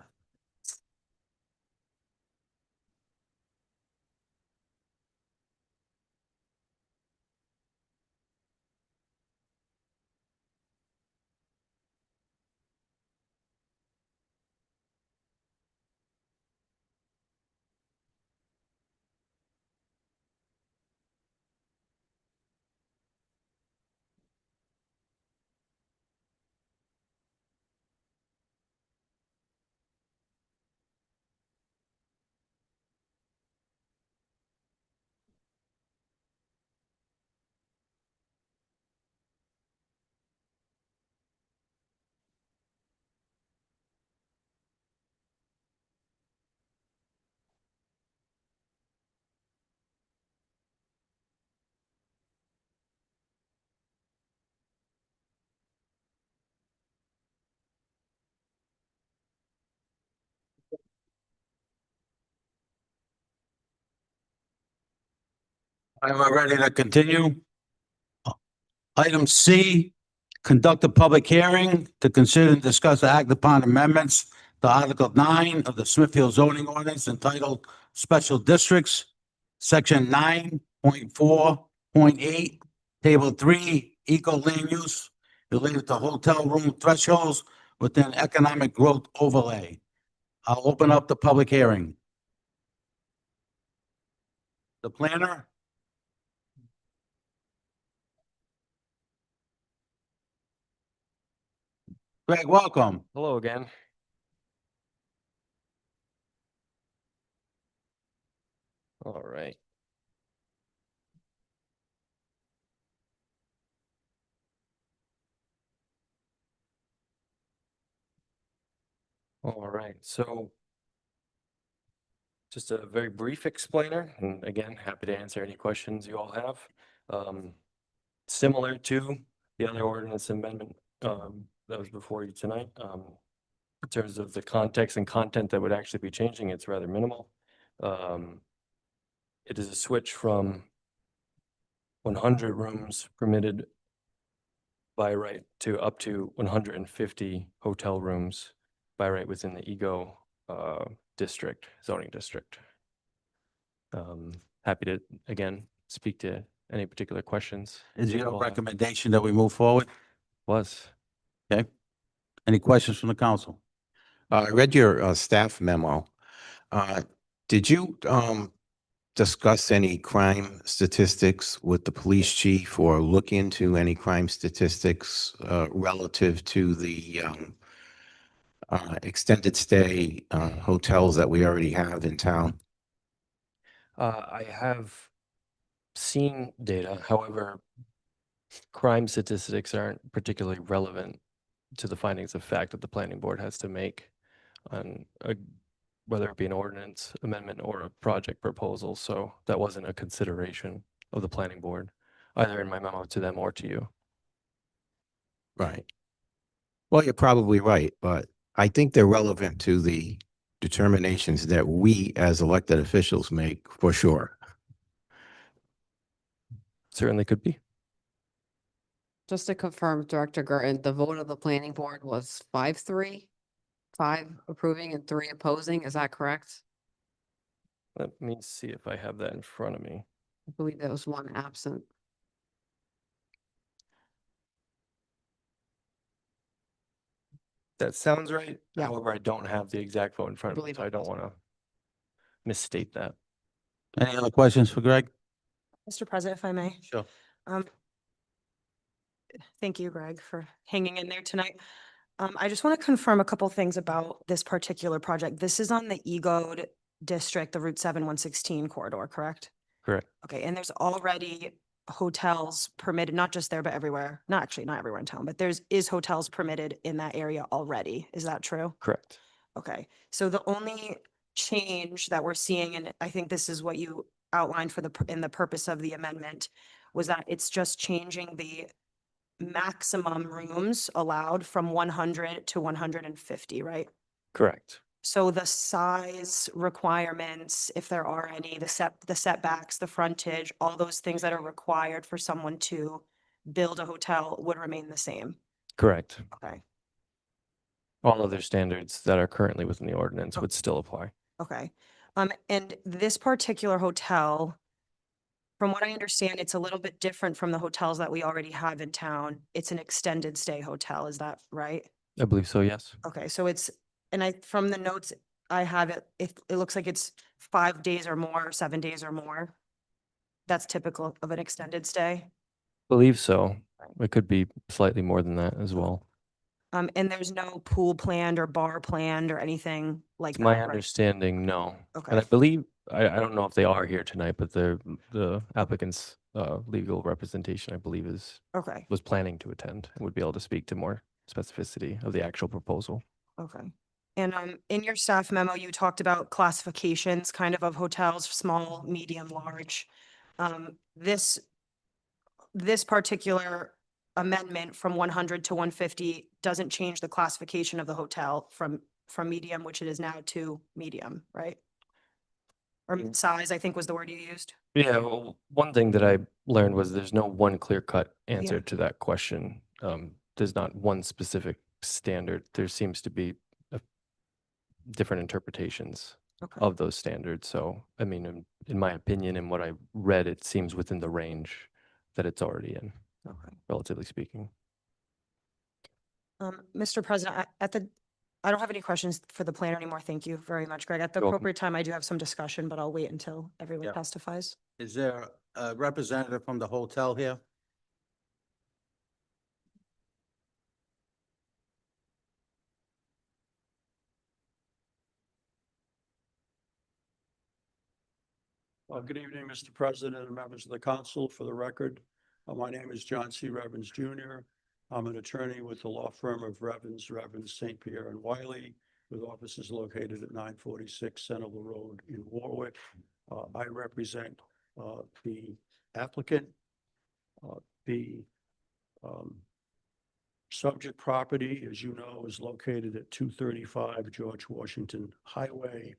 Am I ready to continue? Item C, conduct a public hearing to consider and discuss and act upon amendments to Article 9 of the Smithfield zoning ordinance entitled Special Districts, Section 9.4.8, Table 3, Eco Land Use related to hotel room thresholds within economic growth overlay. I'll open up the public hearing. The planner? Greg, welcome. Hello again. All right. All right, so just a very brief explainer, and again, happy to answer any questions you all have. Similar to the other ordinance amendment that was before you tonight, in terms of the context and content that would actually be changing, it's rather minimal. It is a switch from 100 rooms permitted by right to up to 150 hotel rooms by right within the Ego district, zoning district. Happy to, again, speak to any particular questions. Is you your all have. recommendation that we move forward? Was. Okay. Any questions from the council? I read your staff memo. Did you discuss any crime statistics with the police chief or look into any crime statistics relative to the extended stay hotels that we already have in town? I have seen data, however, crime statistics aren't particularly relevant to the findings of fact that the planning board has to make on whether it be an ordinance amendment or a project proposal. So that wasn't a consideration of the planning board, either in my memo to them or to you. Right. Well, you're probably right, but I think they're relevant to the determinations that we as elected officials make, for sure. Certainly could be. Just to confirm, Director Gertin, the vote of the planning board was 5-3, 5 approving and 3 opposing. Is that correct? Let me see if I have that in front of me. I believe there was 1 absent. That sounds right. Yeah. However, I don't have the exact vote in front of me, believe so I don't want to misstate that. Any other questions for Greg? Mr. President, if I may. Sure. Um, Thank you, Greg, for hanging in there tonight. I just want to confirm a couple things about this particular project. This is on the EGOD district, the Route 7 116 corridor, correct? Correct. Okay, and there's already hotels permitted, not just there, but everywhere. Not actually, not everywhere in town, but is hotels permitted in that area already. Is that true? Correct. Okay, so the only change that we're seeing, and I think this is what you outlined for in the purpose of the amendment, was that it's just changing the maximum rooms allowed from 100 to 150, right? Correct. So the size requirements, if there are any, the setbacks, the frontage, all those things that are required for someone to build a hotel would remain the same. Correct. Okay, All other standards that are currently within the ordinance would still apply. okay. And this particular hotel, from what I understand, it's a little bit different from the hotels that we already have in town. It's an extended stay hotel, is that right? I believe so, yes. Okay, so from the notes I have, it looks like it's 5 days or more, 7 days or more. That's typical of an extended stay. Believe so. It could be slightly more than that as well. And there's no pool planned or bar planned or anything like It's that, my right? understanding, no. And Okay. I believe, I don't know if they are here tonight, but the applicant's legal representation, I believe, Okay, was planning to attend and would be able to speak to more specificity of the actual proposal. okay. And in your staff memo, you talked about classifications kind of hotels, small, medium, large. This particular amendment from 100 to 150 doesn't change the classification of the hotel from medium, which it is now, to medium, right? Or size, I think was the word you used. Yeah, well, one thing that I learned was there's no one clear-cut answer to that question. There's not one specific standard. There seems to be different interpretations Okay. of those standards. So, I mean, in my opinion and what I read, it seems within the range that it's already in, Okay. relatively speaking. Mr. President, I don't have any questions for the planner anymore. Thank you very much, Greg. At the You're welcome. appropriate time, I do have some discussion, but I'll wait until everyone Yeah. testifies. Is there a representative from the hotel here? Good evening, Mr. President and members of the council. For the record, my name is John C. Revens Jr. I'm an attorney with the law firm of Revens, St. Pierre and Wiley, with offices located at 946 Centerville Road in Warwick. I represent the applicant. The subject property, as you know, is located at 235 George Washington Highway,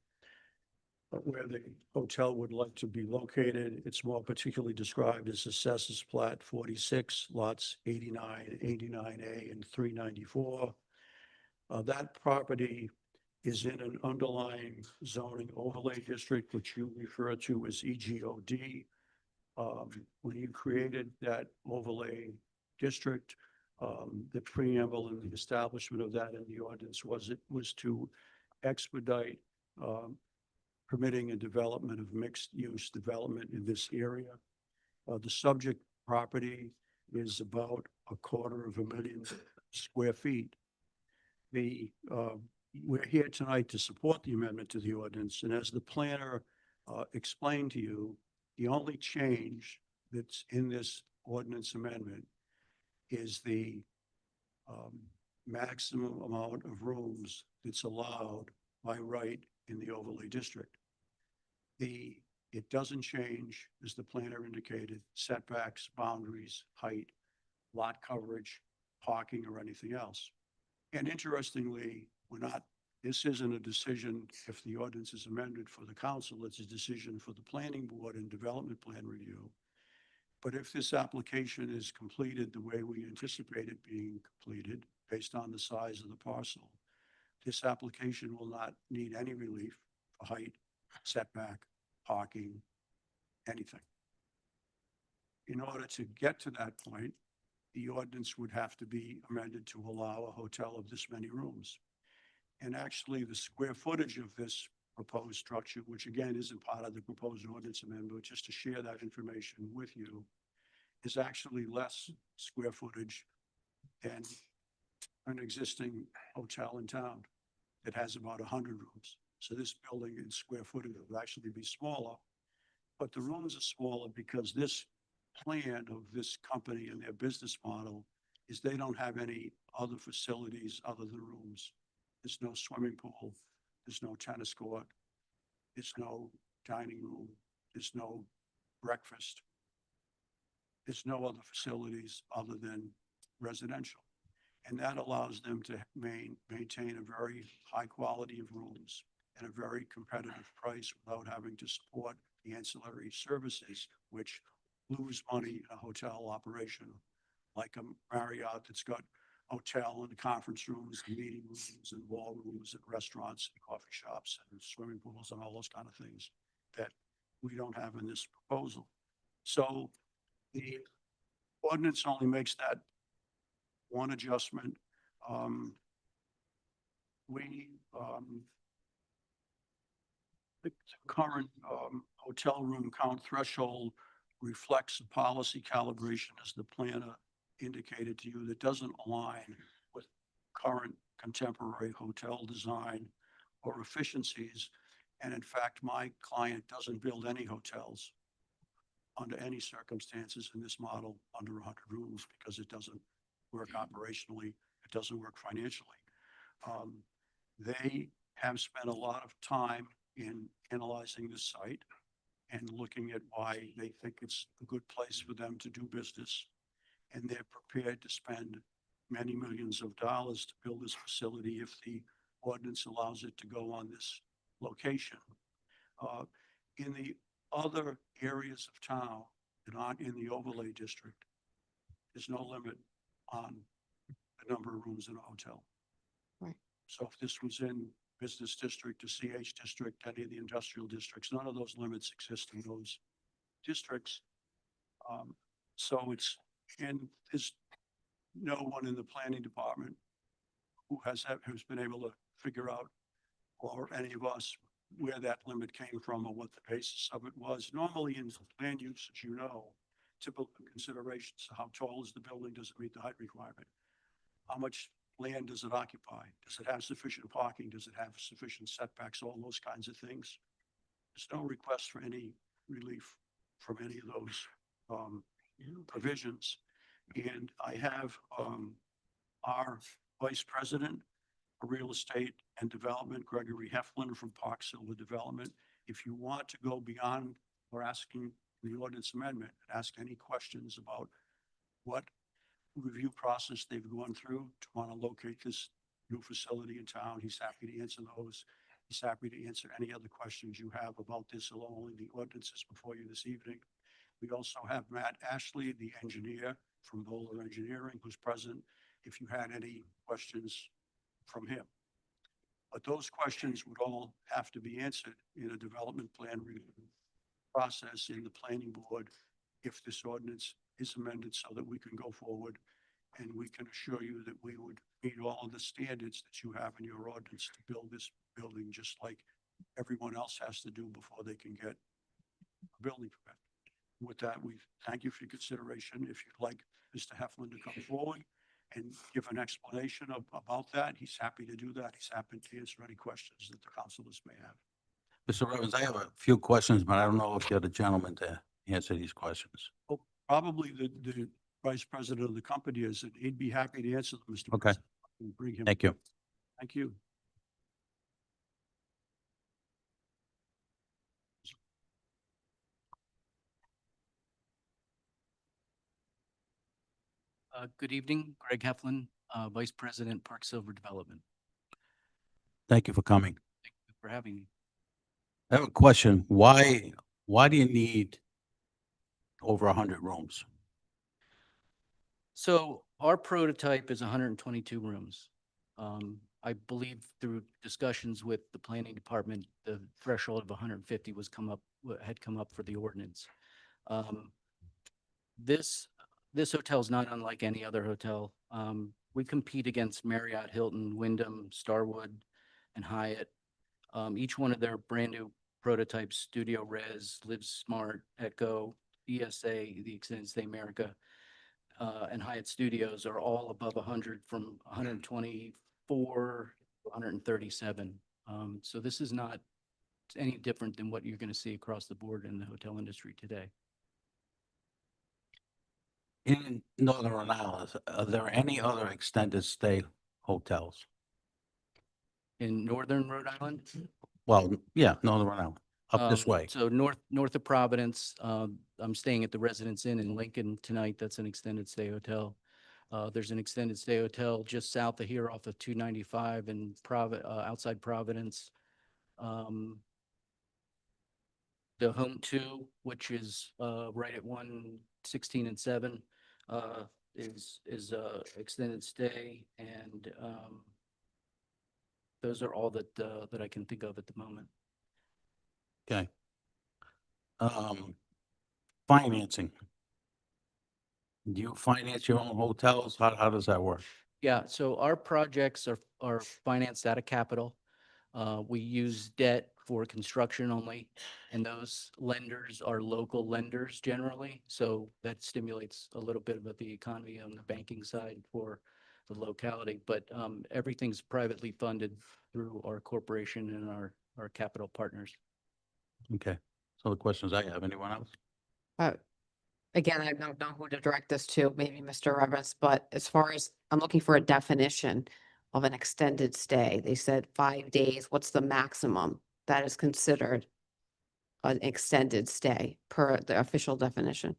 where the hotel would like to be located. It's more particularly described as Assessors Plat 46, lots 89, 89A, and 394. That property is in an underlying zoning overlay district, which you refer to as EGOD. When you created that overlay district, the preamble and the establishment of that in the ordinance was to expedite permitting and development of mixed-use development in this area. The subject property is about 250,000 square feet. We're here tonight to support the amendment to the ordinance, and as the planner explained to you, the only change that's in this ordinance amendment is the maximum amount of rooms that's allowed by right in the overlay district. It doesn't change, as the planner indicated, setbacks, boundaries, height, lot coverage, parking, or anything else. And interestingly, we're not This isn't a decision, if the ordinance is amended for the council, it's a decision for the planning board and development plan review. But if this application is completed the way we anticipate it being completed, based on the size of the parcel, this application will not need any relief for height, setback, parking, anything. In order to get to that point, the ordinance would have to be amended to allow a hotel of this many rooms. And actually, the square footage of this proposed structure, which again isn't part of the proposed ordinance amendment, but just to share that information with you, is actually less square footage than an existing hotel in town that has about 100 rooms. So this building in square footage would actually be smaller, but the rooms are smaller because this plan of this company and their business model is they don't have any other facilities other than rooms. There's no swimming pool, there's no tennis court, there's no dining room, there's no breakfast. There's no other facilities other than residential. And that allows them to maintain a very high quality of rooms at a very competitive price without having to support the ancillary services, which lose money in a hotel operation, like a Marriott that's got hotel and conference rooms and meeting rooms and ballrooms and restaurants and coffee shops and swimming pools and all those kind of things that we don't have in this proposal. So the ordinance only makes that one adjustment. The current hotel room count threshold reflects a policy calibration, as the planner indicated to you, that doesn't align with current contemporary hotel design or efficiencies. And in fact, my client doesn't build any hotels under any circumstances in this model under 100 rooms because it doesn't work operationally, it doesn't work financially. They have spent a lot of time in analyzing the site and looking at why they think it's a good place for them to do business. And they're prepared to spend many millions of dollars to build this facility if the ordinance allows it to go on this location. In the other areas of town that aren't in the overlay district, there's no limit on the number of rooms in a hotel. Right. So if this was in business district or CH district, any of the industrial districts, none of those limits exist in those districts. So it's, and there's no one in the planning department who's been able to figure out, or any of us, where that limit came from or what the basis of it was. Normally in land use, as you know, typical considerations: how tall is the building? Does it meet the height requirement? How much land does it occupy? Does it have sufficient parking? Does it have sufficient setbacks? All those kinds of things. There's no request for any relief from any of those provisions. And I have our vice president of real estate and development, Gregory Heflin from Park Silver Development. If you want to go beyond or asking the ordinance amendment, ask any questions about what review process they've gone through to want to locate this new facility in town, he's happy to answer those. He's happy to answer any other questions you have about this, along only the ordinances before you this evening. We also have Matt Ashley, the engineer from Bowler Engineering, who's present, if you had any questions from him. But those questions would all have to be answered in a development plan review process in the planning board if this ordinance is amended, so that we can go forward and we can assure you that we would meet all of the standards that you have in your ordinance to build this building, just like everyone else has to do before they can get a building permit. With that, we thank you for your consideration. If you'd like Mr. Heflin to come forward and give an explanation about that, he's happy to do that. He's happy to answer any questions that the councilors may have. Mr. Robbins, I have a few questions, but I don't know if you're the gentleman to answer these questions. Well, probably the vice president of the company is, and he'd be happy to answer them, Mr. Okay. President. Bring him. Thank you. Thank you. Good evening, Greg Heflin, Vice President, Park Silver Development. Thank you for coming. For having me. I have a question. Why do you need over 100 rooms? So our prototype is 122 rooms. I believe through discussions with the planning department, the threshold of 150 had come up for the ordinance. This hotel is not unlike any other hotel. We compete against Marriott, Hilton, Wyndham, Starwood, and Hyatt. Each one of their brand new prototypes, Studio Res, Live Smart, Echo, ESA, the Extended Stay America, and Hyatt Studios are all above 100 from 124, 137. So this is not any different than what you're going to see across the board in the hotel industry today. In Northern Rhode Island, are there any other extended stay hotels? In Northern Rhode Island, Well, yeah, Northern Rhode Island, up this way. So north of Providence, I'm staying at the Residence Inn in Lincoln tonight. That's an extended stay hotel. There's an extended stay hotel just south of here off of 295 and outside Providence. The Home 2, which is right at 116 and 7, is extended stay, and those are all that I can think of at the moment. Okay. Financing. Do you finance your own hotels? How does that work? Yeah, so our projects are financed out of capital. We use debt for construction only, and those lenders are local lenders generally. So that stimulates a little bit of the economy on the banking side for the locality. But everything's privately funded through our corporation and our capital partners. Okay. So the questions I have, anyone else? Again, I don't know who to direct this to, maybe Mr. Revis, but as far as, I'm looking for a definition of an extended stay. They said 5 days. What's the maximum that is considered an extended stay per the official definition?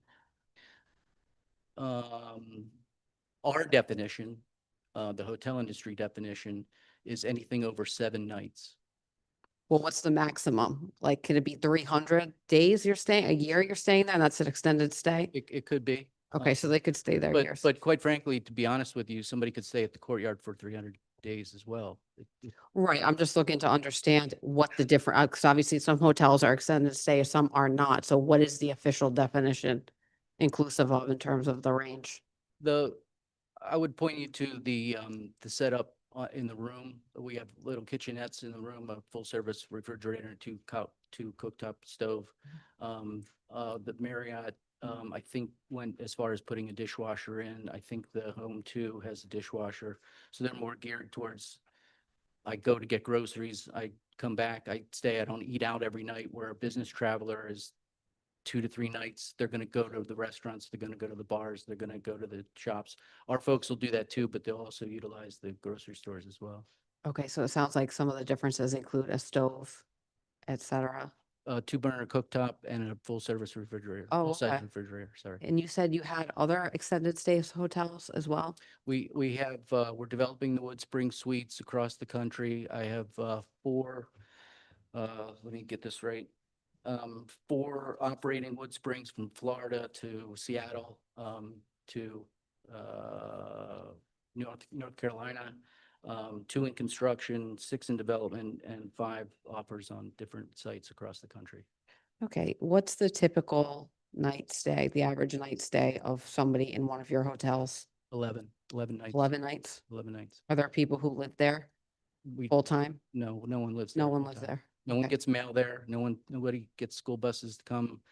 Our definition, the hotel industry definition, is anything over 7 nights. Well, what's the maximum? Like, could it be 300 days you're staying, a year you're staying there, and that's an extended stay? It could be. Okay, so they could stay there years. But quite frankly, to be honest with you, somebody could stay at the Courtyard for 300 days as well. Right, I'm just looking to understand what the different, because obviously some hotels are extended stay, some are not. So what is the official definition inclusive of in terms of the range? I would point you to the setup in the room. We have little kitchenettes in the room, a full service refrigerator, two cooktop stove. The Marriott, I think went as far as putting a dishwasher in. I think the Home 2 has a dishwasher. So they're more geared towards, I go to get groceries, I come back, I stay, I don't eat out every night, where a business traveler is 2 to 3 nights. They're going to go to the restaurants, they're going to go to the bars, they're going to go to the shops. Our folks will do that too, but they'll also utilize the grocery stores as well. Okay, so it sounds like some of the differences include a stove, et cetera. 2-burner cooktop and a full service refrigerator. Oh, Full-size okay. refrigerator, sorry. And you said you had other extended stays hotels as well? We have, we're developing the Wood Spring Suites across the country. I have 4, let me get this right. 4 operating Wood Springs from Florida to Seattle, to North Carolina, 2 in construction, 6 in development, and 5 offers on different sites across the country. Okay, what's the typical night stay, the average night stay of somebody in one of your hotels? 11 nights. 11 nights? 11 nights. Are there people who live there full time? No one lives No there. one full lives time. there. No one Okay. gets mail there. Nobody gets school buses to come.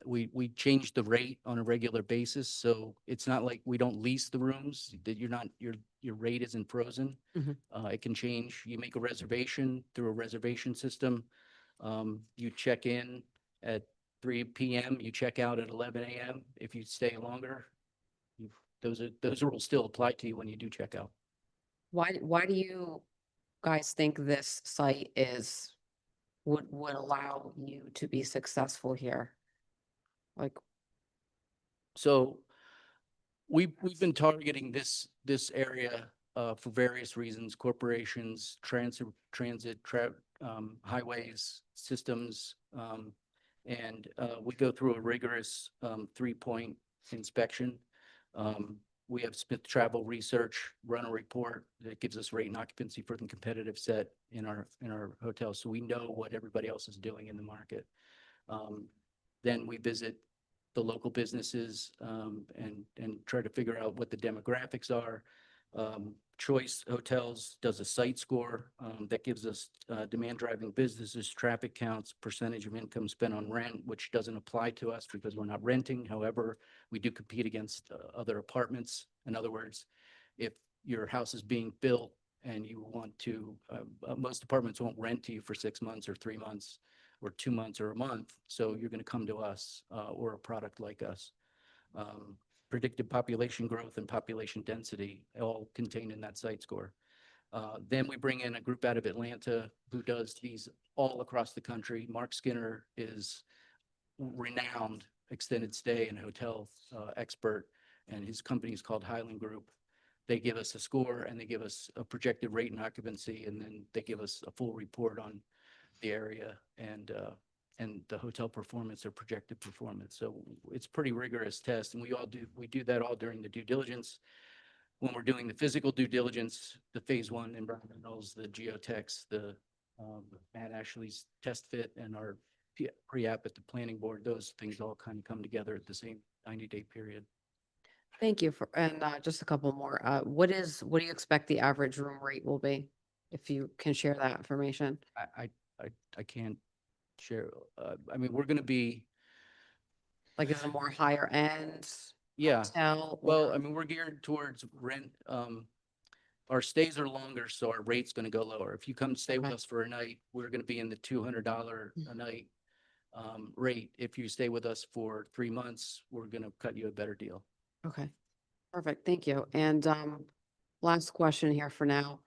We change the rate on a regular basis, so it's not like we don't lease the rooms, that your rate isn't frozen. Mhm. It can change. You make a reservation through a reservation system. You check in at 3 PM, you check out at 11 AM. If you stay longer, those rules still apply to you when you do check out. Why do you guys think this site would allow you to be successful here? Like, So we've been targeting this area for various reasons, corporations, highways, systems. And we go through a rigorous 3-point inspection. We have Smith Travel Research run a report that gives us rate and occupancy for the competitive set in our hotels. So we know what everybody else is doing in the market. Then we visit the local businesses and try to figure out what the demographics are. Choice Hotels does a site score that gives us demand driving businesses, traffic counts, percentage of income spent on rent, which doesn't apply to us because we're not renting. However, we do compete against other apartments. In other words, if your house is being built and you want to, most apartments won't rent to you for 6 months or 3 months or 2 months or a month. So you're going to come to us or a product like us. Predicted population growth and population density all contained in that site score. Then we bring in a group out of Atlanta who does these all across the country. Mark Skinner is renowned extended stay and hotel expert, and his company is called Highland Group. They give us a score and they give us a projected rate and occupancy, and then they give us a full report on the area and the hotel performance or projected performance. So it's pretty rigorous test, and we do that all during the due diligence. When we're doing the physical due diligence, the phase 1 environmentals, the geotechs, the Matt Ashley's test fit, and our pre-app at the planning board, those things all kind of come together at the same 90-day period. Thank you and just a couple more. What do you expect the average room rate will be? If you can share that information. I can't share. I mean, we're going to be. Like, is it more higher end? Yeah. Hotel, Well, or- I mean, we're geared towards rent. Our stays are longer, so our rate's going to go lower. If you come stay with Okay. us for a night, we're going to be in the $200 a night rate. If you stay with us for 3 months, we're going to cut you a better deal. Okay, perfect. Thank you. And last question here for now.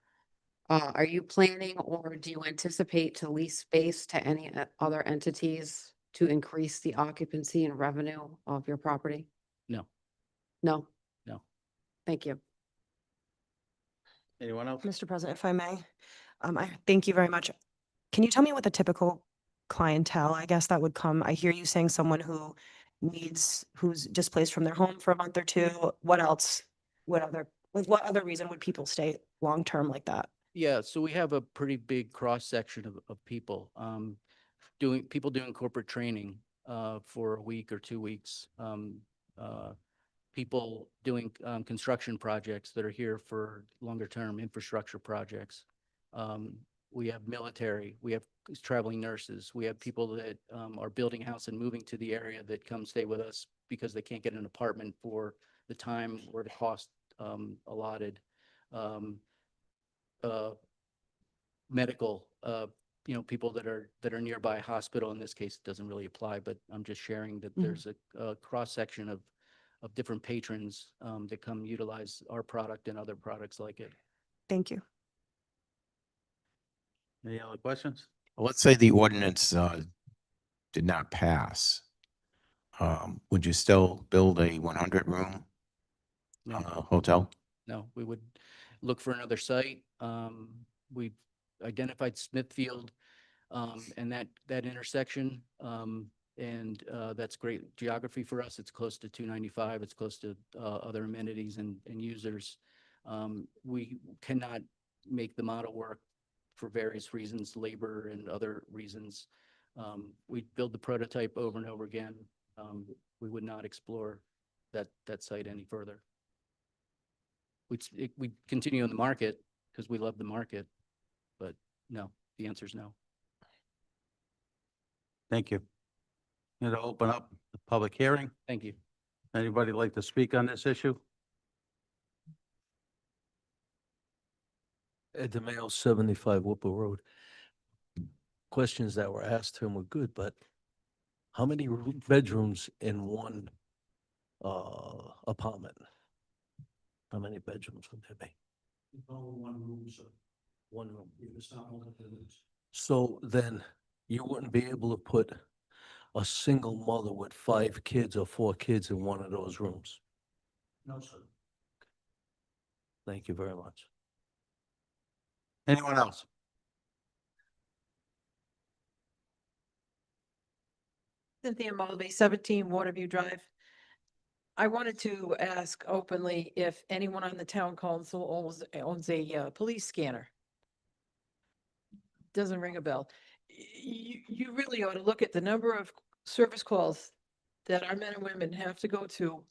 Are you planning or do you anticipate to lease space to any other entities to increase the occupancy and revenue of your property? No, No? no. Thank you. Anyone else? Mr. President, if I may, I thank you very much. Can you tell me what the typical clientele, I guess, that would come? I hear you saying someone who's displaced from their home for a month or two. What else? What other reason would people stay long-term like that? Yeah, so we have a pretty big cross section of people doing corporate training for a week or 2 weeks. People doing construction projects that are here for longer term infrastructure projects. We have military, we have traveling nurses, we have people that are building a house and moving to the area that come stay with us because they can't get an apartment for the time or the cost allotted. Medical, people that are nearby hospital. In this case, it doesn't really apply, but I'm just sharing that there's a cross section of different patrons that come utilize our product and other products like it. Thank you. Any other questions? Let's say the ordinance did not pass. Would you still build a 100-room No. hotel? No, we would look for another site. We identified Smithfield and that intersection. And that's great geography for us. It's close to 295. It's close to other amenities and users. We cannot make the model work for various reasons, labor and other reasons. We build the prototype over and over again. We would not explore that site any further. We continue on the market because we love the market, but no, the answer is no. Thank you. Going to open up the public hearing. Thank you. Anybody like to speak on this issue? Ed DeMayo, 75 Whipple Road. Questions that were asked him were good, but how many bedrooms in one apartment? How many bedrooms would there be? One room, sir. One room. It's not multiple rooms. So then you wouldn't be able to put a single mother with 5 kids or 4 kids in one of those rooms. No, sir. Thank you very much. Anyone else? Cynthia Mulvey, 17 Waterview Drive. I wanted to ask openly if anyone on the town council owns a police scanner. Doesn't ring a bell. You really ought to look at the number of service calls that our men and women have to go to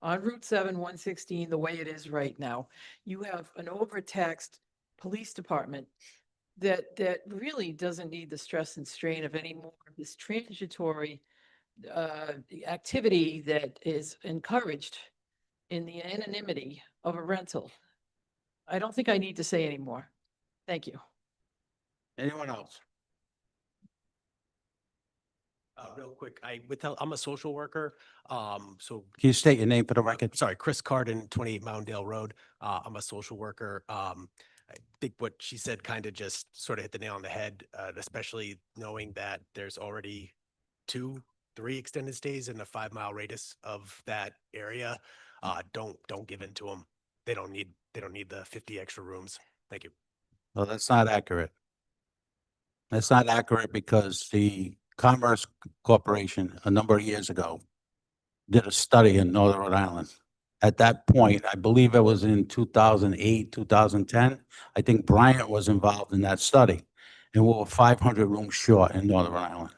on Route 7, 116, the way it is right now. You have an overtaxed police department that really doesn't need the stress and strain of any more of this transitory activity that is encouraged in the anonymity of a rental. I don't think I need to say any more. Thank you. Anyone else? Real quick, I'm a social worker. So Can you state your name for the record? sorry, Chris Carden, 28 Mountaindale Road. I'm a social worker. I think what she said kind of just sort of hit the nail on the head, especially knowing that there's already 2, 3 extended stays in a 5-mile radius of that area. Don't give in to them. They don't need the 50 extra rooms. Thank you. Well, that's not accurate. That's not accurate because the Commerce Corporation, a number of years ago, did a study in Northern Rhode Island. At that point, I believe it was in 2008, 2010, I think Bryant was involved in that study. And we were 500 rooms short in Northern Rhode Island.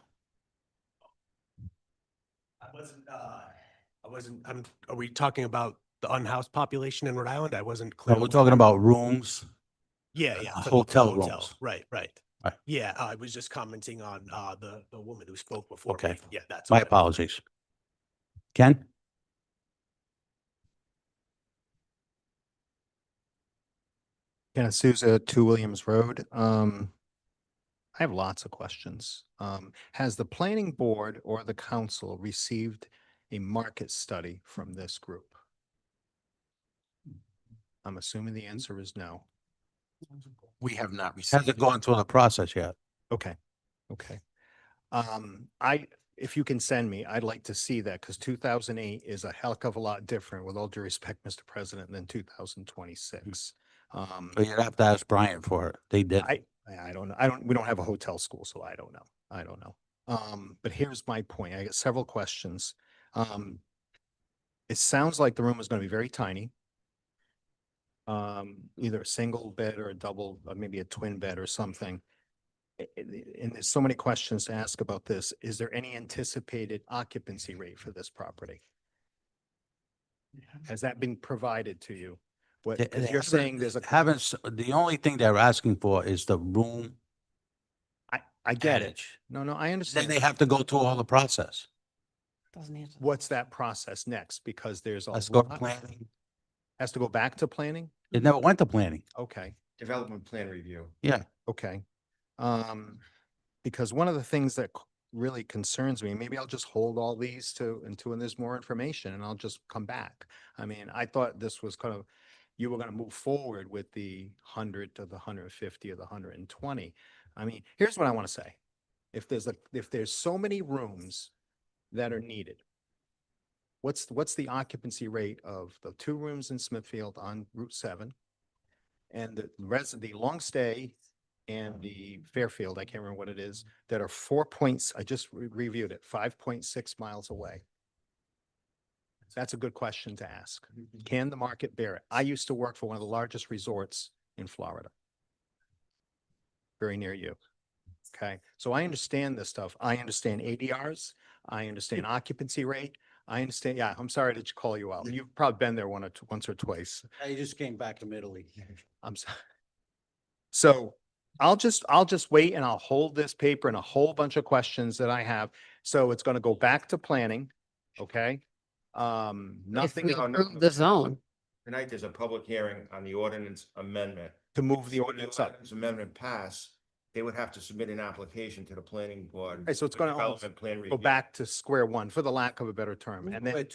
Are we talking about the unhoused population in Rhode Island? I wasn't No, clear. we're talking about rooms. Yeah, for the hotel rooms. Right. Right. Yeah, I was just commenting on the woman who spoke before. Okay. me. Yeah, that's My all. apologies. Ken? Kenneth Souza, 2 Williams Road. I have lots of questions. Has the planning board or the council received a market study from this group? I'm assuming the answer is no. We have not received. Hasn't gone through the process yet. Okay, okay. If you can send me, I'd like to see that because 2008 is a heck of a lot different, with all due respect, Mr. President, than 2026. So you'd have to ask Bryant for it. They did. I don't know. We don't have a hotel school, so I don't know. But here's my point. I got several questions. It sounds like the room is going to be very tiny. Either a single bed or a double, or maybe a twin bed or something. And there's so many questions to ask about this. Is there any anticipated occupancy rate for this property? Has that been provided to you? What, They 'cause you're haven't- saying there's a, the only thing they're asking for is the room. I get it. edge. No, I Then understand. they have to go through all the process. What's that process next? Because there's a Let's go to lot- planning. Has to go back to planning? It never went to planning. Okay. Development plan review. Yeah. Okay. Because one of the things that really concerns me, maybe I'll just hold all these until when there's more information and I'll just come back. I mean, I thought this was kind of, you were going to move forward with the 100 to the 150 or the 120. I mean, here's what I want to say. If there's so many rooms that are needed, what's the occupancy rate of the 2 rooms in Smithfield on Route 7 and the long stay and the Fairfield, I can't remember what it is, that are 4 points, I just reviewed it, 5.6 miles away? That's a good question to ask. Can the market bear it? I used to work for one of the largest resorts in Florida. Very near you. Okay, so I understand this stuff. I understand ADRs. I understand occupancy rate. I understand, yeah, I'm sorry to call you out. You've probably been there once or twice. I just came back from Italy. I'm sorry. So I'll just wait and I'll hold this paper and a whole bunch of questions that I have. So it's going to go back to planning. Okay. Nothing we approve the zone. Tonight, there's a public hearing on the ordinance amendment. to move the When ordinance up. ordinance amendment pass, they would have to submit an application to the planning board. Right, so it's for going to Development plan go review. back to square one, for the lack of a better term. And then, Not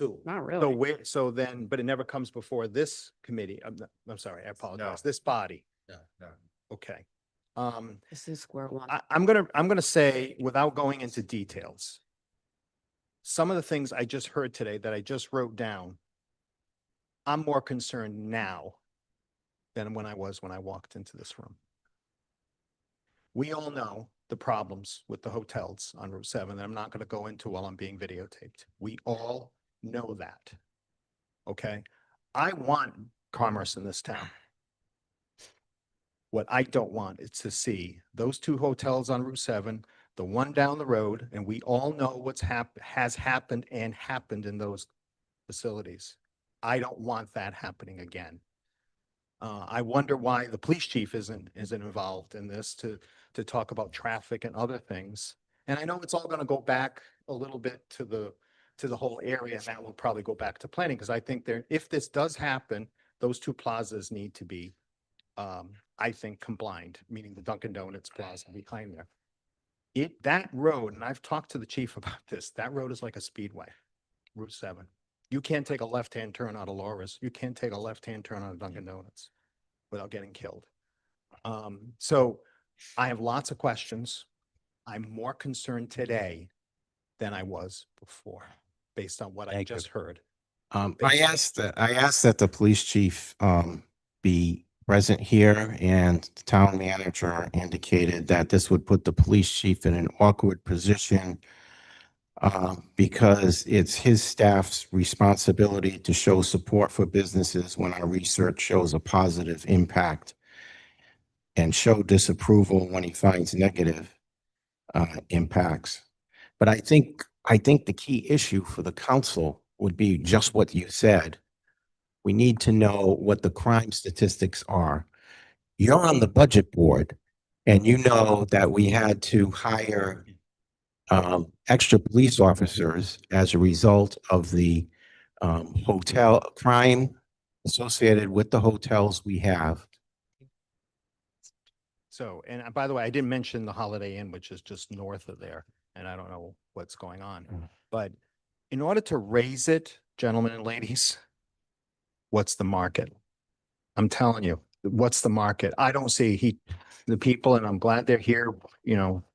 so really. but it never comes before this committee. I'm sorry, I apologize. No. This body. No. Okay. This is square one. I'm gonna say, without going into details, some of the things I just heard today that I just wrote down, I'm more concerned now than when I walked into this room. We all know the problems with the hotels on Route 7 that I'm not going to go into while I'm being videotaped. We all know that. Okay? I want commerce in this town. What I don't want is to see those two hotels on Route 7, the one down the road, and we all know has happened in those facilities. I don't want that happening again. I wonder why the police chief isn't involved in this to talk about traffic and other things. And I know it's all gonna go back a little bit to the whole area, and that will probably go back to planning, because I think if this does happen, those two plazas need to be, I think, combined, meaning the Dunkin' Donuts plaza behind there. That road, and I've talked to the chief about this, that road is like a speedway, Route 7. You can't take a left-hand turn out of Laura's. You can't take a left-hand turn out of Dunkin' Donuts without getting killed. So I have lots of questions. I'm more concerned today than I was before, based on what I just heard. I asked that the police chief, be present here, and the town manager indicated that this would put the police chief in an awkward position, because it's his staff's responsibility to show support for businesses when our research shows a positive impact, and show disapproval when he finds negative impacts. But I think the key issue for the council would be just what you said. We need to know what the crime statistics are. You're on the budget board, and you know that we had to hire extra police officers as a result of the hotel crime associated with the hotels we have. So, and by the way, I didn't mention the Holiday Inn, which is just north of there, and I don't know what's going on. But in order to raise it, gentlemen and ladies, what's the market? I'm telling you, what's the market? I don't see the people, and I'm glad they're here,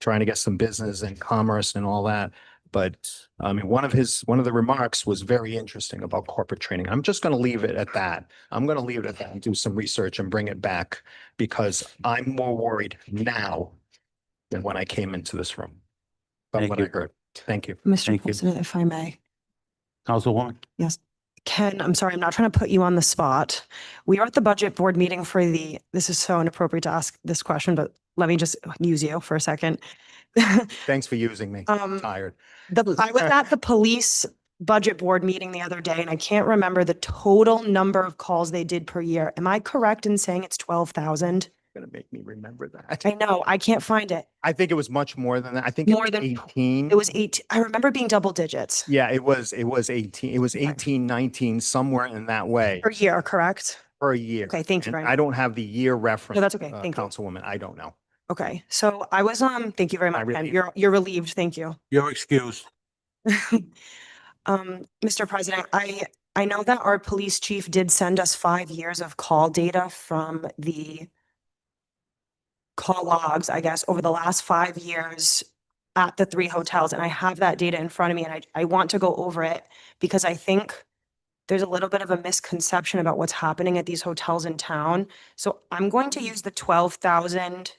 trying to get some business and commerce and all that. But I mean, one of the remarks was very interesting about corporate training. I'm just going to leave it at that. I'm going to leave it at that and do some research and bring it back, because I'm more worried now than when I came into this room. But Thank what I you. heard. Thank you. Mr. Thank you. President, if I may. Councilwoman? Yes. Ken, I'm sorry, I'm not trying to put you on the spot. We are at the budget board meeting this is so inappropriate to ask this question, but let me just use you for a second. Thanks for using me. I'm tired. I was at the police budget board meeting the other day, and I can't remember the total number of calls they did per year. Am I correct in saying it's 12,000? Gonna make me remember that. I know, I can't find it. I think it was much more than that. I think it More was than 18. It was 8. I remember being double digits Yeah, it was 18. It was 18, 19, somewhere in that way per year, correct? per year. Okay, thank you And very I much. don't have the year reference. No, that's okay. Thank you. Councilwoman, I don't know. Okay, so I was, thank you very much, Ken. relieved? You're relieved. Thank you. You're excused. Mr. President, I know that our police chief did send us 5 years of call data from the call logs, I guess, over the last 5 years at the 3 hotels. And I have that data in front of me, and I want to go over it because I think there's a little bit of a misconception about what's happening at these hotels in town. So I'm going to use the 12,000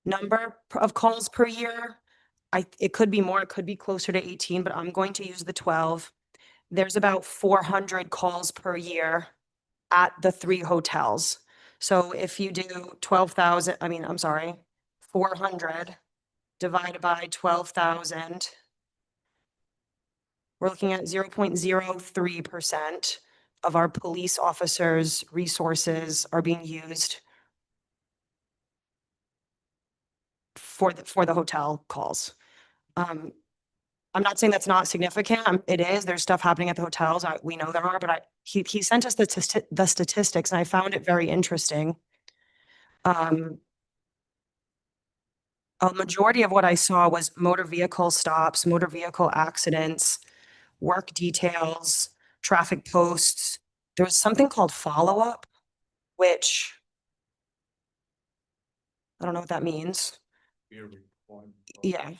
number of calls per year. It could be more, it could be closer to 18, but I'm going to use the 12. There's about 400 calls per year at the 3 hotels. So if you do 400 divided by 12,000, we're looking at 0.03% of our police officers' resources are being used for the hotel calls. I'm not saying that's not significant. It is. There's stuff happening at the hotels. We know there are, but he sent us the statistics, and I found it very interesting. A majority of what I saw was motor vehicle stops, motor vehicle accidents, work details, traffic posts. There was something called follow-up, which I don't know what that means. Yeah.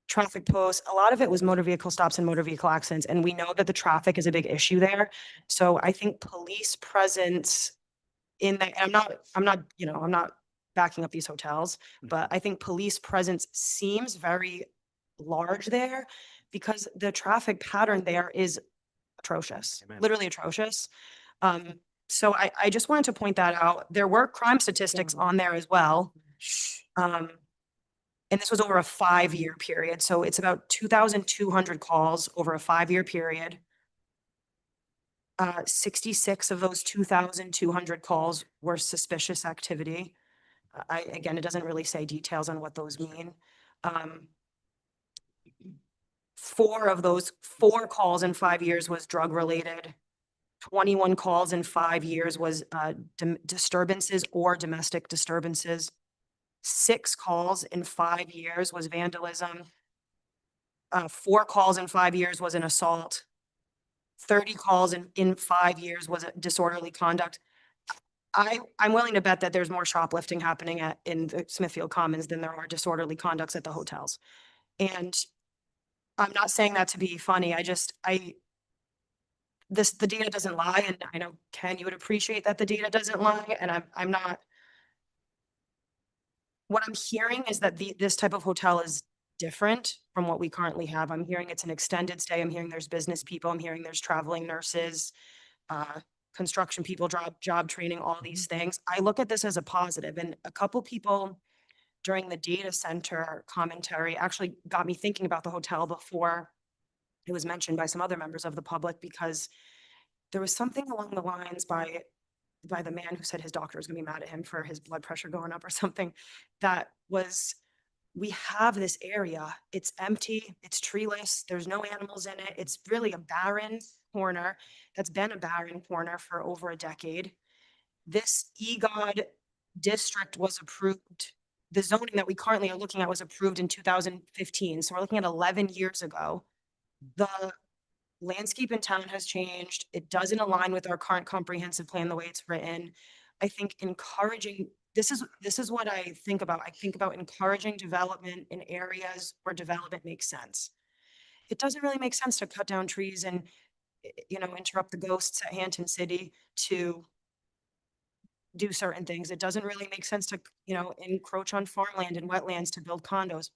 Traffic posts, a lot of it was motor vehicle stops and motor vehicle accidents, and we know that the traffic is a big issue there. So I think police presence in that, I'm not, you know, I'm not backing up these hotels, but I think police presence seems very large there because the traffic pattern there is atrocious, Amen. literally atrocious. So I just wanted to point that out. There were crime statistics on there as well. And this was over a 5-year period. So it's about 2,200 calls over a 5-year period. 66 of those 2,200 calls were suspicious activity. Again, it doesn't really say details on what those mean. 4 of those 4 calls in 5 years was drug related. 21 calls in 5 years was disturbances or domestic disturbances. 6 calls in 5 years was vandalism. 4 calls in 5 years was an assault. 30 calls in 5 years was a disorderly conduct. I'm willing to bet that there's more shoplifting happening in the Smithfield Commons than there are disorderly conducts at the hotels. And I'm not saying that to be funny. The data doesn't lie, and I know, Ken, you would appreciate that the data doesn't lie, and I'm not. What I'm hearing is that this type of hotel is different from what we currently have. I'm hearing it's an extended stay. I'm hearing there's business people. I'm hearing there's traveling nurses, construction people, job training, all these things. I look at this as a positive, and a couple people during the data center commentary actually got me thinking about the hotel before it was mentioned by some other members of the public, because there was something along the lines by the man who said his doctor was gonna be mad at him for his blood pressure going up or something. That was, we have this area, it's empty, it's treeless, there's no animals in it. It's really a barren corner that's been a barren corner for over a decade. This EGOD district was approved. The zoning that we currently are looking at was approved in 2015. So we're looking at 11 years ago. The landscape in town has changed. It doesn't align with our current comprehensive plan, the way it's written. I think encouraging, this is what I think about. I think about encouraging development in areas where development makes sense. It doesn't really make sense to cut down trees and, you know, interrupt the ghosts at Hampton City to do certain things. It doesn't really make sense to, you know, encroach on farmland and wetlands to build condos.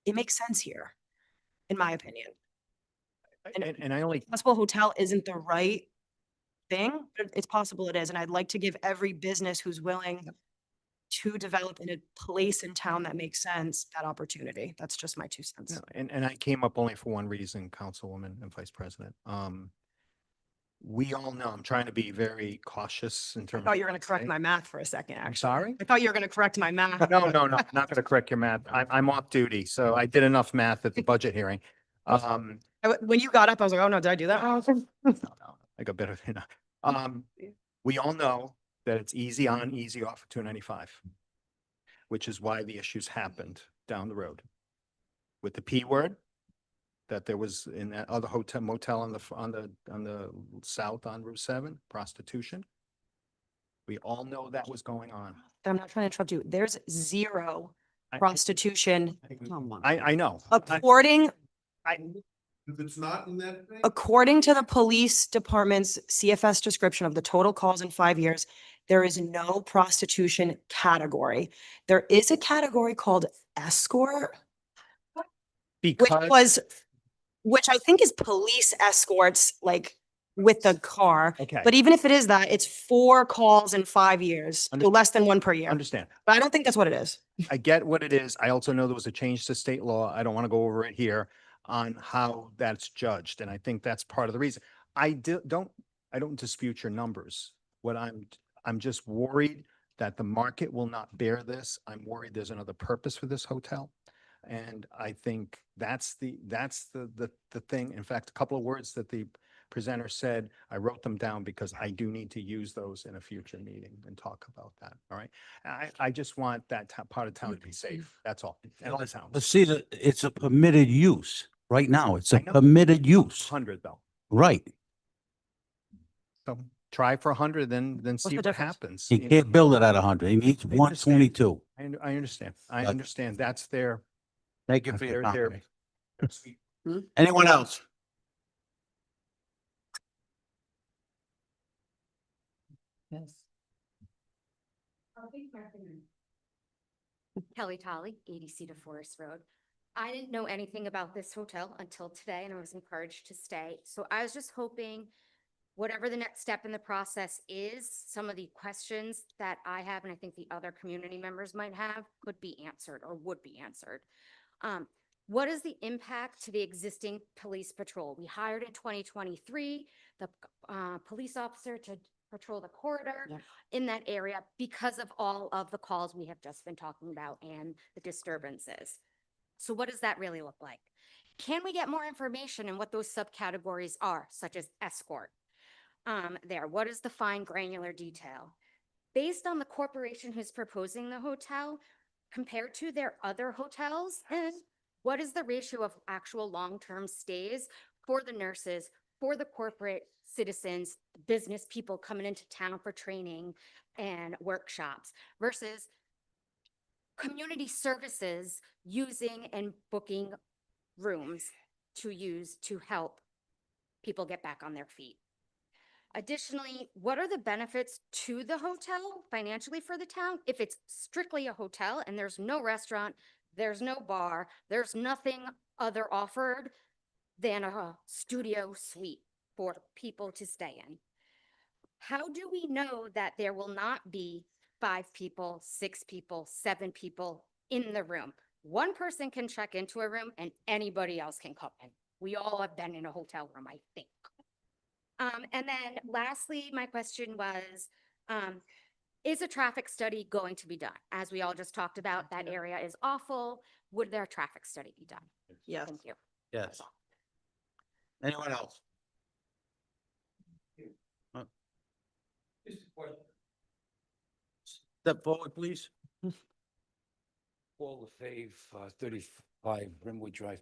It makes sense here, in my opinion. And I only, Possible hotel isn't the right thing, but it's possible it is. And I'd like to give every business who's willing to develop in a place in town that makes sense, that opportunity. That's just my 2 cents. no, and I came up only for one reason, Councilwoman and Vice President. We all know, I'm trying to be very cautious in I terms. thought you were going to correct my math for a second, I'm actually. sorry? I thought you were going to correct my math. No, I'm not gonna correct your math. I'm off duty, so I did enough math at the budget hearing. When you got up, I was like, oh no, did I do that? I got better than that. We all know that it's easy on, easy off of 295, which is why the issues happened down the road. With the P word, that there was in that other motel on the south on Route 7, prostitution. We all know that was going on. I'm not trying to interrupt you. There's zero I- prostitution. I know. According, If it's not in that thing. according to the police department's CFS description of the total calls in 5 years, there is no prostitution category. There is a category called escort, Because. which I think is police escorts, like with the car. Okay. But even if it is that, it's 4 calls in 5 years, so less than 1 per year. Understand. But I don't think that's what it is. I get what it is. I also know there was a change to state law. I don't want to go over it here on how that's judged. And I think that's part of the reason. I don't dispute your numbers. What I'm just worried that the market will not bear this. I'm worried there's another purpose for this hotel. And I think that's the thing. In fact, a couple of words that the presenter said, I wrote them down because I do need to use those in a future meeting and talk about that. All right. I just want that part of town to be safe. That's all. And all the towns. But see, it's a permitted use right now. It's a I know. permitted use, 100 though. right? So try for 100, then the see what difference? happens. He You know? can't build it at 100. He needs understand. 122. I understand. I But- understand. That's their. Thank you for your They're- comment. Anyone else? Yes. Kelly Tolley, 80 Cedar Forest Road. I didn't know anything about this hotel until today and I was encouraged to stay. So I was just hoping whatever the next step in the process is, some of the questions that I have and I think the other community members might have could be answered or would be answered. What is the impact to the existing police patrol? We hired in 2023, the police officer to patrol the corridor in that area because of all of the calls we have just been talking about and the disturbances. So what does that really look like? Can we get more information on what those subcategories are, such as escort? What is the fine granular detail? Based on the corporation who's proposing the hotel, compared to their other hotels, what is the ratio of actual long-term stays for the nurses, for the corporate citizens, business people coming into town for training and workshops versus community services using and booking rooms to use to help people get back on their feet? Additionally, what are the benefits to the hotel financially for the town if it's strictly a hotel and there's no restaurant, there's no bar, there's nothing other offered than a studio suite for people to stay in? How do we know that there will not be 5 people, 6 people, 7 people in the room? One person can check into a room and anybody else can come in. We all have been in a hotel room, I think. And then lastly, my question was, is a traffic study going to be done? As we all just talked about, that area is awful. Would there a traffic study be done? Yes. Thank you. Yes. Anyone else? Step forward, please. Paul LaFave, 35 Brimwood Drive.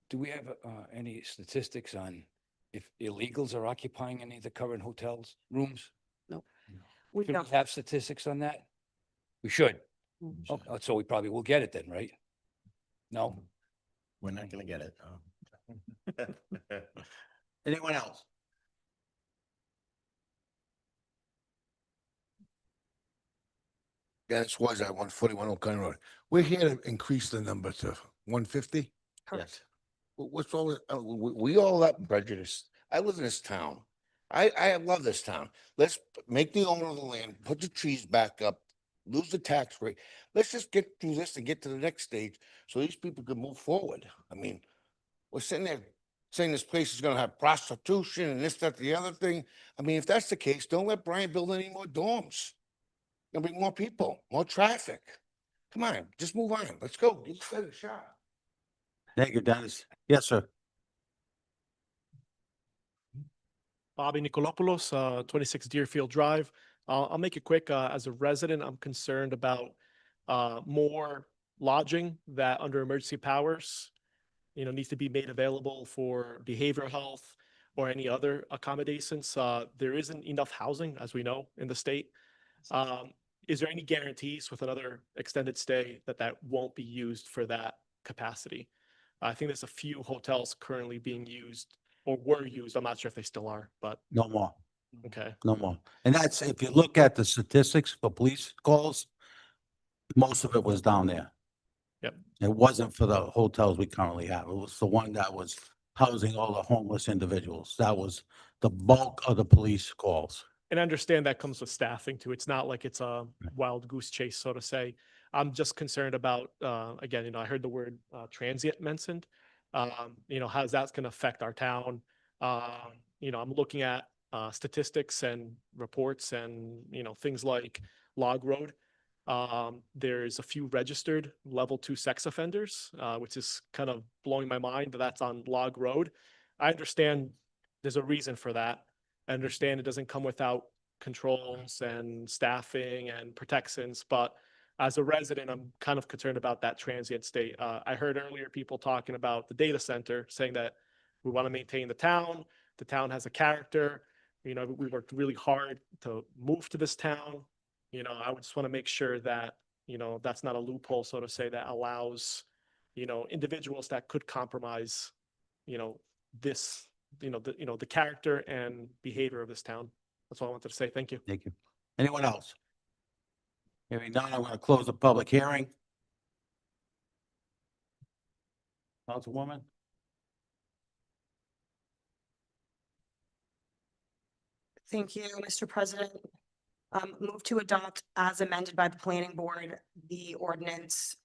Do we have any statistics on if illegals are occupying any of the current hotels rooms? No. We Should don't. we have statistics on that? We should. Mhm. Oh, so we probably will get it then, right? No? We're not gonna get it. Anyone else? Dennis was at 141 Oak Island Road. We're here to increase the number to 150. Yes. What's all, we all up prejudiced. I live in this town. I love this town. Let's make the owner of the land, put the trees back up, lose the tax rate. Let's just get through this and get to the next stage so these people can move forward. I mean, we're sitting there saying this place is gonna have prostitution and this, that, the other thing. I mean, if that's the case, don't let Brian build any more dorms. Gonna bring more people, more traffic. Come on, just move on. Let's go. Let's get a shot. Thank you, Dennis. Yes, sir. Bobby Nicolopoulos, 26 Deerfield Drive. I'll make it quick. As a resident, I'm concerned about more lodging that under emergency powers, needs to be made available for behavioral health or any other accommodations. There isn't enough housing, as we know, in the state. Is there any guarantees with another extended stay that won't be used for that capacity? I think there's a few hotels currently being used or were used. I'm not sure if they still are, but No more. okay. No more. And that's, if you look at the statistics for police calls, most of it was down there. Yep. It wasn't for the hotels we currently have. It was the one that was housing all the homeless individuals. That was the bulk of the police calls. And I understand that comes with staffing too. It's not like it's a wild goose chase, so to say. I'm just concerned about, again, I heard the word transient mentioned. How's that's going to affect our town? I'm looking at statistics and reports and, things like Log Road. There's a few registered level 2 sex offenders, which is kind of blowing my mind that that's on Log Road. I understand there's a reason for that. I understand it doesn't come without controls and staffing and protections, but as a resident, I'm kind of concerned about that transient state. I heard earlier people talking about the data center, saying that we want to maintain the town. The town has a character. We worked really hard to move to this town. I would just want to make sure that, that's not a loophole, so to say, that allows, individuals that could compromise, this, the character and behavior of this town. That's all I wanted to say. Thank you. Thank you. Anyone else? Hearing none, I'm gonna close the public hearing. Councilwoman? Thank you, Mr. President. Move to adopt as amended by the planning board, the ordinance.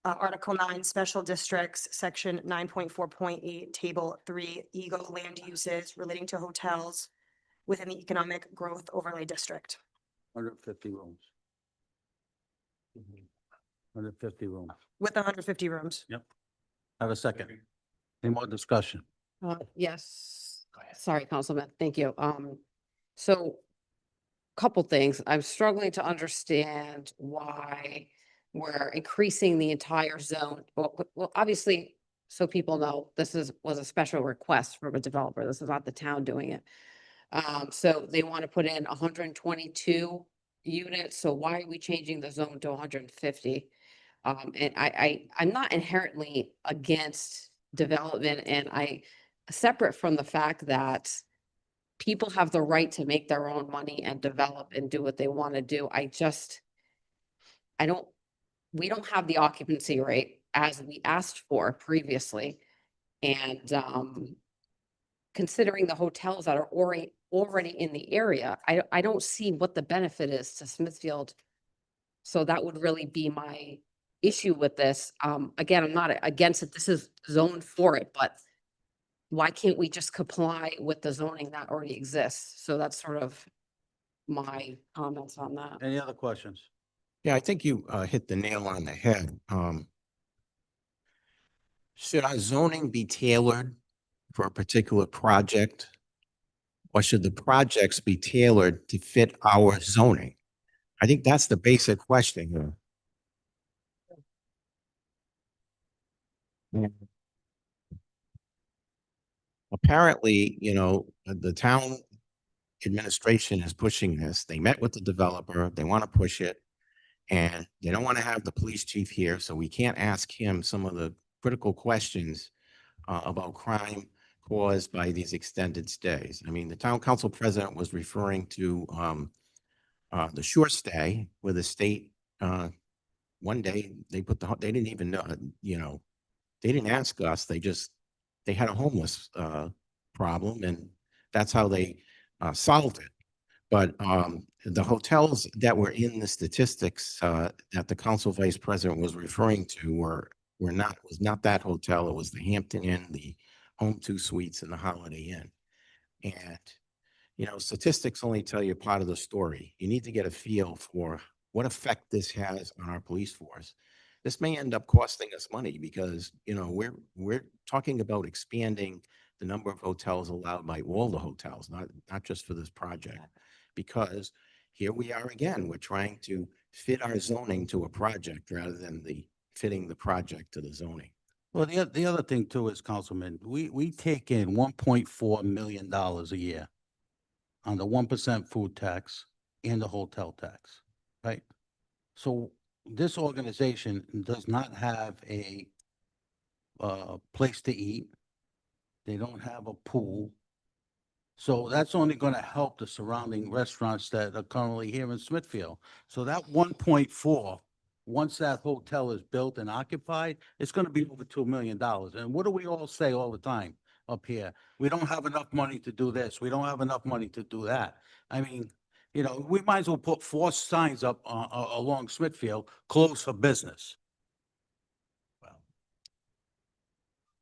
Article 9, Special Districts, Section 9.4.8, Table 3, Eagle Land Uses relating to hotels within the Economic Growth Overlay District. 150 rooms. 150 rooms. With 150 rooms. Yep. Have a second. Any more discussion? Yes. Sorry, Councilman. Thank you. So couple things. I'm struggling to understand why we're increasing the entire zone. Well, obviously, so people know, was a special request from a developer. This is not the town doing it. So they want to put in 122 units. So why are we changing the zone to 150? And I'm not inherently against development, and separate from the fact that people have the right to make their own money and develop and do what they want to do. We don't have the occupancy rate as we asked for previously. And considering the hotels that are already in the area, I don't see what the benefit is to Smithfield. So that would really be my issue with this. Again, I'm not against it. This is zoned for it, but why can't we just comply with the zoning that already exists? So that's sort of my comments on that. Any other questions? Yeah, I think you hit the nail on the head. Should our zoning be tailored for a particular project? Or should the projects be tailored to fit our zoning? I think that's the basic question here. Yeah. Apparently, the town administration is pushing this. They met with the developer. They want to push it. And they don't want to have the police chief here, so we can't ask him some of the critical questions about crime caused by these extended stays. I mean, the town council president was referring to the short stay where the state, one day they they didn't even know, they didn't ask us. They had a homeless problem, and that's how they solved it. But the hotels that were in the statistics that the council vice president was referring to was not that hotel. It was the Hampton Inn, the Home 2 Suites, and the Holiday Inn. And statistics only tell you part of the story. You need to get a feel for what effect this has on our police force. This may end up costing us money because we're talking about expanding the number of hotels allowed by all the hotels, not just for this project. Because here we are again, we're trying to fit our zoning to a project rather than fitting the project to the zoning. Well, the other thing too is, Councilman, we take in $1.4 million a year on the 1% food tax and the hotel tax, right? So this organization does not have a place to eat. They don't have a pool. So that's only going to help the surrounding restaurants that are currently here in Smithfield. So that 1.4, once that hotel is built and occupied, it's going to be over $2 million. And what do we all say all the time up here? We don't have enough money to do this. We don't have enough money to do that. I mean, we might as well put 4 signs up along Smithfield, closed for business.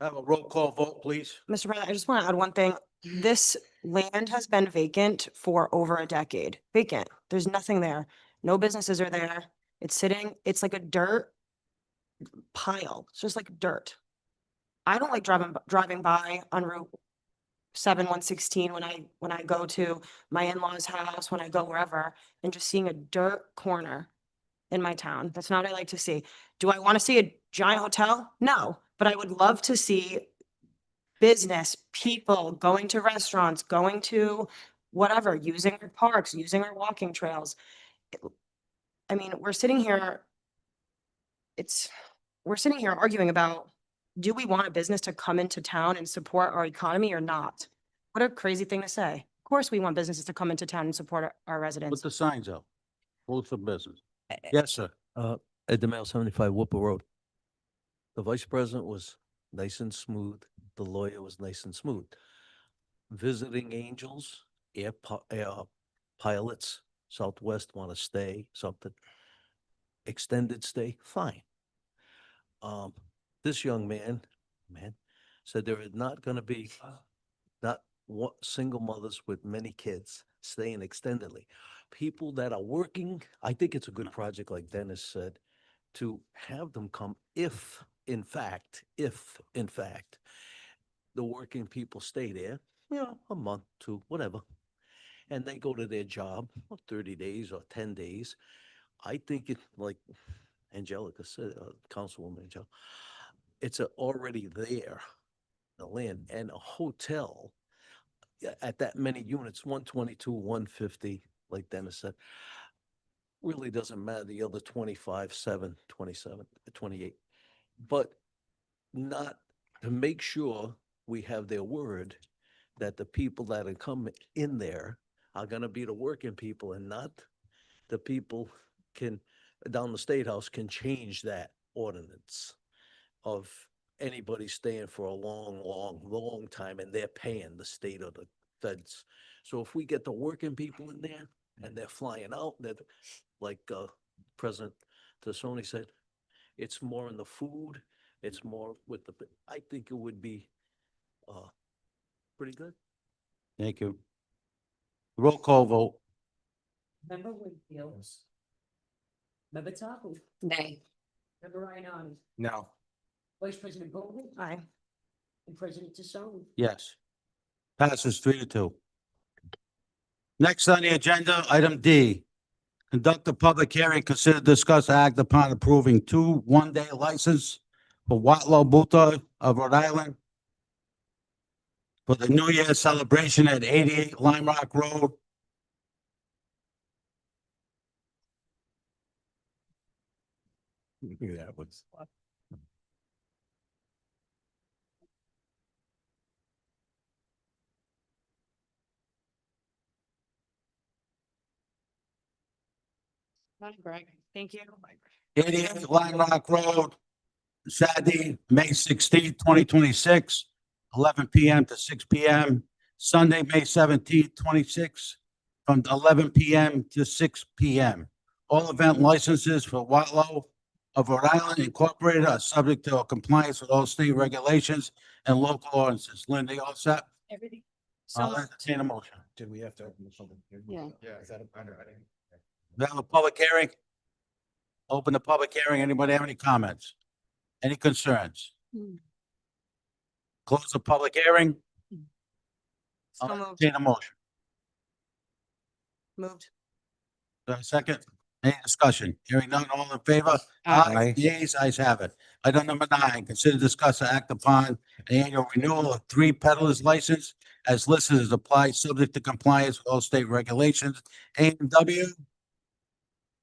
Have a roll call vote, please. Mr. President, I just want to add one thing. This land has been vacant for over a decade. Vacant. There's nothing there. No businesses are there. It's sitting, it's like a dirt pile. It's just like dirt. I don't like driving by on Route 7, 116 when I go to my in-laws' house, when I go wherever, and just seeing a dirt corner in my town. That's not what I like to see. Do I want to see a giant hotel? No, but I would love to see business, people going to restaurants, going to whatever, using our parks, using our walking trails. I mean, we're sitting here arguing about, do we want a business to come into town and support our economy or not? What a crazy thing to say. course, we want businesses to come into town and support our Put residents. the signs out. Close for business. Yes, sir. At the Mail 75 Whipple Road. The vice president was nice and smooth. The lawyer was nice and smooth. Visiting angels, air pilots, Southwest want to stay, something. Extended stay, fine. This young man said there are not going to be not one single mothers with many kids staying extendedly. People that are working, I think it's a good project, like Dennis said, to have them come if, in fact, the working people stay there, a month, two, whatever, and they go to their job for 30 days or 10 days. I think it, like Angelica said, Councilwoman Angelica, it's already there, the land, and a hotel at that many units, 122, 150, like Dennis said, really doesn't matter the other 25, 7, 27, 28. But not to make sure we have their word that the people that are coming in there are gonna be the working people and not the people down the State House can change that ordinance of anybody staying for a long time and they're paying the state or the feds. So if we get the working people in there and they're flying out, that like President Tassoni said, it's more in the food, it's more with I think it would be pretty good. Thank you. Roll call vote. Member Wakefield. Member Taku. Nay. Member Ioannoni. No. Vice President Vogel. Aye. And President Tassone. Yes. Passes 3-2. Next on the agenda, item D. Conduct a public hearing, consider, discuss, act upon approving 2 one-day license for Watlow Buta of Rhode Island for the New Year celebration at 88 Lime Rock Road. That was. Hi, Greg. Thank you. 88 Lime Rock Road, Saturday, May 16th, 2026, 11 p.m. to 6 p.m. Sunday, May 17th, 26, from 11 p.m. to 6 p.m. All event licenses for Watlow of Rhode Island Incorporated are subject to compliance with all state regulations and local ordinances. Linda, you all set? Everything. I'll entertain a motion. Did we have to open the public hearing? Yeah. Yeah, is that a under? We have a public hearing. Open the public hearing. Anybody have any comments? Any concerns? Close the public hearing. So I'll moved. entertain a motion. Moved. Do I have a second? Any discussion? Hearing none, all in favor? Aye. Yeas, ayes have it. Item number 9, consider, discuss, and act upon an annual renewal of 3 peddlers license as listed as applied, subject to compliance with all state regulations. A&W,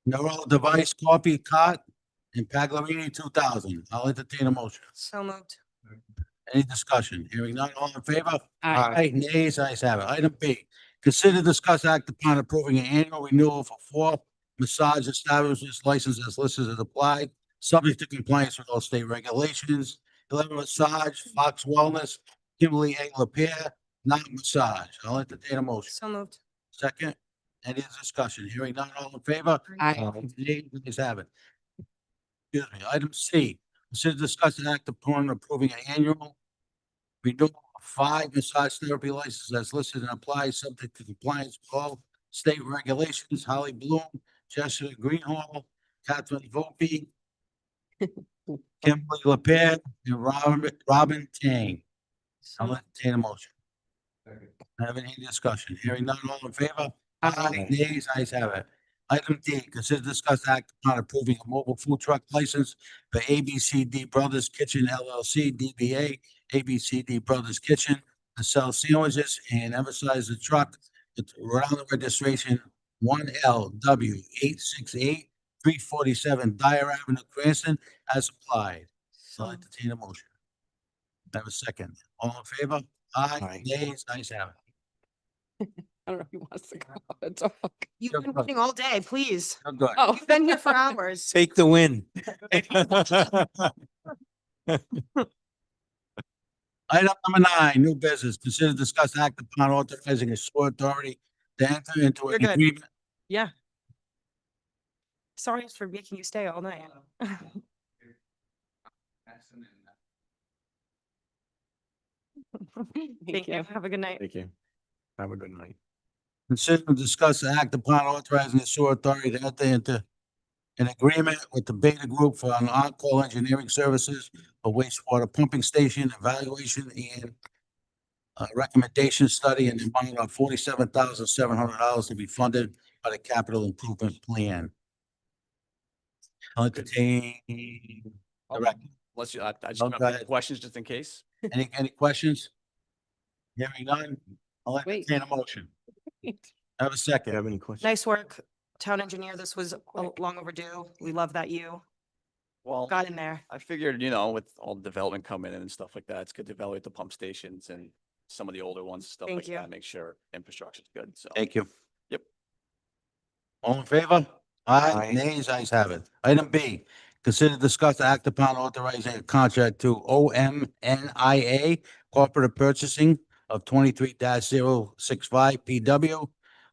Neural Device Coffee Cart, and Paglerini 2000. I'll entertain a motion. So moved. Any discussion? Hearing none, all in favor? Aye. Nays, ayes have it. Item B, consider, discuss, act upon approving an annual renewal for 4 massage establishments licensed as listed as applied, subject to compliance with all state regulations. 11 Massage, Fox Wellness, Kimberly A. LaPierre, Not Massage. I'll entertain a motion. So moved. Second, any discussion? Hearing none, all in favor? Aye. Nays, ayes have it. Excuse me. Item C, consider, discuss, and act upon approving an annual renewal of 5 massage therapy licenses as listed and applied, subject to compliance with all state regulations. Holly Bloom, Jessica Greenhall, Catherine Volpe, Kimberly LaPierre, and Robin Tang. I'll entertain a motion. Have any discussion? Hearing none, all in favor? Aye. Nays, ayes have it. Item D, consider, discuss, act upon approving a mobile food truck license for ABCD Brothers Kitchen LLC, DBA ABCD Brothers Kitchen, to sell sandwiches and emphasize the truck with Rhode Island registration 1LW 868 347 Dyer Avenue, Cranston, as applied. I'll entertain a motion. Have a second. All in favor? Aye. Aye. Nays, ayes have it. I don't know if he wants to come up and talk. You've You're been good. waiting all day, please. You're good. Oh. You've been here for hours. Take the win. Item number 9, new business. Consider discuss act upon authorizing a sewer authority to enter into You're an good. agreement. Yeah. Sorry for making you stay all night. Thank you. Have a good night. Thank you. Have a good night. Consider and discuss and act upon authorizing the sewer authority to enter into an agreement with the Beta Group for an on-call engineering services for wastewater pumping station evaluation and recommendation study in the amount of $47,700 to be funded by the capital improvement plan. I'll entertain. Direct. Unless you, I just Oh, came up go with ahead. questions just in case. Any questions? Hearing none, I'll Wait. entertain a motion. Have a Do second. you have any questions? Nice work, town engineer. This was long overdue. We love that you Well, got in there. I figured, with all the development coming in and stuff like that, it's good to evaluate the pump stations and some of the older ones, stuff Thank like you. that, make sure infrastructure's good, so. Thank you. Yep. All in favor? Aye, Aye. nays, ayes have it. Item B, consider discuss act upon authorizing a contract to OMNIA Corporate Purchasing of 23-065 PW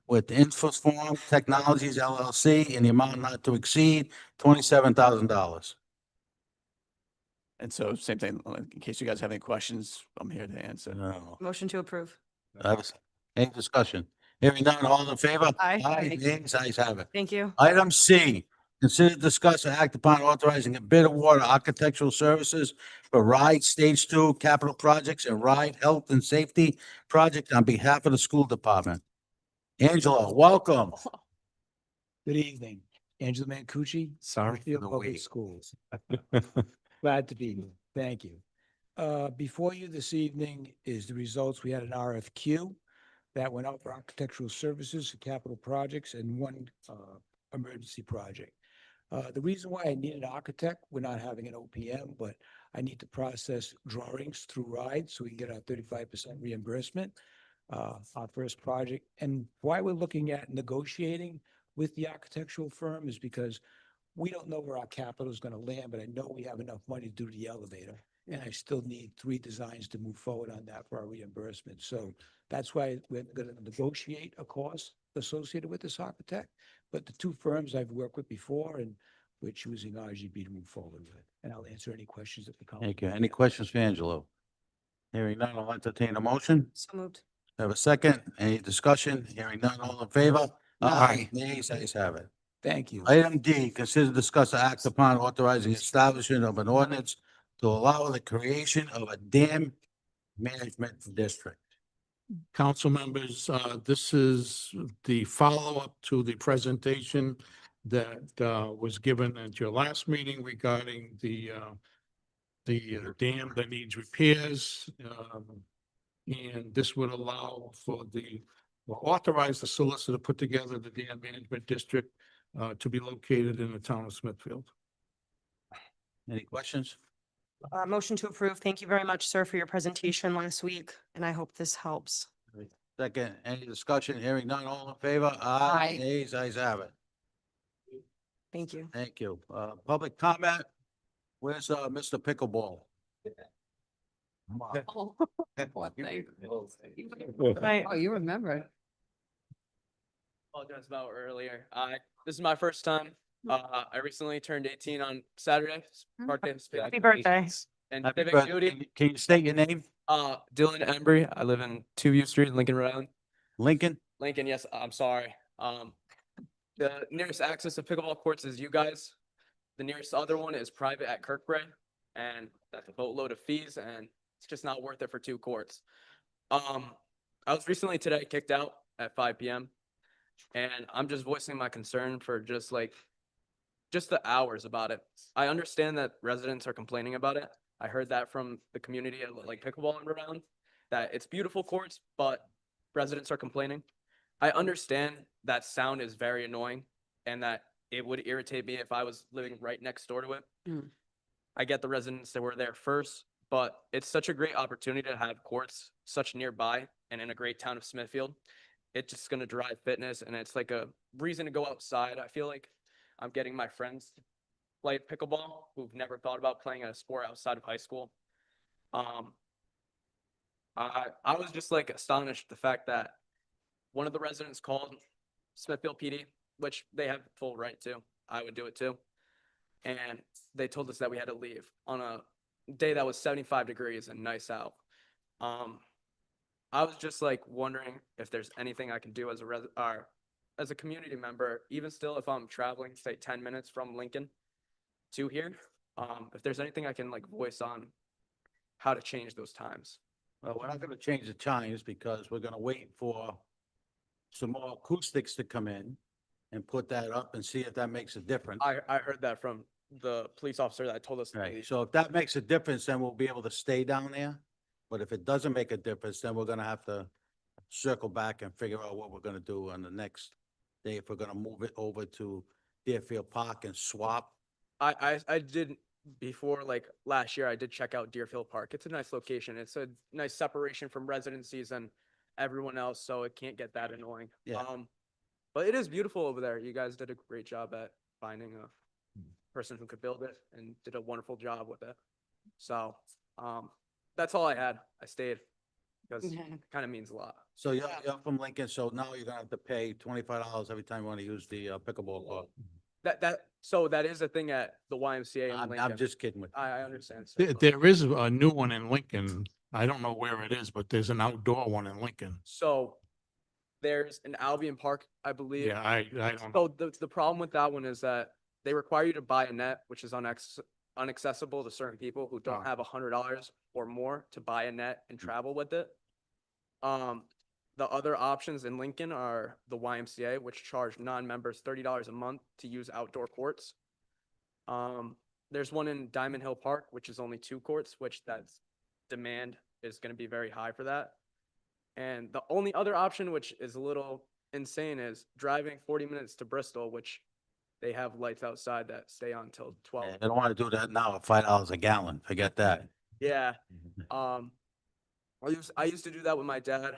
with Infoform Technologies LLC in the amount not to exceed $27,000. And so same thing, in case you guys have any questions, I'm here to answer. No. Motion to approve. Any discussion? Hearing none, all in favor? Aye. Aye, nays, ayes have it. Thank you. Item C, consider discuss and act upon authorizing a bid award of architectural services for RIDE Stage 2 capital projects and RIDE Health and Safety project on behalf of the school department. Angela, welcome. Good evening. Angela Mancucci. Sorry for Smithfield the Public wait. Schools. Glad to be here. Thank you. Before you this evening is the results. We had an RFQ that went out for architectural services for capital projects and one emergency project. The reason why I need an architect, we're not having an OPM, but I need to process drawings through RIDE so we can get our 35% reimbursement. Our first project, and why we're looking at negotiating with the architectural firm is because we don't know where our capital is going to land, but I know we have enough money to do the elevator. And I still need 3 designs to move forward on that for our reimbursement. So that's why we're going to negotiate a cost associated with this architect. But the 2 firms I've worked with before, and we're choosing RGB to move forward with. And I'll answer any questions that come. Thank you. Any questions for Angelo? Hearing none, I'll entertain a motion. So moved. Have a second? Any discussion? Hearing none, all in favor? Aye. Nays, ayes have it. Thank you. Item D, consider discuss and act upon authorizing establishment of an ordinance to allow the creation of a dam management district. Council members, this is the follow-up to the presentation that was given at your last meeting regarding the dam that needs repairs. And this would allow for or authorize the solicitor to put together the dam management district to be located in the town of Smithfield. Any questions? Motion to approve. Thank you very much, sir, for your presentation last week, and I hope this helps. Second, any discussion? Hearing none, all in favor? Aye. Nays, ayes have it. Thank you. Thank you. Public comment? Where's Mr. Pickleball? Right. Oh, you remember. Apologize about earlier. This is my first time. I recently turned 18 on Saturday. Birthday. Happy birthday. And Happy civic birthday. duty. Can you state your name? Dylan Embry. I live in 2 U Street, Lincoln, Rhode Island. Lincoln? Lincoln, yes, I'm sorry. The nearest access to pickleball courts is you guys. The nearest other one is private at Kirkbride, and that's a boatload of fees, and it's just not worth it for 2 courts. I was recently today kicked out at 5 p.m. and I'm just voicing my concern for just the hours about it. I understand that residents are complaining about it. I heard that from the community at like pickleball and around, that it's beautiful courts, but residents are complaining. I understand that sound is very annoying and that it would irritate me if I was living right next door to it. I get the residents that were there first, but it's such a great opportunity to have courts such nearby and in a great town of Smithfield. it's just gonna drive fitness and it's like a reason to go outside. I feel like I'm getting my friends to play pickleball who've never thought about playing a sport outside of high school. Um, I was just like astonished the fact that one of the residents called Smithfield PD, which they have full right to. I would do it too. And they told us that we had to leave on a day that was 75 degrees and nice out. I was just like wondering if there's anything I can do as as a community member, even still if I'm traveling, say 10 minutes from Lincoln to here. If there's anything I can like voice on how to change those times. Well, we're not gonna change the times because we're gonna wait for some more acoustics to come in and put that up and see if that makes a difference. I heard that from the police officer that told us. to Right, leave. so if that makes a difference, then we'll be able to stay down there. But if it doesn't make a difference, then we're gonna have to circle back and figure out what we're gonna do on the next day. If we're gonna move it over to Deerfield Park and swap. I did before like last year, I did check out Deerfield Park. It's a nice location. It's a nice separation from residencies and everyone else, so it can't get that annoying. Yeah. But it is beautiful over there. You guys did a great job at finding a person who could build it and did a wonderful job with it. So, that's all I had. I stayed because it kind of means a lot. So you're from Lincoln, so now you're gonna have to pay $25 every time you wanna use the pickleball court. So that is a thing at the YMCA in I'm Lincoln. just kidding with you. I understand. sir. There is a new one in Lincoln. I don't know where it is, but there's an outdoor one in Lincoln. So there's an Albion Park, I believe. Yeah, I don't. So the problem with that one is that they require you to buy a net, which is unaccessible to certain people who don't Oh. have $100 or more to buy a net and travel with it. The other options in Lincoln are the YMCA, which charge non-members $30 a month to use outdoor courts. There's one in Diamond Hill Park, which is only 2 courts, which that's demand is going to be very high for that. And the only other option, which is a little insane, is driving 40 minutes to Bristol, which they have lights outside that stay on till 12. They don't wanna do that now at $5 a gallon. Forget that. Yeah. I used to do that with my dad.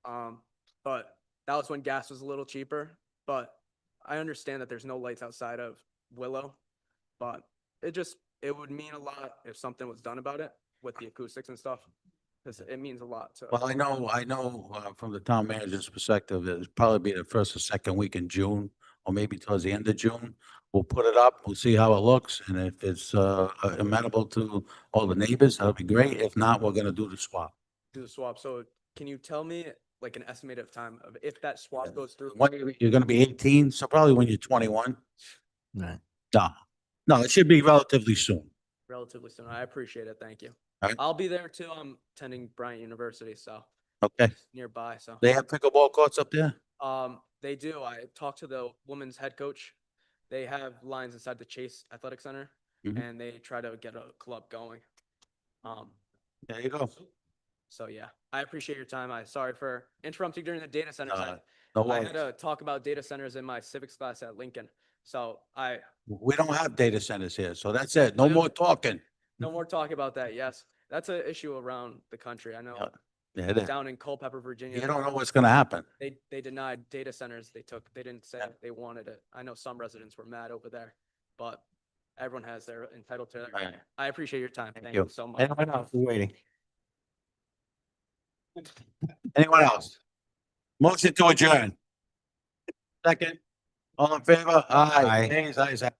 But that was when gas was a little cheaper. But I understand that there's no lights outside of Willow. But it would mean a lot if something was done about it with the acoustics and stuff. Because it means a lot to. Well, I know, from the town manager's perspective, it'll probably be the first or second week in June, or maybe towards the end of June. We'll put it up, we'll see how it looks, and if it's, amenable to all the neighbors, that'll be great. If not, we're gonna do the swap. Do the swap. So can you tell me like an estimated time of if that swap goes through? When you're gonna be 18, so probably when you're 21. Right. No, it should be relatively soon. Relatively soon. I appreciate it. Thank you. Alright. I'll be there too. I'm attending Bryant University, so Okay, it's nearby. So they have pickleball courts up there? they do. I talked to the women's head coach. They have lines inside the Chase Athletic Center, Mhm. and they try to get a club going. There you go. So yeah, I appreciate your time. Sorry for interrupting during the data centers. No I worries. had to talk about data centers in my civics class at Lincoln. So We don't have data centers here, so that's it. No more talking. no more talk about that. Yes, that's an issue around the country. I know Yeah, it is. down in Culpeper, Virginia. You don't know what's gonna happen. They denied data centers. They didn't say they wanted it. I know some residents were mad over there, but everyone has their entitled to their. Right. I appreciate your time. Thank you. you so much. Anyone else? We're waiting. Anyone else? Motion to adjourn. Second. All in favor? Aye. Nays, ayes have it.